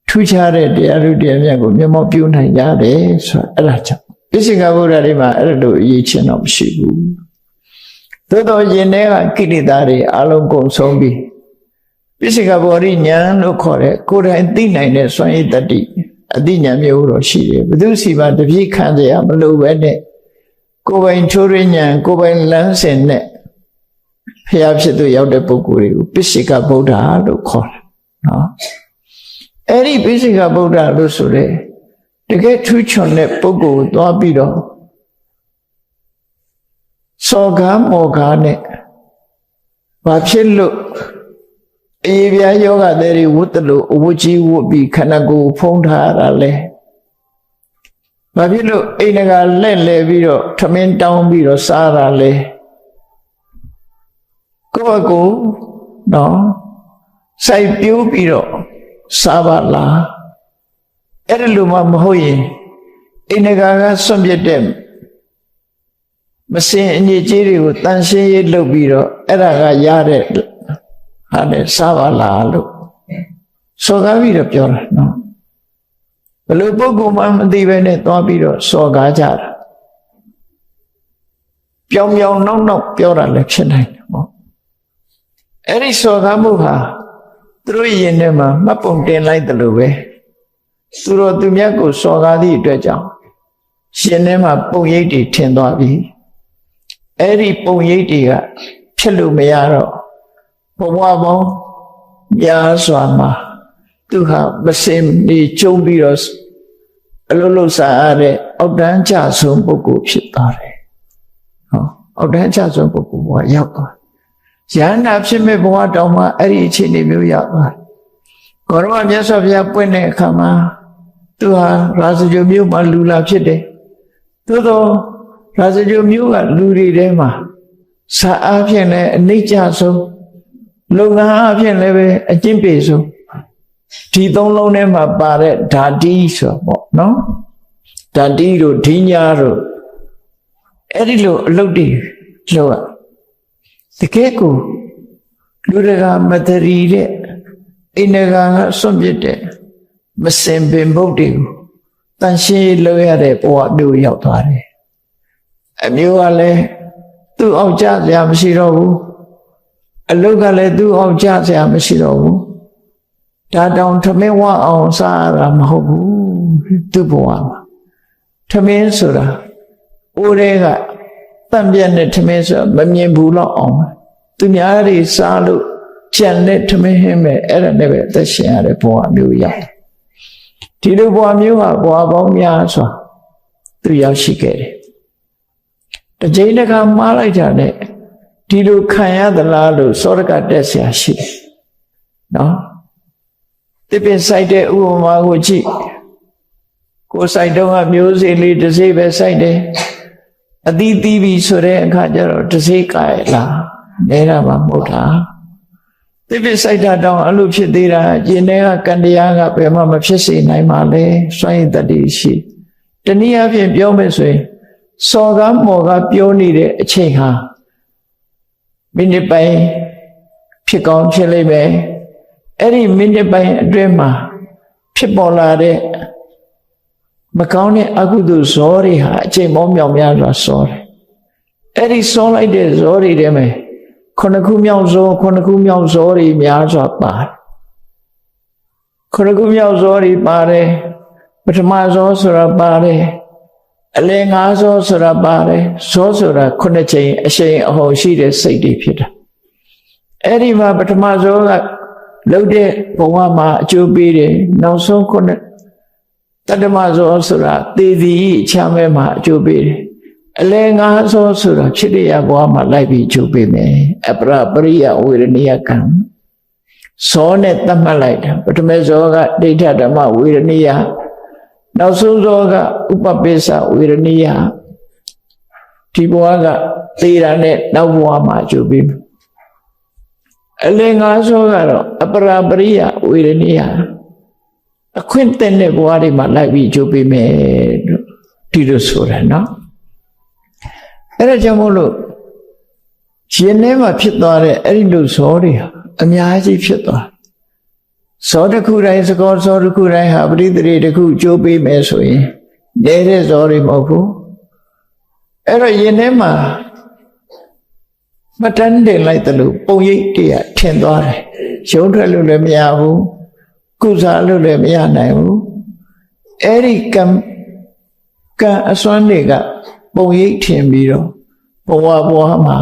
ထူးခြားတဲ့တရားဓုတရားမြတ်ကိုမျက်မှောက်ပြုနိုင်ကြတယ်ဆိုတာအဲ့ဒါကြောင့်ပိစိကဗုဒ္ဓတွေမှာအဲ့လိုအရေးချင်းတော့မရှိဘူးသို့တော်ရင်ထဲကကိလေသာတွေအလုံးကုန်ဆုံးပြီးပိစိကဗောဓိဉာဏ်လို့ခေါ်တဲ့ကိုယ်တိုင်သိနိုင်တဲ့စွမ်းရည်တတ္တိအသိဉာဏ်မျိုးတော့ရှိတယ်ဘယ်သူစီပါတပြည့်ခံစရာမလိုပဲနဲ့ကိုယ်ပိုင်ချိုးရဉာဏ်ကိုယ်ပိုင်လမ်းစဉ်နဲ့ဖျားဖြစ်သူရောက်တဲ့ပုဂ္ဂိုလ်တွေကိုပိစိကဗုဒ္ဓလို့ခေါ်တယ်နော်အဲ့ဒီပိစိကဗုဒ္ဓလို့ဆိုတဲ့တကယ်ထူးချွန်တဲ့ပုဂ္ဂိုလ်သွားပြီးတော့စောကားမောကားနဲ့ဘာဖြစ်လို့အေးပြားယောဂတွေဝတ်တယ်လို့အဝတ်ကြီးဝတ်ပြီးခန္ဓာကိုယ်ဖုံးထားရတာလဲဘာဖြစ်လို့အိမ်ကလက်လဲပြီးတော့ထမင်းတောင်းပြီးတော့စားတာလဲကိုယ့်ကိုယ်နော်စိုက်ပြိုးပြီးတော့စားပါလားအဲ့ဒါလိုမှမဟုတ်ရင်အိမ်ကဆွန့်ပြစ်တဲ့မစင်အညစ်အကြေးတွေကိုတန်ရှင်းရေးလုပ်ပြီးတော့အဲ့ဒါကရတဲ့ဟာနဲ့စားပါလားလို့စော်ကားပြီးတော့ပြောတာနော်ဘယ်လိုပုဂ္ဂိုလ်မှမသိပဲနဲ့သွားပြီးတော့စော်ကားကြတာပြောင်ပြောင်နောက်နောက်ပြောတာလည်းဖြစ်နိုင်တယ်ပေါ့အဲ့ဒီစော်ကားမှုဟာသူတို့ရင်ထဲမှာမှတ်ပုံတင်လိုက်တယ်လို့ပဲသူတို့သူမြတ်ကိုစော်ကားသည့်အတွက်ကြောင့်ရှင်ထဲမှာပုံရိပ်တွေထင်သွားပြီအဲ့ဒီပုံရိပ်တွေကဖြစ်လို့မရတော့ဘဝပေါင်းများစွာမှာသူဟာမစင်နေကျုံပြီးတော့အလုံးလုံးစားရတဲ့အောက်တန်းကျဆုံးပုဂ္ဂိုလ်ဖြစ်သွားတယ်ဟောအောက်တန်းကျဆုံးပုဂ္ဂိုလ်ဘဝရောက်သွားရဟန္တာဖြစ်မဲ့ဘဝတောင်မှအဲ့ဒီအခြေအနေမျိုးရောက်သွားကောရမမြတ်စွာဘုရားပွင့်တဲ့အခါမှာသူဟာရာဇဂိုမြို့မှာလူလာဖြစ်တယ်သို့တော့ရာဇဂိုမြို့ကလူတွေထဲမှာစာအားဖြင့်လည်းအနိစ္စဆုံးလုပ်ငန်းအားဖြင့်လည်းပဲအကျင့်ပေဆုံးဒီသုံးလုံးထဲမှာပါတဲ့ဓာတိဆိုပေါ့နော်ဓာတိတို့ဒိညာတို့အဲ့ဒီလိုအလုပ်တွေလုပ်ရတကယ်ကိုလူတွေကမတရီတဲ့အိန္ဒကဆွန့်ပစ်တဲ့မစင်ပင်ဘုတ်တွေကိုတန်ရှင်းလုပ်ရတဲ့ဘဝမျိုးရောက်သွားတယ်အမျိုးကလည်းသူ့အောင်ကြစရာမရှိတော့ဘူးအလုတ်ကလည်းသူ့အောင်ကြစရာမရှိတော့ဘူးဒါတောင်ထမင်းဝအောင်စားရတာမဟုတ်ဘူးသူ့ဘဝမှာထမင်းဆိုတာအိုးတွေကတန့်ပြတ်တဲ့ထမင်းဆိုတာမမြင်ဘူးတော့အောင်သူများတွေစားလို့ကြံတဲ့ထမင်းဟင်းပဲအဲ့ဒါနဲ့ပဲအသက်ရှင်ရတဲ့ဘဝမျိုးရောက်ဒီလိုဘဝမျိုးဟာဘဝပေါင်းများစွာသူရောက်ရှိခဲ့တယ် တစ်ချိန်တစ်ခါမှားလိုက်တာနဲ့ဒီလိုခံရသလားလို့စောရကတက်เสียရှိတယ်နော်တစ်ပင်ဆိုင်တဲ့ဥပမာကိုကြည့်ကိုယ်ဆိုင်တော့ကမျိုးစေ့လေးတစ်စေ့ပဲဆိုင်တယ်အသီးသီးပြီဆိုတဲ့အခါကျတော့တစ်စေ့ကဲလားနေတာမှမဟုတ်တာတစ်ပင်ဆိုင်တာတောင်အဲ့လိုဖြစ်သေးတာကျင်တဲ့ကကံတရားကဘယ်မှမဖြစ်စေနိုင်ပါလေစွန့်ရည်တတိရှိတနည်းအားဖြင့်ပြောမယ်ဆိုရင်စော်ကားမော်ကားပြောနေတဲ့အချိန်ဟာမိနစ်ပိုင်းဖြစ်ကောင်းဖြစ်လိမ့်မယ်အဲ့ဒီမိနစ်ပိုင်းအတွင်းမှာဖြစ်ပေါ်လာတဲ့မကောင်းတဲ့အကုသိုလ်ဇောတွေဟာအချိန်မောမြောင်များစွာစောတယ်အဲ့ဒီစောလိုက်တဲ့ဇောတွေထဲမှာခုနှစ်ခုမြောက်ဇောတွေများစွာပါတယ်ခုနှစ်ခုမြောက်ဇောတွေပါတယ်ပထမဇောဆိုတာပါတယ်အလယ်ငါးဇောဆိုတာပါတယ်ဇောဆိုတာခုနှစ်ချိန်အရှိန်အဟုန်ရှိတဲ့စိတ်တွေဖြစ်တာအဲ့ဒီမှာပထမဇောကလှုပ်တဲ့ဘဝမှာအကျိုးပေးတယ်နောက်ဆုံးခုနှစ်တတ္တမဇောဆိုတာသေသည်ချမ်းမဲ့မှာအကျိုးပေးတယ်အလယ်ငါးဇောဆိုတာဖြစ်တဲ့ဘဝမှာလိုက်ပြီးအကျိုးပေးမယ်အပရပရိယဝေရဏိယကံဇောနဲ့သတ်မှတ်လိုက်တာပထမဇောကဒိဋ္ဌဓမ္မဝေရဏိယနောက်ဆုံးဇောကဥပပိစ္ဆဝေရဏိယဒီဘဝကသေတာနဲ့နောက်ဘဝမှာအကျိုးပေးမယ်အလယ်ငါးဇောကတော့အပရပရိယဝေရဏိယအခွင့်တဲ့ဘဝတွေမှာလိုက်ပြီးအကျိုးပေးမယ်လို့ဒီလိုဆိုတာနော်အဲ့ဒါကြောင့်မို့လို့ရှင်ထဲမှာဖြစ်သွားတဲ့အဲ့ဒီလိုဇောတွေဟာအများကြီးဖြစ်သွားဇောတစ်ခုတိုင်းစကောဇောတစ်ခုတိုင်းဟာပရိသေတွေတစ်ခုအကျိုးပေးမယ်ဆိုရင်နေတဲ့ဇောတွေမဟုတ်ဘူးအဲ့တော့ရှင်ထဲမှာမတန်းတင်လိုက်တယ်လို့ပုံရိပ်တွေကထင်သွားတယ်ရုံးထွက်လို့လည်းမရဘူးကုစားလို့လည်းမရနိုင်ဘူးအဲ့ဒီကံအစွမ်းတွေကပုံရိပ်ထင်ပြီးတော့ဘဝမှာ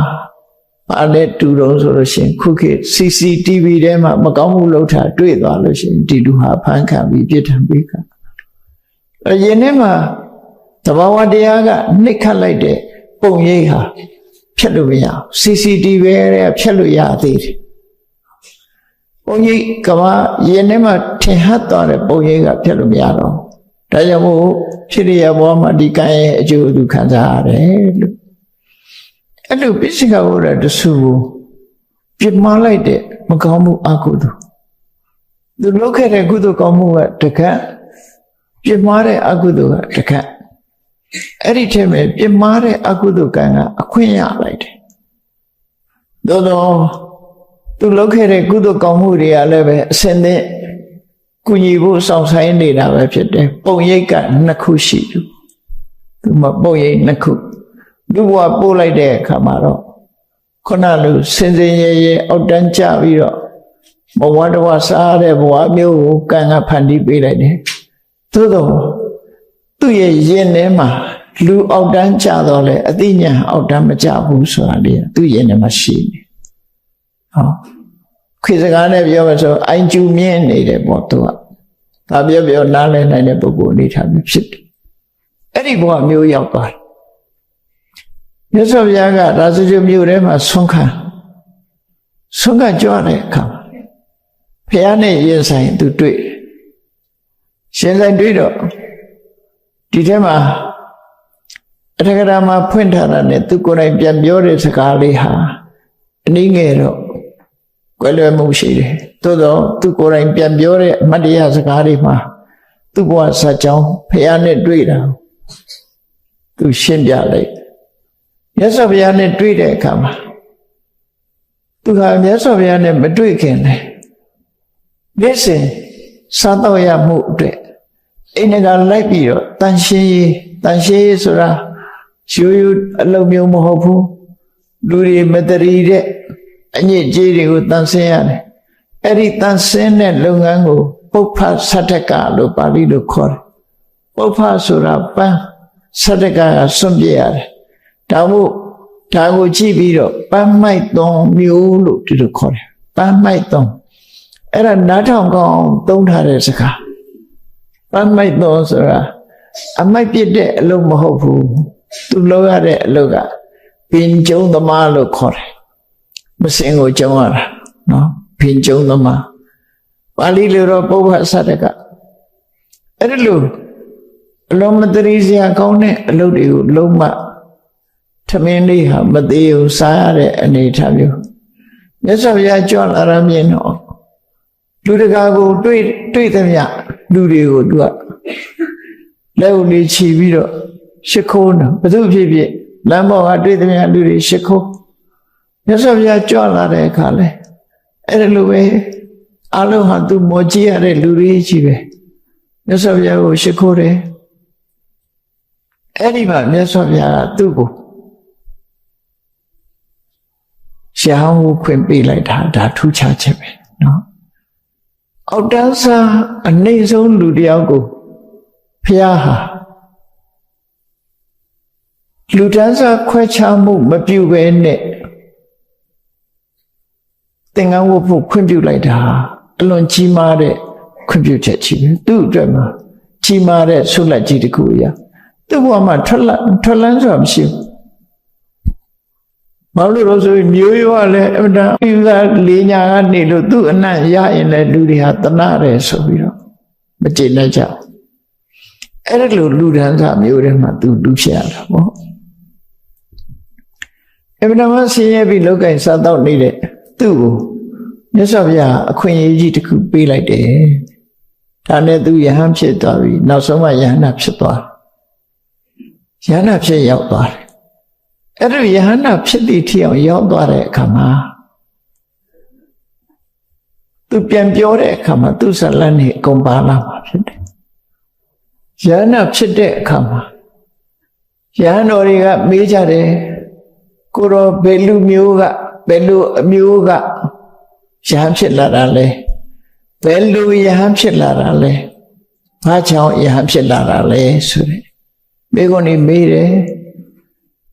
ဘာလဲတူတော့ဆိုလို့ရှိရင်ခုခေတ် CCTV ထဲမှာမကောင်းမှုလုပ်တာတွေ့သွားလို့ရှိရင်ဒီလူဟာဖမ်းခံပြီးပြစ်ဒဏ်ပေးခံအရင်ထဲမှာသဘာဝတရားကနှိပ်ခတ်လိုက်တဲ့ပုံရိပ်ဟာဖြတ်လို့မရဘူး CCTV ရဲ့ဖြတ်လို့ရသေးတယ်ပုံရိပ်ကမရင်ထဲမှာထင်ဟပ်သွားတဲ့ပုံရိပ်ကဖြတ်လို့မရတော့ဒါကြောင့်မို့ဖြစ်ရဘဝမှာဒီကံရဲ့အကျိုးသူခံစားရတယ်လို့အဲ့လိုပိစိကဝရတဆုကိုပြစ်မှားလိုက်တဲ့မကောင်းမှုအကုသိုလ်သူလုပ်ခဲ့တဲ့ကုသိုလ်ကောင်းမှုကတကက်ပြစ်မှားတဲ့အကုသိုလ်ကတကက်အဲ့ဒီထဲမှာပြစ်မှားတဲ့အကုသိုလ်ကံကအခွင့်ရလိုက်တယ်သို့တော့သူလုပ်ခဲ့တဲ့ကုသိုလ်ကောင်းမှုတွေကလည်းပဲအစင်းနဲ့ကုညီဖို့စောင့်ဆိုင်နေတာပဲဖြစ်တယ်ပုံရိပ်ကနှစ်ခုရှိတယ်သူမပုံရိပ်နှစ်ခုလူဘဝပို့လိုက်တဲ့အခါမှာတော့ခုနလိုစင်စင်ရဲရဲအောက်တန်းကျပြီးတော့ဘဝတဝစားတဲ့ဘဝမျိုးကိုကံကဖန်တီးပေးလိုက်တယ်သို့တော့သူ့ရဲ့ရင်ထဲမှာလူအောက်တန်းကျတော့လေအသိဉာဏ်အောက်တန်းမကျဘူးဆိုတာလေသူ့ရင်ထဲမှာရှိနေဟောခွေစကားနဲ့ပြောမှဆိုအိုင်ကျူမြင့်နေတယ်ပေါ့သူကဒါပြောနားလည်နိုင်တဲ့ပုဂ္ဂိုလ်အနေထားမျိုးဖြစ်တယ်အဲ့ဒီဘဝမျိုးရောက်သွားတယ်မြတ်စွာဘုရားကရာဇဂုမြို့ထဲမှာဆွမ်းခံကြွတဲ့အခါဘုရားနဲ့ရင်ဆိုင်သူတွေ့ရှင်ဆိုင်တွေ့တော့ဒီထဲမှာအထက်ကရာမှာဖွင့်ထားတာနဲ့သူကိုယ်တိုင်ပြန်ပြောတဲ့စကားလေးဟာအနည်းငယ်တော့ကွယ်လွယ်မှုရှိတယ်သို့တော့သူကိုယ်တိုင်ပြန်ပြောတဲ့အမတ်တရားစကားတွေမှာသူ့ဘဝဇာတ်ကြောင်းဘုရားနဲ့တွေ့တာသူရှင်းပြလိုက်မြတ်စွာဘုရားနဲ့တွေ့တဲ့အခါမှာသူကမြတ်စွာဘုရားနဲ့မတွေ့ခင်လေနေ့စဉ်စားတော့ရမှုအတွက်အိမ်ကလိုက်ပြီးတော့တန်ရှင်းရေးဆိုတာရိုးရိုးအလုံးမျိုးမဟုတ်ဘူးလူတွေမတရီတဲ့အညစ်အကြေးတွေကိုတန်ဆင်းရတယ်အဲ့ဒီတန်ဆင်းတဲ့လုပ်ငန်းကိုပုပ္ပသတ္တကလို့ပါဠိလိုခေါ်တယ်ပုပ္ပဆိုတာပန်းသတ္တကစွန့်ပြရတယ်ဒါမို့ဒါကိုကြည့်ပြီးတော့ပန်းမိုက်သွန်မျိုးလို့ဒီလိုခေါ်တယ်ပန်းမိုက်သွန်အဲ့ဒါနားထောင်ကောင်းသုံးထားတဲ့စကားပန်းမိုက်သွန်ဆိုတာအမိုက်ပြစ်တဲ့အလုပ်မဟုတ်ဘူးသူလုပ်ရတဲ့အလုပ်က ပင်ကျုံသမားလို့ခေါ်တယ်မစင်ကိုကျုံရတာနော်ပင်ကျုံသမားပါဠိလိုတော့ပုဗ္ဗသတ္တကအဲ့ဒါလို့အလုံးမတရိစရာကောင်းတဲ့အလုပ်တွေကိုလုံးမထမင်းလေးဟာမသေးဘူးစားရတဲ့အနေထားမျိုးမြတ်စွာဘုရားကြွလာရမြင်တော့လူတကာကိုတွေ့သမျှလူတွေကိုသူကလက်ဦးလေးခြီးပြီးတော့ရှ िख ိုးနော်ဘုသူဖြစ်ဖြစ်လမ်းပေါ်ကတွေ့သမျှလူတွေရှ िख ိုးမြတ်စွာဘုရားကြွလာတဲ့အခါလဲအဲ့ဒါလိုပဲအလုံးဟာသူမောကြည့်ရတဲ့လူတွေကြီးပဲမြတ်စွာဘုရားကိုရှ िख ိုးတယ်အဲ့ဒီမှာမြတ်စွာဘုရားကသူ့ကိုရှားမှုခွင့်ပေးလိုက်တာဒါထူးခြားချက်ပဲနော်အောက်တန်းစားအနှိမ့်ဆုံးလူတယောက်ကိုဘုရားဟာလူတန်းစားခွဲခြားမှုမပြုဘဲနဲ့သင်္ကန်းဝတ်ဖို့ခွင့်ပြုလိုက်တာအလွန်ကြီးမားတဲ့ခွင့်ပြုချက်ကြီးပဲသူ့အတွက်မှာကြီးမားတဲ့ဆုလက်ကြီးတစ်ခုအရာသူ့ဘဝမှာထွက်လန်းဆိုတာမရှိဘူးဘာလို့လို့ဆိုမျိုးရိုးကလည်းအမှန်တန်ဥသာလေးညာကနေလို့သူ့အနံ့ရရင်လည်းလူတွေဟာတနာတယ်ဆိုပြီးတော့မကျေနပ်ကြဘူးအဲ့ဒါလိုလူဒန်းစားမျိုးတွေမှာသူလူဖြစ်ရတာပေါ့အမှန်တန်ဆင်းရဲပြီးလောကင်စားတော့နေတဲ့သူ့ကိုမြတ်စွာဘုရားအခွင့်အရေးကြီးတစ်ခုပေးလိုက်တယ်ဒါနဲ့သူယဟန်ဖြစ်သွားပြီနောက်ဆုံးမှယဟန်နာဖြစ်သွားယဟန်နာဖြစ်ရောက်သွားတယ်အဲ့ဒီယဟန္တာဖြစ်သည့်ထီအောင်ရောက်သွားတဲ့အခါမှာသူပြန်ပြောတဲ့အခါမှာသူဇလန်းနေအကုန်ပါလာမှာဖြစ်တယ်ယဟန္တာဖြစ်တဲ့အခါမှာယဟန်တော်တွေကမေးကြတယ်ကိုရောဘယ်လူမျိုးကဘယ်လူအမျိုးကယဟန်ဖြစ်လာတာလဲဘယ်လူယဟန်ဖြစ်လာတာလဲဘာကြောင့်ယဟန်ဖြစ်လာတာလဲဆိုတဲ့မိကုန်းနေမေးတယ်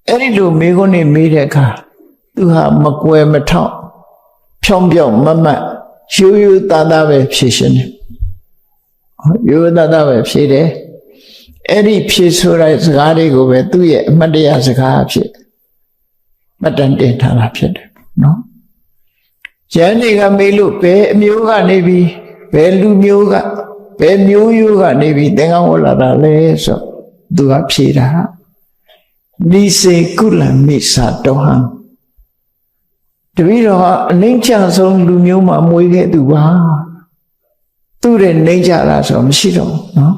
အဲ့ဒီလိုမိခွန်းနေမေးတဲ့အခါသူဟာမကွယ်မထောက်ဖြောင်းပြောင်းမမတ်ရိုးရိုးသားသားပဲဖြေရှင်းတယ်ရိုးရိုးသားသားပဲဖြေတယ်အဲ့ဒီဖြေဆိုတဲ့စကားတွေကိုပဲသူ့ရဲ့အမှတ်တရစကားဖြစ်မှတ်တမ်းတင်ထားတာဖြစ်တယ်နော်ယန္တိကမေးလို့ဘယ်အမျိုးကနေပြီးဘယ်လူမျိုးကဘယ်မျိုးရိုးကနေပြီးသင်္ကန်းဝတ်လာတာလဲဆိုသူကဖြေတာနိစေကုလမိစ္ဆာတောဟံတပည့်တော်ဟာအနှိမ့်ချဆုံးလူမျိုးမှာမွေးခဲ့သူပါသူ့ရဲ့နှိမ့်ချတာဆိုမရှိတော့ဘူးနော်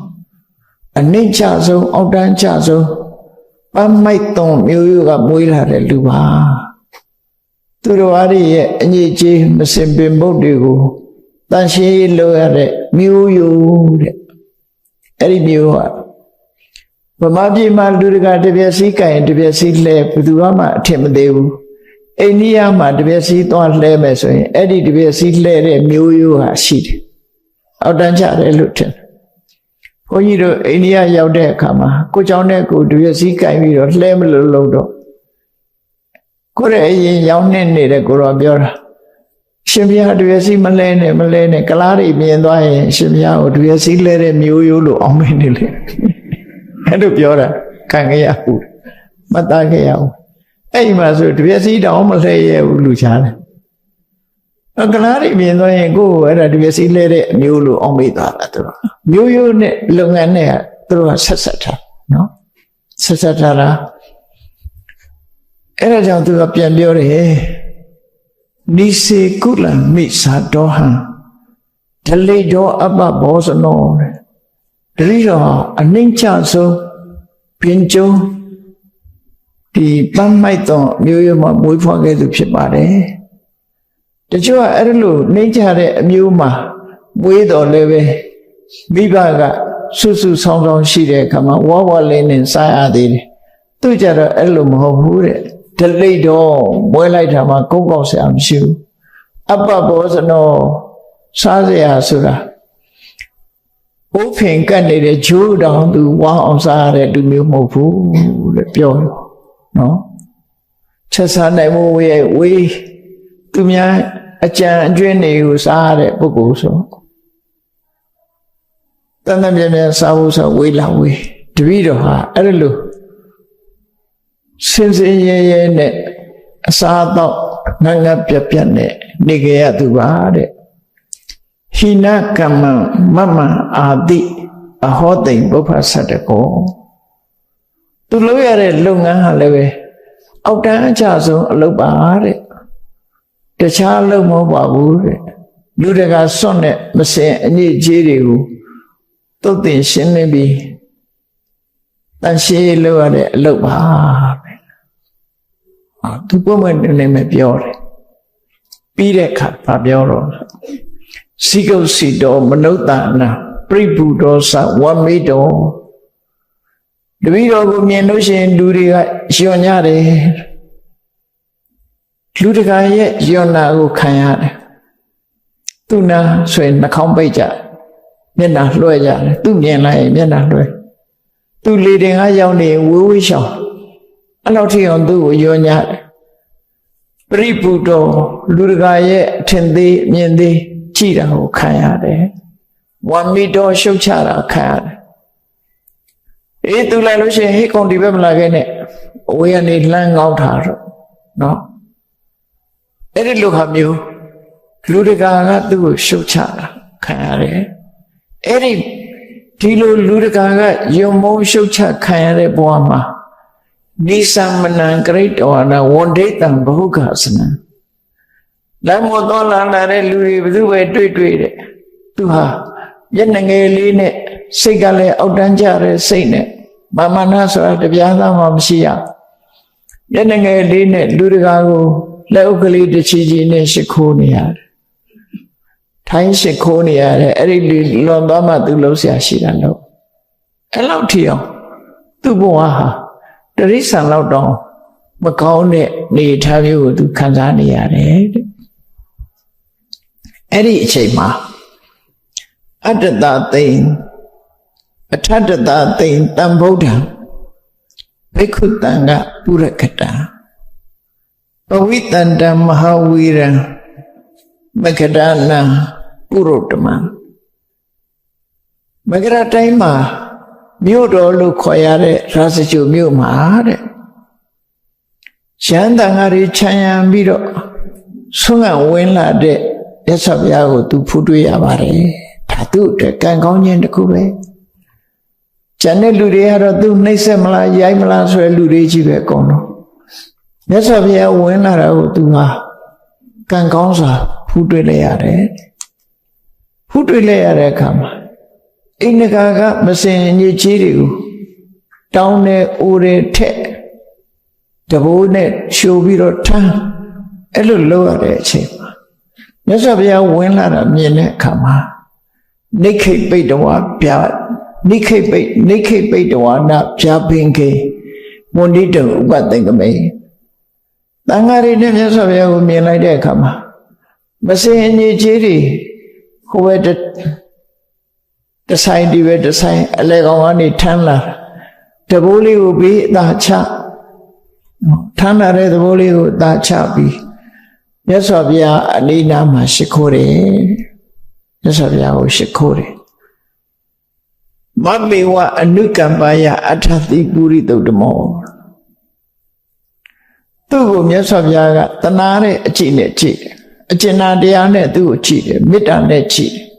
အနှိမ့်ချဆုံးအောက်တန်းချဆုံးပန်းမိုက်သွန်မျိုးရိုးကမွေးလာတဲ့လူပါသူတော်အားရဲ့အညစ်အကြေးမစင်ပင်ဘုတ်တွေကိုတန်ရှင်းလို့ရတဲ့မျိုးရိုးတဲ့အဲ့ဒီမျိုးကဗမာပြည်မှာလူတကာတပြက်စီးကင်တပြက်စီးလှဲဘယ်သူမှအထင်မသေးဘူးအိန္ဒိယမှာတပြက်စီးသွားလှဲမယ်ဆိုရင်အဲ့ဒီတပြက်စီးလှဲတဲ့မျိုးရိုးဟာရှိတယ်အောက်တန်းကျတယ်လို့ထင်ဘုန်းကြီးတို့အိန္ဒိယရောက်တဲ့အခါမှာကိုကြောင့်နဲ့ကိုတပြက်စီးကင်ပြီးတော့လှဲမလို့လို့တော့ကိုရဲ့အရင်ရောင်းနေတဲ့ကိုတော့ပြောတာရှင်ဘုရားတပြက်စီးမလဲနဲ့ကလားတွေမြင်သွားရင်ရှင်ဘုရားကိုတပြက်စီးလဲတဲ့မျိုးရိုးလို့အောင်မင်းနေလေအဲ့လိုပြောတာခံခဲ့ရဘူးမတတ်ခဲ့ရဘူးအဲ့ဒီမှာဆိုတပြက်စီးတောင်မလဲရဘူးလူချားတယ်ကလားတွေမြင်သွားရင်ကိုယ်အဲ့ဒါတပြက်စီးလဲတဲ့အမျိုးလို့အောင်မေးသွားတာသူတို့မျိုးရိုးနဲ့လုပ်ငန်းနဲ့သူတို့ကဆက်ထားနော်ဆက်ထားတာအဲ့ဒါကြောင့်သူကပြန်ပြောတယ်နိစေကုလမိစ္ဆာတောဟံဒလိတောအပ္ပဘောဇနောတဲ့တတိတော်အနှိမ့်ချဆုံးပင်ကျုံဒီပန်းမိုက်တော်မျိုးရိုးမှာမွေးဖွားခဲ့သူဖြစ်ပါတယ်တချို့ကအဲ့လိုနှိမ့်ချတဲ့အမျိုးမှာမွေးတော်လည်းပဲမိဘကဆွဆွဆောင်းဆောင်းရှိတဲ့အခါမှာဝါဝလေးနဲ့စားရသေးတယ်သူကြတော့အဲ့လိုမဟုတ်ဘူးတဲ့ဒလိတော်မွေးလိုက်တာမှာကုန်းကောက်ဆရာမရှိဘူးအပ္ပဘောဇနောစားเสียဆိုတာဘုဖင်ကတ်နေတဲ့ဂျိုးတောင်သူဝါအောင်စားရတဲ့လူမျိုးမဟုတ်ဘူးတဲ့ပြောနော်ချက်စားနိုင်မှုဝေးသူများအကြံအကျွင်းတွေကိုစားရတဲ့ပုဂ္ဂိုလ်ဆိုတန်တန်ပြန်ပြန်စားဖို့ဆိုဝေးလာဝေးတပည့်တော်ဟာအဲ့လို စင်စင်ရဲရဲနဲ့အစားတော့ငတ်ငတ်ပြတ်ပြတ်နဲ့နေကြရသူပါတဲ့ဟိနကမ္မမမအာတိအဟောတိဘုဖဆတ်တကောသူလုပ်ရတဲ့လုပ်ငန်းဟာလည်းပဲအောက်တန်းအကျဆုံးအလုပ်ပါတဲ့တခြားအလုပ်မဟုတ်ပါဘူးတဲ့လူတကာစွန့်တဲ့မစင်အညစ်အကြေးတွေကိုသုတ်သင်ရှင်းလင်းပြီးတန်ရှင်းလုပ်ရတဲ့အလုပ်ပါပဲသူပုံမှန်နေမပြောတယ်ပြီးတဲ့အခါဗာပြောတော့စိကုတ်စီတော်မနုဿာနာပြိပုတော်သဝမိတော်တပည့်တော်ကိုမြင်လို့ရှိရင်လူတွေကယွံ့ကြတယ်လူတကာရဲ့ယွံ့နာကိုခံရတယ်သူနာဆိုရင်နှာခေါင်းပိတ်ကြမျက်နှာလွှဲကြတယ်သူမြင်လိုက်ရင်မျက်နှာလွှဲသူလေတင်ကရောက်နေဝေးဝေးရှောင်အဲ့လောက်ထိအောင်သူ့ကိုယွံ့ကြတယ်ပရိပုတော်လူတကာရဲ့အထင်သေးမြင်သေးကြည့်တာကိုခံရတယ်ဝါမိတော်ရှုတ်ချတာခံရတယ်သူလာလို့ရှိရင်ဟေ့ကောင်ဒီဘက်မလာခဲ့နဲ့အဝေးကနေလှမ်းကောင်းထားတော့နော်အဲ့ဒီလိုဟာမျိုးလူတကာကသူ့ကိုရှုတ်ချတာခံရတယ်အဲ့ဒီလိုလူတကာကယုံမုံရှုတ်ချခံရတဲ့ဘဝမှာနိသမနံကရိတဝနာဝန္ဒိတံဘဟုကသနံလမ်းမတော်လာတဲ့လူတွေဘယ်သူပဲတွေ့တဲ့သူဟာမျက်နှာငယ်လေးနဲ့စိတ်ကလည်းအောက်တန်းကျတဲ့စိတ်နဲ့မာမနာဆိုတာတပြားသားမှမရှိရမျက်နှာငယ်လေးနဲ့လူတကာကိုလက်ဥကလေးတစ်ချီချီနဲ့ရှ िख ိုးနေရတယ်ထိုင်းရှ िख ိုးနေရတယ်အဲ့ဒီလွန်သွားမှသူလုံးဆရာရှိတာလို့အဲ့လောက်ထီအောင်သူ့ဘဝဟာတရိစ္ဆာန်လောက်တော့မကောင်းတဲ့နေထားမျိုးကိုသူခံစားနေရတယ်တဲ့အဲ့ဒီအချိန်မှာအတ္တတသိင်အထတ္တတသိင်တံဗုဒ္ဓံဘိက္ခုတံကပုရကတံပဝိတန္တမဟာဝီရံမကရဏံပုရုတ္တမံမကရတိုင်းမှာမြို့တော်လို့ခေါ်ရတဲ့ရာဇဂြိုလ်မြို့မှာတဲ့ရဟန်းတန်ဃာတွေခြံရံပြီးတော့ဆွမ်းကဝင်လာတဲ့မြတ်စွာဘုရားကိုသူဖူးတွေ့ရပါတယ်ဒါသူ့အတွက်ကံကောင်းခြင်းတစ်ခုပဲကျန်တဲ့လူတွေကတော့သူနှိမ့်ဆက်မလားရိုက်မလားဆိုတဲ့လူတွေကြီးပဲအကုန်လုံးမြတ်စွာဘုရားဝင်လာတာကိုသူဟာကံကောင်းစွာဖူးတွေ့လိုက်ရတယ်ဖူးတွေ့လိုက်ရတဲ့အခါမှာအိန္ဒကာကမစင်ညစ်ကြီးတွေကိုတောင်းတဲ့အိုတဲ့ထက်တဘိုးနဲ့ရှိုးပြီးတော့ထမ်းအဲ့လိုလုပ်ရတဲ့အချိန်မှာမြတ်စွာဘုရားဝင်လာတာမြင်တဲ့အခါမှာနိခိပိတဝါပြနိခိပိတဝါနာပြပင်ကေမွန်ဒီတုဥပသိင်္ဂမေတန်ဃာတွေနဲ့မြတ်စွာဘုရားကိုမြင်လိုက်တဲ့အခါမှာမစင်ညစ်ကြီးတွေဟိုဘက်တဆိုင်ဒီပဲတဆိုင်အလေကောင်ကနေထမ်းလာတဘိုးလေးကိုပြီးအသာချထမ်းလာတဲ့တဘိုးလေးကိုအသာချပြီးမြတ်စွာဘုရားအနိနာမှာရှ िख ိုးတယ်မြတ်စွာဘုရားကိုရှ िख ိုးတယ်မမေဝအနုကမ္ပါယအထတိပုရိသုတ္တမောသူ့ကိုမြတ်စွာဘုရားကတနာတဲ့အကြည့်နဲ့ကြည့်တယ်အကျဉ်းတရားနဲ့သူ့ကိုကြည့်တယ်မေတ္တာနဲ့ကြည့်တယ်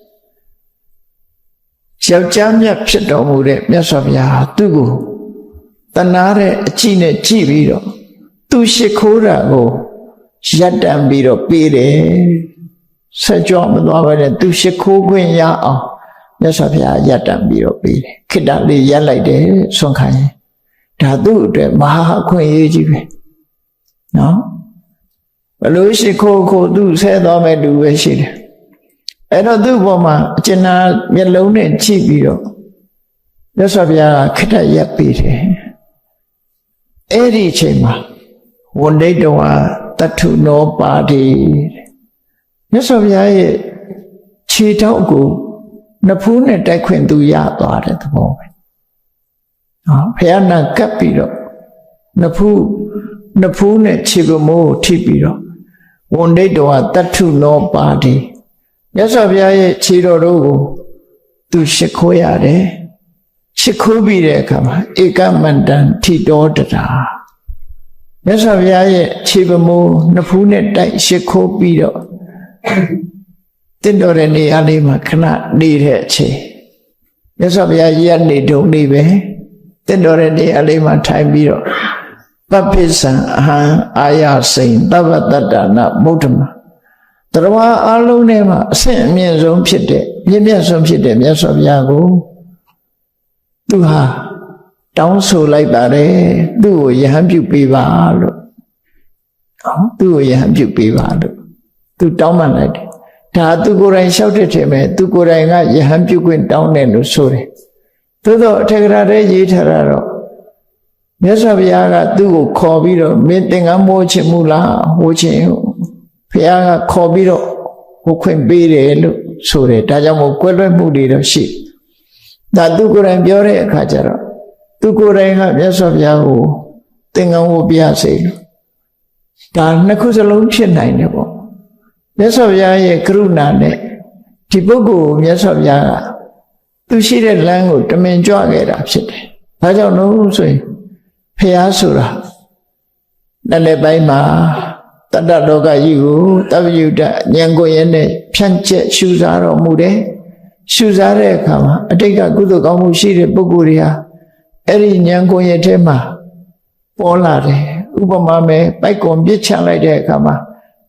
ယောက်ျားမြတ်ဖြစ်တော်မူတဲ့မြတ်စွာဘုရားသူ့ကိုတနာတဲ့အကြည့်နဲ့ကြည့်ပြီးတော့သူရှ िख ိုးတာကိုရပ်တံပြီးတော့ပေးတယ်ဆက်ကြောမသွားဘဲနဲ့သူရှ िख ိုးခွင့်ရအောင်မြတ်စွာဘုရားရပ်တံပြီးတော့ပေးတယ်ခိတ္တလေးရပ်လိုက်တယ်ဆွမ်းခံရင်ဒါသူ့အတွက်မဟာအခွင့်အရေးကြီးပဲနော်ဘလို့ရှ िख ိုးကိုသူဆဲသွားမဲ့လူပဲရှိတယ်အဲ့တော့သူ့ဘောမှာအကျဉ်းမျက်လုံးနဲ့ကြည့်ပြီးတော့မြတ်စွာဘုရားကခိတ္တရပ်ပေးတယ်အဲ့ဒီအချိန်မှာဝန္ဒိတဝါတထုနောပါတိမြတ်စွာဘုရားရဲ့ခြေထောက်ကိုနှစ်ဖူးနဲ့တိုက်ခွင့်သူရသွားတဲ့သဘောပဲနော်ဘုရားနာကပ်ပြီးတော့နှစ်ဖူးနဲ့ခြေကမိုးထိပြီးတော့ဝန္ဒိတဝါတထုနောပါတိမြတ်စွာဘုရားရဲ့ခြေတော်တို့ကိုသူရှ िख ိုးရတယ်ရှ िख ိုးပြီးတဲ့အခါမှာဧကမန္တံထိတော်တရာ မြတ်စွာဘုရားရဲ့ခြေပမိုးနှစ်ဖူးနဲ့တိုက်ရှ िख ိုးပြီးတော့တင့်တော်တဲ့နေရာလေးမှာခဏနေတဲ့အချိန်မြတ်စွာဘုရားရက်နေတုံးလေးပဲတင့်တော်တဲ့နေရာလေးမှာထိုင်ပြီးတော့ပပ္ပိစံအဟံအာယစိန်သဗ္ဗတတ္တနာမုဒ္ဓမတရဝအလုံးထဲမှာအဆင့်အမြင့်ဆုံးဖြစ်တဲ့မြင့်မြတ်ဆုံးဖြစ်တဲ့မြတ်စွာဘုရားကိုသူဟာတောင်းဆိုလိုက်ပါတယ်သူ့ကိုယဟန်ပြုပေးပါလို့သူ့ကိုယဟန်ပြုပေးပါလို့သူတောင်းပန်လိုက်တယ်ဒါသူကိုယ်တိုင်လျှောက်တဲ့ထင်ပဲသူကိုယ်တိုင်ကယဟန်ပြုခွင့်တောင်းတယ်လို့ဆိုတယ်သို့တော့အထက်ကရာထဲရေးထားတာတော့မြတ်စွာဘုရားကသူ့ကိုခေါ်ပြီးတော့မင်းသင်္ကန်းမိုးချင်မူလားဟိုချင်ဘုရားကခေါ်ပြီးတော့ဟိုခွင့်ပေးတယ်လို့ဆိုတယ်ဒါကြောင့်မို့ကွဲလွဲမှုတွေတော့ရှိဒါသူကိုယ်တိုင်ပြောတဲ့အခါကျတော့သူကိုယ်တိုင်ကမြတ်စွာဘုရားကိုသင်္ကန်းဝတ်ပြစေလို့ဒါနှစ်ခုစလုံးဖြစ်နိုင်တယ်ပေါ့မြတ်စွာဘုရားရဲ့ကရုဏာနဲ့ဒီပုဂ္ဂိုလ်ကိုမြတ်စွာဘုရားကသူရှိတဲ့လမ်းကိုတမင်ကြွခဲ့တာဖြစ်တယ်ဒါကြောင့်လို့ဆိုရင်ဘုရားဆိုတာလက်လက်ပိုင်းမှာတတ္တလောကကြီးကိုတပ္ပယုတ္တဉာဏ်ကိုရနဲ့ဖြန့်ကျက်ရှုစားတော်မူတယ်ရှုစားတဲ့အခါမှာအတိတ်ကကုသိုလ်ကောင်းမှုရှိတဲ့ပုဂ္ဂိုလ်တွေဟာအဲ့ဒီဉာဏ်ကိုရထဲမှာပေါ်လာတယ်ဥပမာမဲ့ပိုက်ကွန်ပြစ်ချလိုက်တဲ့အခါမှာ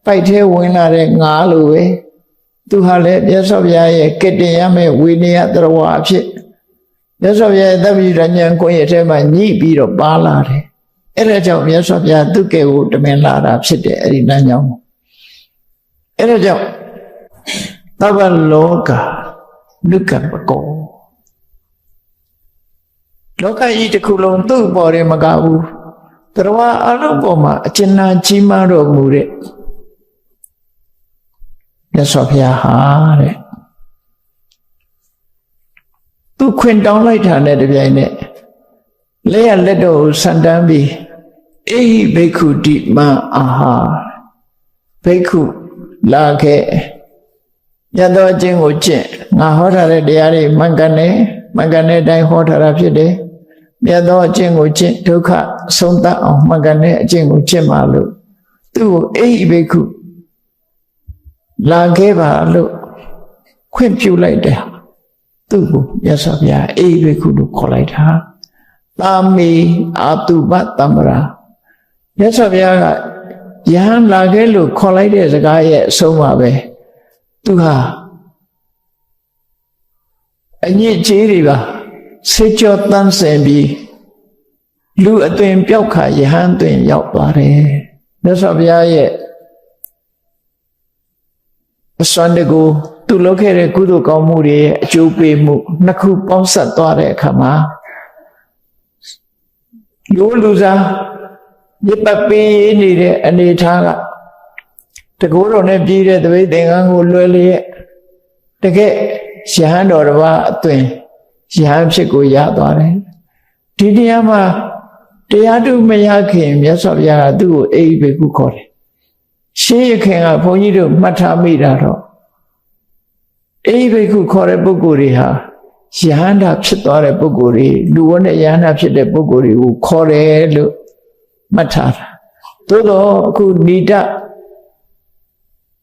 ပိုက်ထဲဝင်လာတဲ့ငါလိုပဲသူဟာလည်းမြတ်စွာဘုရားရဲ့ကတ္တရမဲ့ဝိနည်းတရဝအဖြစ်မြတ်စွာဘုရားရဲ့တပ္ပယုတ္တဉာဏ်ကိုရထဲမှာညှိပြီးတော့ပါလာတယ်အဲ့ဒါကြောင့်မြတ်စွာဘုရားသူ့ကဲကိုတမင်လာတာဖြစ်တယ်အဲ့ဒီလမ်းကြောင်းအဲ့ဒါကြောင့်သဗ္ဗလောကနုကပကောလောကကြီးတစ်ခုလုံးသူ့ပေါ်တယ်မကဘူးတရဝအလုံးပေါ်မှာအကျဉ်းနာကြီးမားတော်မူတဲ့မြတ်စွာဘုရားဟာတဲ့သူခွင်တောင်းလိုက်တာနဲ့တပြိုင်နက်လက်ရလက်တော်ကိုဆန်တန်းပြီးအေဟိဘိက္ခုတိမအာဟာဘိက္ခုလာခဲ့မြတ်သောအကျင့်ကိုကျင့်ငါဟောထားတဲ့တရားတွေမှန်ကန်တဲ့အတိုင်းဟောထားတာဖြစ်တယ်မြတ်သောအကျင့်ကိုကျင့်ဒုက္ခဆုံးသတ်အောင်မှန်ကန်တဲ့အကျင့်ကိုကျင့်ပါလို့သူ့ကိုအေဟိဘိက္ခုလာခဲ့ပါလို့ခွင့်ပြုလိုက်တယ်သူ့ကိုမြတ်စွာဘုရားအေဟိဘိက္ခုလို့ခေါ်လိုက်တာသာမေအာတုပတမ္ပရာမြတ်စွာဘုရားကယဟန်လာခဲ့လို့ခေါ်လိုက်တဲ့စကားရဲ့အဆုံးပါပဲသူဟာအညစ်အကြေးတွေပါဆေးကြောတန်းစင်ပြီးလူအသွင်ပြောက်ခါယဟန်သွင်ရောက်သွားတယ်မြတ်စွာဘုရားရဲ့အစွမ်းတကူသူလုပ်ခဲ့တဲ့ကုသိုလ်ကောင်းမှုတွေရဲ့အကျိုးပေးမှုနှစ်ခုပေါင်းစပ်သွားတဲ့အခါမှာလူစားမြစ်ပတ်ပေးနေတဲ့အနေထားကတကူတော်နဲ့ပြည်တဲ့တပိတ်သင်္ကန်းကိုလွယ်လျက်တကယ်ရဟန်းတော်တစ်ပါးအသွင်ရဟန်းဖြစ်ကိုရသွားတယ်ဒီတရားမှာတရားတုမရခင်မြတ်စွာဘုရားကသူ့ကိုအေဟိဘိက္ခုခေါ်တယ်ရှေးရခင်ကဘုန်းကြီးတို့မှတ်ထားမိတာတော့အေဟိဘိက္ခုခေါ်တဲ့ပုဂ္ဂိုလ်တွေဟာယဟန္တာဖြစ်သွားတဲ့ပုဂ္ဂိုလ်တွေလူဝတ်နဲ့ယဟန္တာဖြစ်တဲ့ပုဂ္ဂိုလ်တွေကိုခေါ်တယ်လို့မှတ်ထားတာသို့တော့အခုနိဒ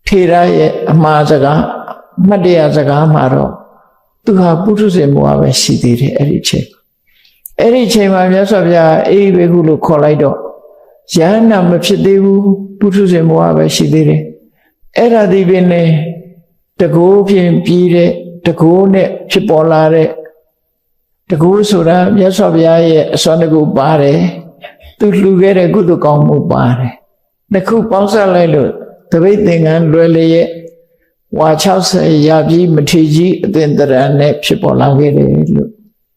ထေရရဲ့အမှားစကားမှတ်တရားစကားမှာတော့သူဟာပုထုဇဉ်ဘဝပဲရှိသေးတယ်အဲ့ဒီချိန်မှာမြတ်စွာဘုရားအေဟိဘိက္ခုလို့ခေါ်လိုက်တော့ယဟန္တာမဖြစ်သေးဘူးပုထုဇဉ်ဘဝပဲရှိသေးတယ်အဲ့ဒါဒီပင်လေတကိုးဖြင့်ပြီးတဲ့တကိုးနဲ့ဖြစ်ပေါ်လာတဲ့တကိုးဆိုတာမြတ်စွာဘုရားရဲ့အစွမ်းတကူပါတယ်သူလှူခဲ့တဲ့ကုသိုလ်ကောင်းမှုပါတယ်နှစ်ခုပေါင်းစပ်လိုက်လို့တပိတ်သင်္ကန်းလွယ်လျက်ဝါ60ရာပြီးမထေကြီးအသင်္တရံနဲ့ဖြစ်ပေါ်လာခဲ့တယ်လို့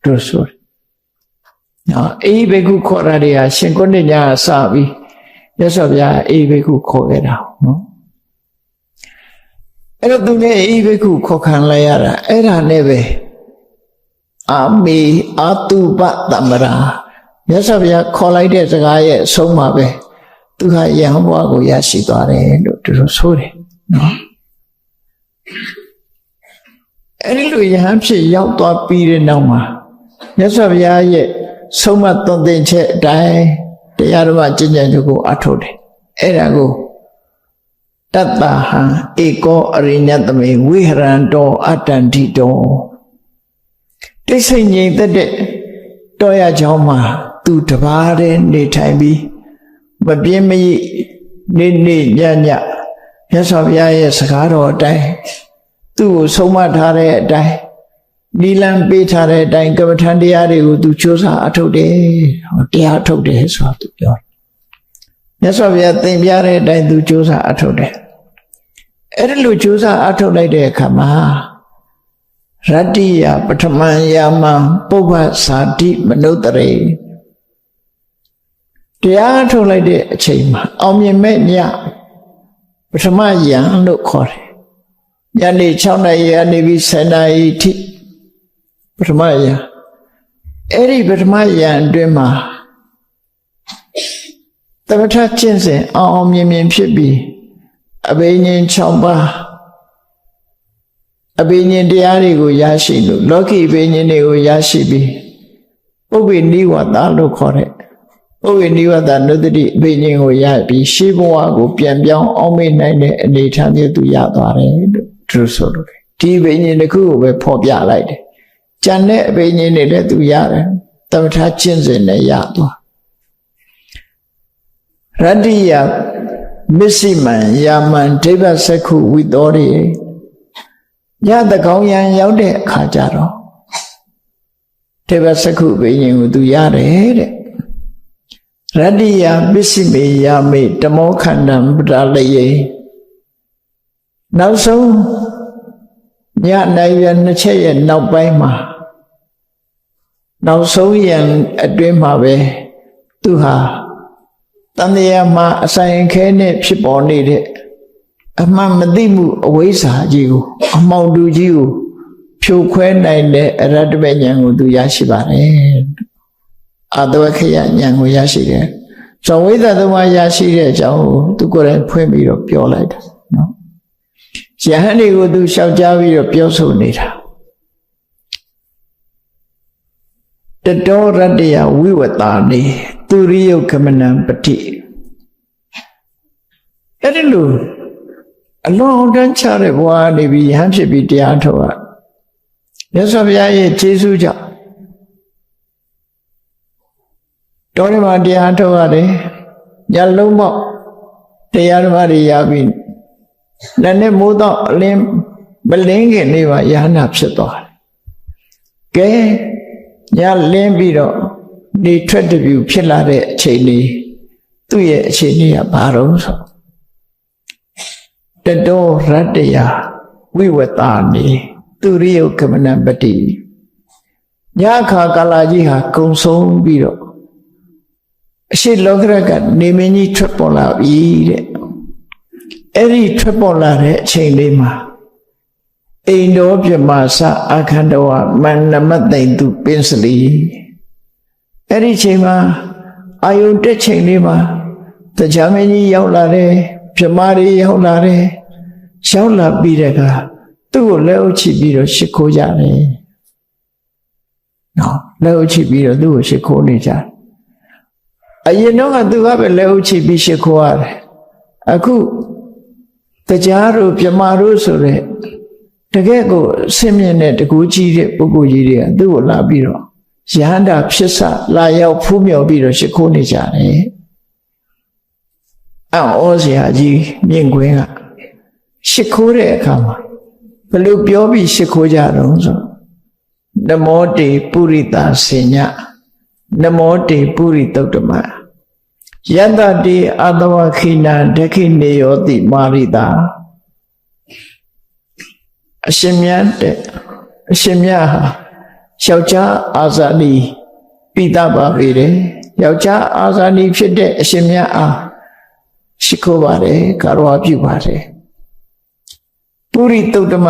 တို့ဆိုတယ်နော်အေဟိဘိက္ခုခေါ်တာတွေဟာရှင်ကုဏ္ဏညာစပြီးမြတ်စွာဘုရားအေဟိဘိက္ခုခေါ်ခဲ့တာနော်အဲ့တော့သူနဲ့အေဟိဘိက္ခုခေါ်ခံလိုက်ရတာအဲ့ဒါနဲ့ပဲအာမေအာတုပတမ္ပရာမြတ်စွာဘုရားခေါ်လိုက်တဲ့စကားရဲ့အဆုံးမှာပဲသူဟာယဟန်ဘဝကိုရရှိသွားတယ်လို့သူတို့ဆိုတယ်နော်အဲ့ဒီလိုယဟန်ဖြစ်ရောက်သွားပြီးတဲ့နောက်မှာမြတ်စွာဘုရားရဲ့ဆုံးမသွန်သင်ချက်အတိုင်း တရားဓမ္မကျင့်ကြံတို့ကိုအထုတ်တယ်အဲ့ဒါကိုတတ္တဟံဧကောအရိညတမေဝိဟရံတောအတ္တန္တိတောတိစိတ်ငြိမ်သက်တဲ့တောရချောင်းမှာသူတပါးတည်းနေထိုင်ပြီးမပြင်းမရိနေ့နေ့ညညမြတ်စွာဘုရားရဲ့စကားတော်အတိုင်းသူ့ကိုဆုံးမထားတဲ့အတိုင်းနိလန်ပေးထားတဲ့အတိုင်းကမ္မထံတရားတွေကိုသူကြိုးစားအထုတ်တယ်တရားထုတ်တယ်ဆိုတာသူပြောတယ်မြတ်စွာဘုရားသင်ပြတဲ့အတိုင်းသူကြိုးစားအထုတ်တယ်အဲ့ဒီလိုကြိုးစားအထုတ်လိုက်တဲ့အခါမှာရတ္တိယပထမယာမံပုဗ္ဗဇာတိမနုဿရေတရားထုတ်လိုက်တဲ့အချိန်မှာအောင်မြင်မဲ့ညပထမယံလို့ခေါ်တယ်ညနေ6 နာရီကနေပြီး10 နာရီထိပထမယံအဲ့ဒီပထမယံအတွင်းမှာသမထကျင့်စဉ်အောင်မြင်ဖြစ်ပြီးအဘိညာဉ်6 ပါးအဘိညာဉ်တရားတွေကိုရရှိလို့လောကီအဘိညာဉ်တွေကိုရရှိပြီးပုဗ္ဗေနိဝတ္တလို့ခေါ်တဲ့ပုဗ္ဗေနိဝတ္တနုတ္တိအဘိညာဉ်ကိုရပြီးရှေးဘဝကိုပြန်ပြောင်းအောင်မေ့နိုင်တဲ့အနေအထားမျိုးသူရသွားတယ်လို့သူဆိုလို့ဒီအဘိညာဉ်တစ်ခုကိုပဲဖော်ပြလိုက်တယ်ကျန်တဲ့အဘိညာဉ်တွေလည်းသူရတယ်သမထကျင့်စဉ်နဲ့ရသွားရတ္တိယမစ္စိမံယာမံဒိဗ္ဗစက္ခုဝိသောရိညတကောင်းရန်ရောက်တဲ့အခါကျတော့ဒိဗ္ဗစက္ခုဘိညာဉ်ကိုသူရတယ်တဲ့ရတ္တိယပစ္စည်းမေယာမေတမောခန္တံပဒါလယေနောက်ဆုံးညနိုင်ရ2 ချက်ရဲ့နောက်ပိုင်းမှာနောက်ဆုံးရန်အတွင်းမှာပဲသူဟာတန်တရားမှာအဆိုင်ခဲနဲ့ဖြစ်ပေါ်နေတဲ့အမှန်မသိမှုအဝိဇ္ဇာကြီးကိုအမှောင်တူကြီးကိုဖြိုခွဲနိုင်တဲ့အရတ္တပဉာဏ်ကိုသူရရှိပါတယ်အာတဝခေယဉာဏ်ကိုရရှိတယ်ဇောဝိသသုံးပါးရရှိတဲ့အကြောင်းကိုသူကိုယ်တိုင်ဖွင့်ပြီးတော့ပြောလိုက်တာနော်ယဟန်တွေကိုသူလျှောက်ကြားပြီးတော့ပြောဆိုနေတာတတောရတ္တယဝိဝတာနေသူရိယုကမနံပတိအဲ့ဒီလိုအလွန်အောင်တန်းချတဲ့ဘဝနေပြီးယဟန်ဖြစ်ပြီးတရားထုတ်ရမြတ်စွာဘုရားရဲ့ကျေးဇူးကြောင့်တော်ရမတရားထုတ်ရတယ်ညလုံးပေါက်တရားဓမ္မတွေရပြီးလည်းနဲ့မိုးတော့အလင်းမလင်းခင်နေပါယဟနာဖြစ်သွားတယ်ကဲညလင်းပြီးတော့နေထွက်တပြူဖြစ်လာတဲ့အချိန်လေးသူ့ရဲ့အချိန်လေးကဘာတော့ဆိုတတောရတ္တယဝိဝတာနေသူရိယုကမနပတိညခါကာလကြီးဟာကုံဆုံးပြီးတော့အရှိလောကရကနေမင်းကြီးထွက်ပေါ်လာပြီတဲ့အဲ့ဒီထွက်ပေါ်လာတဲ့အချိန်လေးမှာအိန္ဒောပြမသအခန္ဓဝမန္နမသိန်သူပင်စလီအဲ့ဒီချိန်မှာအာယုန်တက်ချိန်လေးမှာတရားမင်းကြီးရောက်လာတယ်ပြမတွေရောက်လာတယ်ရောက်လာပြီးတဲ့အခါသူ့ကိုလက်အုပ်ချပြီးတော့ရှ िख ိုးကြတယ်နော်လက်အုပ်ချပြီးတော့သူ့ကိုရှ िख ိုးနေကြတယ်အရင်တော့ကသူကပဲလက်အုပ်ချပြီးရှ िख ိုးရတယ်အခုတရားတို့ပြမတို့ဆိုတဲ့တကယ်ကိုဆင်းမြင့်တဲ့တကူကြီးတဲ့ပုဂ္ဂိုလ်ကြီးတွေကသူ့ကိုလာပြီးတော့ယဟန္တာဖြစ်စလာရောက်ဖူးမြော်ပြီးတော့ရှ िख ိုးနေကြတယ်အော်စရာကြီးမြင့်ကွင်းကရှ िख ိုးတဲ့အခါမှာဘယ်လိုပြောပြီးရှ िख ိုးကြတော့ဆိုနမောတေပုရိတာစဉ္ညနမောတေပုရိသုတ္တမယတ္တတေအတဝခိနာဒခိနေယောတိမာရိတာအရှင်မြတ်တဲ့အရှင်မြတ်ဟာယောက်ျားအာဇာနည်ပိသပါပေတယ်ယောက်ျားအာဇာနည်ဖြစ်တဲ့အရှင်မြတ်အားရှ िख ိုးပါတယ်ကာရဝပြုပါတယ်ပုရိသုတ္တမ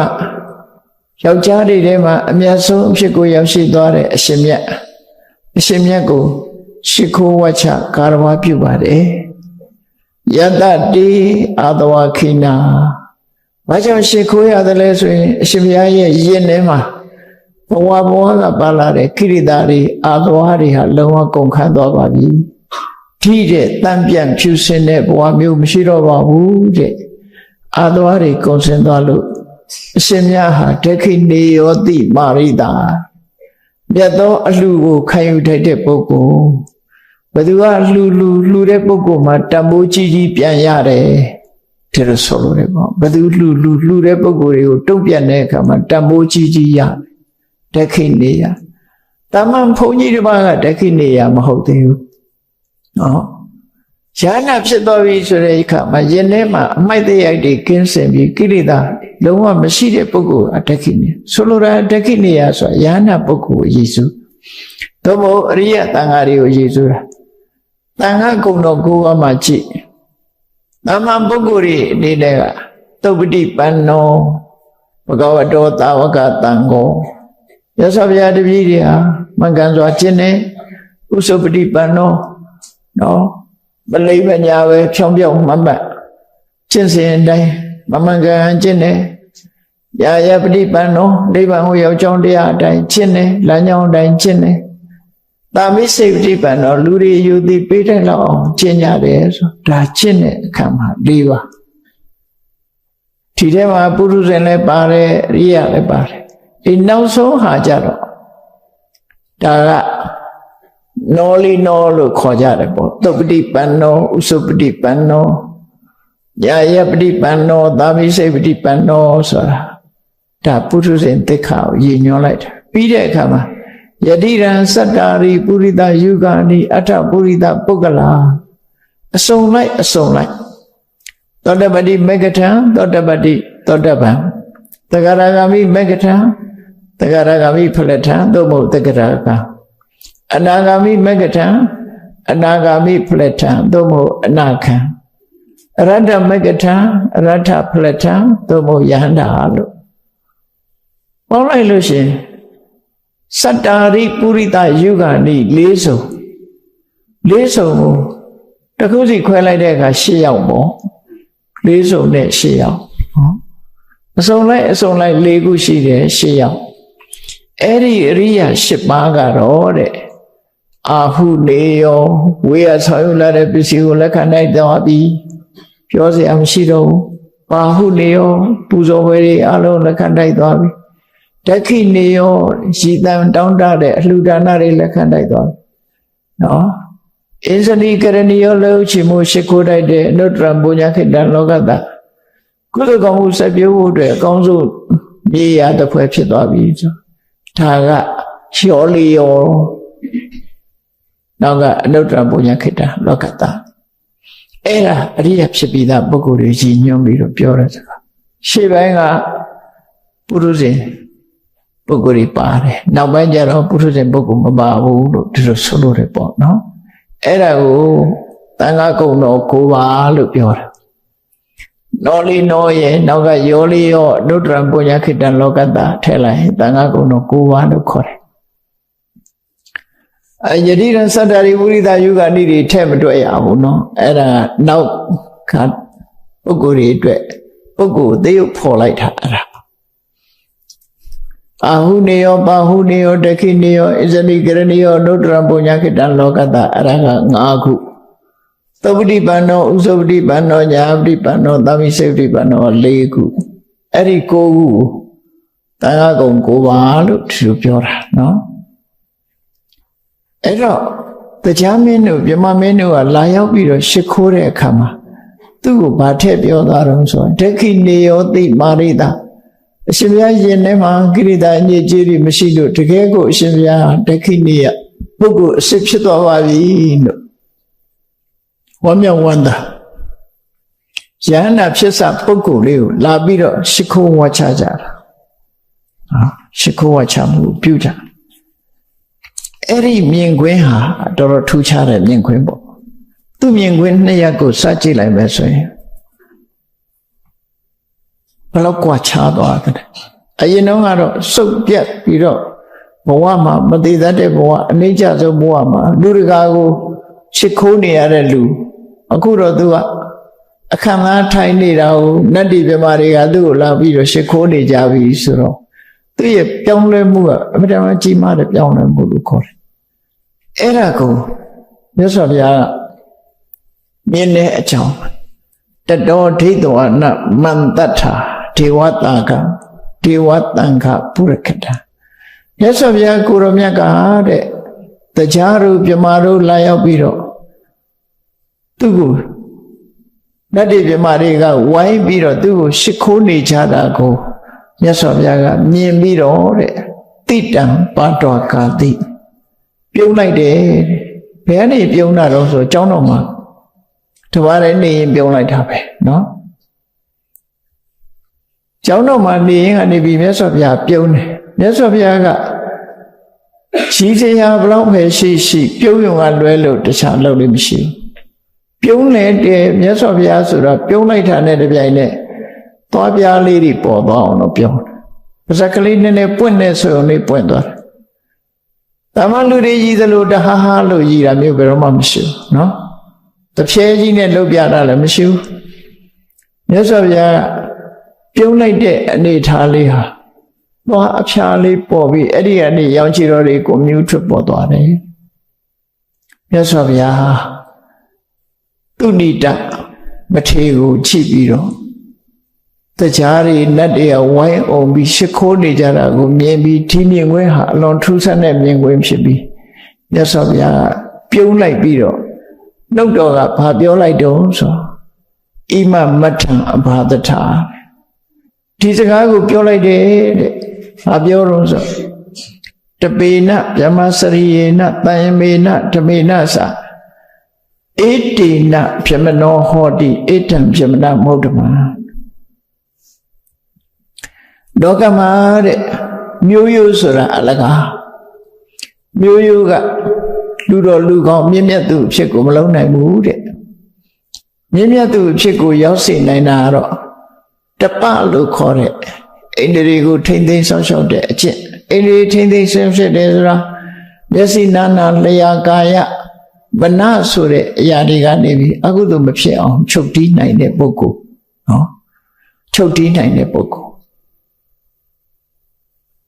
ယောက်ျားတွေထဲမှာအမြတ်ဆုံးအဖြစ်ကိုရောက်ရှိသွားတဲ့အရှင်မြတ်ကိုရှ िख ိုးဝါချကာရဝပြုပါတယ်ယတ္တတေအာတဝခိနာဘာကြောင့်ရှ िख ိုးရတယ်လဲဆိုရင်အရှင်ဘုရားရဲ့ယင်ထဲမှာဘဝကပါလာတဲ့ခိရိတာတွေအာတဝါတွေဟာလုံးဝကုန်ခန်းသွားပါပြီ ထိတဲ့တန်ပြန်ဖြူစင်တဲ့ဘဝမျိုးမရှိတော့ပါဘူးတဲ့အာသွားတွေကုန်စင်သွားလို့အရှင်မြတ်ဟာဒက္ခိဏေယောတိမာရိတာမြတ်သောအလှကိုခံယူထိုက်တဲ့ပုဂ္ဂိုလ်ဘသူကလှူတဲ့ပုဂ္ဂိုလ်မှာတန်ဖိုးကြီးကြီးပြန်ရတယ်ဒီလိုဆိုလို့ရပေါ့ဘသူလှူတဲ့ပုဂ္ဂိုလ်တွေကိုတုံ့ပြန်တဲ့အခါမှာတန်ဖိုးကြီးကြီးရဒက္ခိဏေယတမန်ဘုန်းကြီးတစ်ပါးကဒက္ခိဏေယမဟုတ်သေးဘူးနော်ဉာဏ်ဖြစ်သွားပြီဆိုတဲ့အခါမှာယင်ထဲမှာအမိုက်တရားတွေကင်းစင်ပြီးကိလေသာလုံးဝမရှိတဲ့ပုဂ္ဂိုလ်အဒက္ခိဏေဆိုလိုတာဒက္ခိဏေယဆိုတာဉာဏ်ပုဂ္ဂိုလ်ယေရှုသို့မဟုတ်အရိယသံဃာတွေကိုယေရှုတာသံဃာကုံတော်ကိုယ်ဝမှာကြည့်သမ္မာပုဂ္ဂိုလ်တွေအနေနဲ့ကသုပ္ပတိပန္နောဘဂဝတောသာဝကတံကိုရသော်ဗျာတပည့်တွေဟာမင်္ဂန်စွာကျင့်နေဥစုပတိပန္နောနော်မလိမ္မညာပဲဖြောင်းပြောင်းမှတ်မှတ်ကျင့်စဉ်တိုင်းမမင်္ဂန်ကျင့်နေယာယပတိပန္နောနိဗ္ဗာန်ကိုရောက်ကြောင်းတရားအတိုင်းကျင့်နေလမ်းကြောင်းအတိုင်းကျင့်နေတာမိစေပတိပန္နောလူတွေယူသည်ပေးတဲ့လောက်အောင်ကျင့်ကြတယ်ဆိုဒါကျင့်တဲ့အခါမှာ၄ပါးဒီထဲမှာပုရုဇဉ်လည်းပါတယ်အရိယလည်းပါတယ်ဒီနောက်ဆုံးဟာကြတော့ဒါကနောလီနောလို့ခေါ်ကြတယ်ပေါ့သုပ္ပတိပန္နောဥစုပတိပန္နောယာယပတိပန္နောသာမိစေပတိပန္နောဆိုတာဒါပုထုဇဉ်သိက္ခာကိုရည်ညွှန်းလိုက်တာပြီးတဲ့အခါမှာယတိရံစတ္တာရိပုရိသယုဂာနိအထပုရိသပုဂ္ဂလာအစုံလိုက်သောတပတိမေဂထံသောတပတိသောတပံသဂရဂာမိမေဂထံသဂရဂာမိဖလထံသို့မဟုတ်သဂရဂာအနာဂာမိမေဂထံအနာဂာမိဖလထံသို့မဟုတ်အနာခံအရထမေဂထံအရထဖလထံသို့မဟုတ်ယဟန္တာလို့ပေါင်းလိုက်လို့ရှိရင်စတ္တာရိပုရိသယုဂာနိ၄စုံကိုတစ်ခုစီခွဲလိုက်တဲ့အခါ၈ယောက်ပေါ့၄စုံနဲ့၈ယောက်နော်အစုံလိုက်၄ခုရှိတယ်၈ယောက်အဲ့ဒီအရိယာ၈ပါးကတော့တဲ့အာဟုနေယောဝေယဆောင်ယူလာတဲ့ပစ္စည်းကိုလက်ခံနိုင်သွားပြီပြောစရာမရှိတော့ဘူးပါဟုနေယောပူဇော်ဝယ်တွေအလုံးလက်ခံနိုင်သွားပြီဒက္ခိနေယောရည်တံတောင်းတတဲ့အလှူဒါနတွေလက်ခံနိုင်သွားပြီနော်အင်းစတိကရဏီယောလောချီမှုရှိခိုးတိုက်တဲ့အနုတ္တရပုညခိတံလောကတကုသကောင်းမှုဆက်ပြုဖို့အတွက်အကောင်းဆုံးမြေယာတစ်ဖွဲ့ဖြစ်သွားပြီဆိုဒါကချောလီယောနောက်ကအနုတ္တရပုညခိတံလောကတအဲ့ဒါအရိယဖြစ်ပြီးသားပုဂ္ဂိုလ်တွေရည်ညွှန်းပြီးတော့ပြောတဲ့စကားရှေ့ပိုင်းကပုရုဇဉ်ပုဂ္ဂိုလ်တွေပါတယ်နောက်ပိုင်းကျတော့ပုရုဇဉ်ပုဂ္ဂိုလ်မပါဘူးလို့ဒီလိုဆိုလို့ရပေါ့နော်အဲ့ဒါကိုသံဃာကုံတော်၉ပါးလို့ပြောတာနောလီနောရဲ့နောက်ကယောလီယောအနုတ္တရပုညခိတံလောကတထည့်လိုက်သံဃာကုံတော်၉ပါးလို့ခေါ်တယ်ယတိရစတ္တရိပုရိသယုဂာနိတွေထည့်မတွေ့ရဘူးနော်အဲ့ဒါနောက်ကပုဂ္ဂိုလ်တွေအတွက်ပုဂ္ဂိုလ်သေယုတ်ဖော်လိုက်တာအဲ့ဒါအာဟုနေယောပါဟုနေယောဒက္ခိနေယောအဇနိကရဏီယောနုတ္တရပုညခိတံလောကတအဲ့ဒါက၅ခုသုပ္ပတိပန္နောဥစုပတိပန္နောညာပတိပန္နောသာမိစေပတိပန္နော၄ခုအဲ့ဒီ၉ခုသံဃာကုံ၉ပါးလို့ဒီလိုပြောတာနော်အဲ့တော့တရားမင်းတို့မြမမင်းတို့ကလာရောက်ပြီးတော့ရှ िख ိုးတဲ့အခါမှာသူ့ကိုဗာထည့်ပြောသွားတော့ဆိုဒက္ခိနေယောတိမာရိတာအရှင်ဘုရားယင်ထဲမှာကိရိတာအညစ်အကြေးတွေမရှိလို့တကယ်ကိုအရှင်ဘုရားဒက္ခိနေယပုဂ္ဂိုလ်အစစ်ဖြစ်သွားပါပြီလို့ဝမ်းမြောက်ဝမ်းသာယဟန္တာဖြစ်စပုဂ္ဂိုလ်လေးကိုလာပြီးတော့ရှ िख ိုးဝါချကြတာရှ िख ိုးဝါချမှုပြုကြအဲ့ဒီမြင်ကွင်းဟာတော်တော်ထူးခြားတဲ့မြင်ကွင်းပေါ့သူမြင်ကွင်းနှစ်ရပ်ကိုစကြည့်လိုက်မယ်ဆိုရင်ဘယ်လောက်กว่าခြားသွားတယ်အရင်တော့ကတော့စုပ်ပြတ်ပြီးတော့ဘဝမှာမတည်တတ်တဲ့ဘဝအနိစ္စဆုံးဘဝမှာလူတကာကိုရှ िख ိုးနေရတဲ့လူအခုတော့သူကအခမ်းအနားထိုင်နေတာကိုနတ်တိပြမတွေကသူ့ကိုလာပြီးတော့ရှ िख ိုးနေကြပြီဆိုတော့သူ့ရဲ့ပြောင်းလဲမှုကအမှန်တမ်းကြီးမားတဲ့ပြောင်းလဲမှုလို့ခေါ်တယ်အဲ့ဒါကိုမြတ်စွာဘုရားက မြင်တဲ့အကြောင်းတတောဒိဋ္ဌဝနမန္တထာဒေဝတာကဒေဝတံခပုရခတာမြတ်စွာဘုရားကိုရောမြတ်ကတဲ့တရားတို့ပြမာတို့လာရောက်ပြီးတော့သူ့ကိုနတ်တွေပြမာတွေကဝိုင်းပြီးတော့သူ့ကိုရှ िख ိုးနေကြတာကိုမြတ်စွာဘုရားကမြင်ပြီးတော့တဲ့တိတံပါတော်ကာတိပြုံးလိုက်တယ်ဘယ်ကနေပြုံးတာတော့ဆိုကျောင်းတော်မှာတပါးလည်းနေရင်ပြုံးလိုက်တာပဲเนาะကျောင်းတော်မှာနေရင်ကနေပြီးမြတ်စွာဘုရားပြုံးတယ်မြတ်စွာဘုရားကကြီးတရားဘလောက်ပဲရှိပြုံးရုံကလွဲလို့တခြားလုပ်လို့မရှိဘူးပြုံးလေတဲ့မြတ်စွာဘုရားဆိုတော့ပြုံးလိုက်တာနဲ့တပြိုင်နက်သွားပြားလေးတွေပေါ်သွားအောင်လို့ပြုံးတယ်ပါဇက်ကလေးနည်းနည်းပွင့်နေဆိုရင်လေးပွင့်သွားတယ်တမန်လူတွေကြီးသလိုတဟာဟာလို့ကြီးတာမျိုးဘယ်တော့မှမရှိဘူးเนาะတဖြဲကြီးနဲ့လှုပ်ပြတာလည်းမရှိဘူးမြတ်စွာဘုရားပြုံးလိုက်တဲ့အနေထားလေးဟာသွားအဖျားလေးပေါ်ပြီးအဲ့ဒီကနေရောင်ချီတော်တွေကိုမြူးထွက်ပေါ်သွားတယ်မြတ်စွာဘုရားသူဏိတမထေကိုချိပြီးတော့တရားတွေနတ်တွေကဝိုင်းအောင်ပြီးရှ िख ိုးနေကြတာကိုမြင်ပြီးဒီမြင်ခွင့်ဟာအလွန်ထူးဆန်းတဲ့မြင်ခွင့်ဖြစ်ပြီးမြတ်စွာဘုရားပြုံးလိုက်ပြီးတော့နှုတ်တော်ကဘာပြောလိုက်တော့ဆိုဣမမထံအဘာတထာဒီစကားကိုပြောလိုက်တယ်တဲ့ဘာပြောတော့ဆိုတပေနဗြဟ္မစရိယေနတယမေနဓမေနသဧတေနဗြဟ္မနောဟောတိဧတံဗြဟ္မဏမௌဓမံလောကမှာတဲ့မျိုးရိုးဆိုတာအလကားမျိုးရိုးကလူတော်လူကောင်းမြင့်မြတ်သူအဖြစ်ကိုမလုံးနိုင်ဘူးတဲ့မြင့်မြတ်သူအဖြစ်ကိုရောက်စေနိုင်တာကတော့တပလို့ခေါ်တဲ့အိန္ဒြေကိုထိမ့်သိမ်းဆောင်ရှောက်တဲ့အကျင့်အိန္ဒြေထိမ့်သိမ်းဆောင်ရှောက်တယ်ဆိုတာမျက်စိနာနာလျာကာယဗနာဆိုတဲ့အရာတွေကနေပြီးအကုသိုလ်မဖြစ်အောင်ချုပ်တီးနိုင်တဲ့ပုဂ္ဂိုလ်နော်ချုပ်တီးနိုင်တဲ့ပုဂ္ဂိုလ်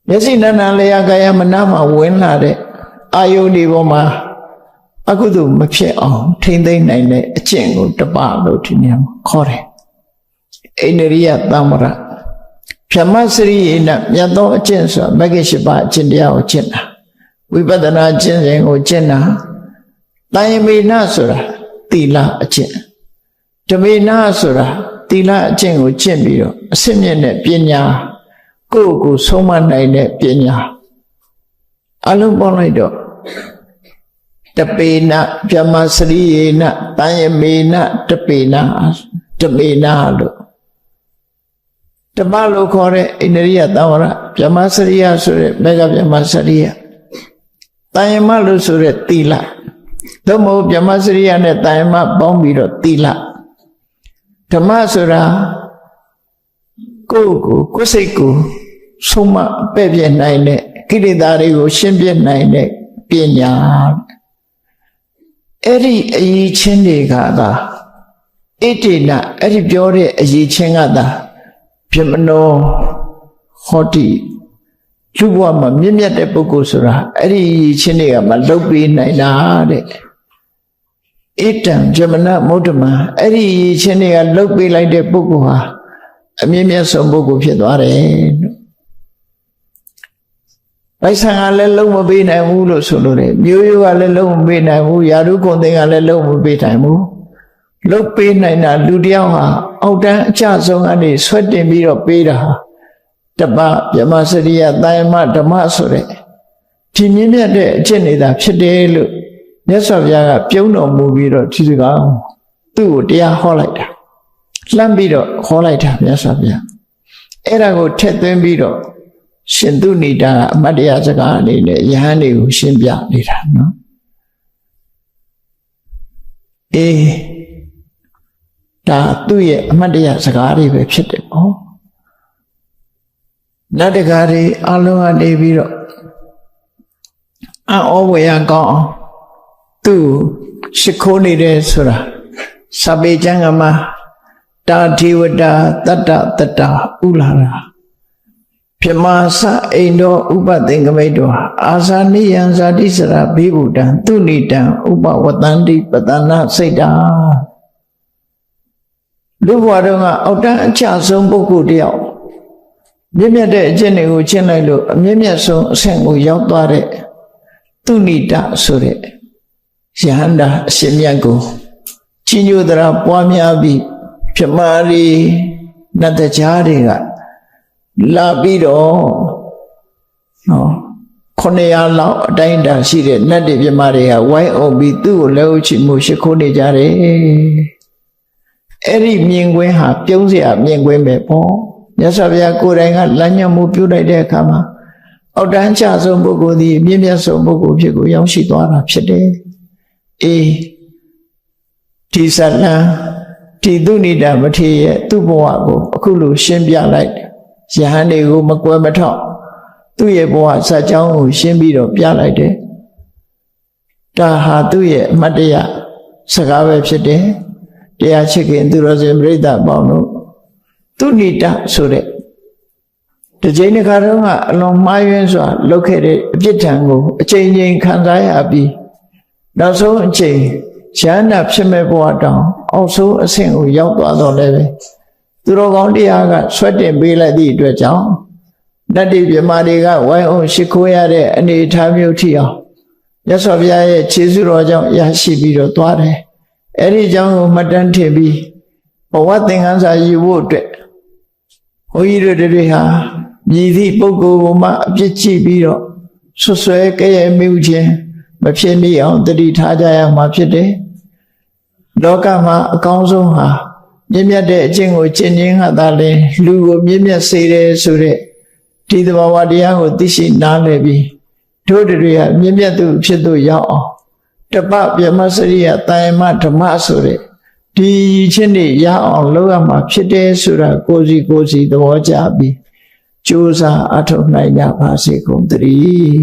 မျက်စိနာနာလျာကာယမနာမှာဝင်လာတဲ့အာယုန်ဒီပေါ်မှာအကုသိုလ်မဖြစ်အောင်ထိမ့်သိမ်းနိုင်တဲ့အကျင့်ကိုတပလို့ဒီနေရာမှာခေါ်တယ်အိန္ဒြိယသမ္မရဗြဟ္မစရိယေနမြတ်သောအကျင့်ဆိုမဂ္ဂင်၈ပါးအကျင့်တရားကိုကျင့်တာဝိပဿနာကျင့်စဉ်ကိုကျင့်တာတယမေနဆိုတာသီလအကျင့်ဓမေနဆိုတာသီလအကျင့်ကိုကျင့်ပြီးတော့အစစ်မြင့်တဲ့ပညာကိုယ့်ကိုယ်ဆုံးမနိုင်တဲ့ပညာအလုံးပေါင်းလိုက်တော့တပေနဗြဟ္မစရိယေနတယမေနတပေနဓမေနလို့တပလို့ခေါ်တဲ့အိန္ဒြိယသံဝရဗြဟ္မစရိယဆိုတဲ့မေဃဗြဟ္မစရိယတယမလို့ဆိုတဲ့သီလသို့မဟုတ်ဗြဟ္မစရိယနဲ့တယမပေါင်းပြီးတော့သီလဓမ္မဆိုတာကိုယ်စိတ်ကိုဆုံးမပဲ့ပြည့်နိုင်တဲ့ကိလေသာတွေကိုရှင်းပြနိုင်တဲ့ပညာအဲ့ဒီအရေးချင်းတွေကသာဣတိနအဲ့ဒီပြောတဲ့အရေးချင်းကသာဗြဟ္မနောဟောတိလူဘဝမှာမြင့်မြတ်တဲ့ပုဂ္ဂိုလ်ဆိုတာအဲ့ဒီချင်းတွေကမလုတ်ပေးနိုင်တာတဲ့ဣတံဗြဟ္မဏမௌဓမံအဲ့ဒီချင်းတွေကလုတ်ပေးလိုက်တဲ့ပုဂ္ဂိုလ်ဟာအမြင့်မြတ်ဆုံးပုဂ္ဂိုလ်ဖြစ်သွားတယ်လို့ပိုက်ဆံကလည်းလုံးမပေးနိုင်ဘူးလို့ဆိုလို့တယ်မျိုးရိုးကလည်းလုံးမပေးနိုင်ဘူးယာရုကုန်သိန်းကလည်းလုံးမပေးနိုင်ဘူးလုတ်ပေးနိုင်တာလူတယောက်ဟာအောက်တန်းအကျဆုံးကနေဆွဲတင်ပြီးတော့ပေးတာဟာတပဗြဟ္မစရိယတာယမဓမ္မဆိုတဲ့ဒီမြင့်မြတ်တဲ့အကျင့်တွေသာဖြစ်တယ်လို့မြတ်စွာဘုရားကပြုံးတော်မူပြီးတော့ဒီစကားသူ့ကိုတရားဟောလိုက်တာလှမ်းပြီးတော့ဟောလိုက်တာမြတ်စွာဘုရားအဲ့ဒါကိုထည့်သွင်းပြီးတော့ရှင်သူဏိတာအမတ်တရားစကားအနေနဲ့ယဟန်တွေကိုရှင်းပြနေတာနော်ဒါသူ့ရဲ့အမတ်တရားစကားတွေပဲဖြစ်တယ်ပေါ့နတ်တကာတွေအလုံးကနေပြီးတော့အောဝေယကောင်းအောင်သူ့ရှ िख ိုးနေတယ်ဆိုတာစပေကျမ်းကမှာတာထေဝတာတတ္တတတ္တဥလာရာပြမစအိန္ဒောဥပသင်္ကမိတ်တောအာဇာနိယံဇာတိစရာဘေးဗုဒ္ဓံသူဏိတံဥပဝတ္တန္တိပတနာစိတ်တာ လူဘဝတော့ကအောက်တန်းအချဆုံးပုဂ္ဂိုလ်တယောက်မြင့်မြတ်တဲ့အကျင့်တွေကိုကျင့်လိုက်လို့အမြင့်မြတ်ဆုံးအဆင့်ကိုရောက်သွားတဲ့သူဏိတဆိုတဲ့ယဟန္တာအရှင်မြတ်ကိုကြီးညိုသရာပွားများပြီးပြမာရီနတ်တရားတွေကလာပြီးတော့နော်900လောက်အတိုင်းအတာရှိတဲ့နတ်တွေပြမာတွေကဝိုင်းအောင်ပြီးသူ့ကိုလက်ဥချမှုရှိခိုးနေကြတယ်အဲ့ဒီမြင်ကွင်းဟာပြုံးเสียမြင်ကွင်းပဲပေါ့မြတ်စွာဘုရားကိုယ်တိုင်ကလမ်းညွှန်မှုပြုလိုက်တဲ့အခါမှာအောက်တန်းချဆုံးပုဂ္ဂိုလ်သည်မြင့်မြတ်ဆုံးပုဂ္ဂိုလ်ဖြစ်ကိုရောက်ရှိသွားတာဖြစ်တယ်အေးဒီဇလံဒီသူဏိတမထေရရဲ့သူ့ဘဝကိုအခုလိုရှင်းပြလိုက်ယဟန်တွေကိုမကွယ်မထောက်သူ့ရဲ့ဘဝဇာတ်ကြောင်းကိုရှင်းပြီးတော့ပြလိုက်တယ်ဒါဟာသူ့ရဲ့အမတ်တရစကားပဲဖြစ်တယ်တရားချစ်ခင်သူတော်စင်ပြိဿပေါင်းတို့သူဏိတဆိုတဲ့ဒီချိန်တစ်ခါတော့ကအလွန်မှားယွင်းစွာလုပ်ခဲ့တဲ့အပြစ်ဒဏ်ကိုအချိန်ချင်းခံစားရပြီးနောက်ဆုံးအချိန်ရဟန္တာဖြစ်မဲ့ဘဝတောင်အောက်ဆုံးအဆင့်ကိုရောက်သွားတော့လည်းပဲသူတော်ကောင်းတရားကဆွတ်တင်ပေးလိုက်သည့်အတွက်ကြောင့်တတ္တိပြမာတွေကဝိုင်းအောင်ရှိခိုးရတဲ့အနေအထားမျိုးထိအောင်မြတ်စွာဘုရားရဲ့ခြေစွတော်ကြောင့်ရရှိပြီးတော့သွားတယ်အဲ့ဒီကြောင့်ကိုမှတ်တမ်းထင်ပြီးဘဝသင်္ကန်းစာယူဖို့အတွက်ဘုန်းကြီးတို့တွေဟာမြည်သည့်ပုဂ္ဂိုလ်ကိုမှအပြစ်ကြည့်ပြီးတော့ဆွဆွဲကြဲမှုခြင်းမဖြစ်မိအောင်တတိထားကြရမှာဖြစ်တယ်လောကမှာအကောင်းဆုံးဟာမြင့်မြတ်တဲ့အကျင့်ကိုကျင့်ခြင်းကသာလျှင်လူကိုမြင့်မြတ်စေတယ်ဆိုတဲ့ဒီသဘာဝတရားကိုသိရှိနားလည်ပြီးတို့တွေဟာမြင့်မြတ်သူဖြစ်သူရောက်အောင်တပပြမစရိယတာယမဓမ္မဆိုတဲ့ဒီချင်းတွေရအောင်လုပ်ရမှာဖြစ်တယ်ဆိုတာကိုယ်စီသဘောကျပြီးကြိုးစားအထောက်နိုင်ကြပါစေကုန်သတည်း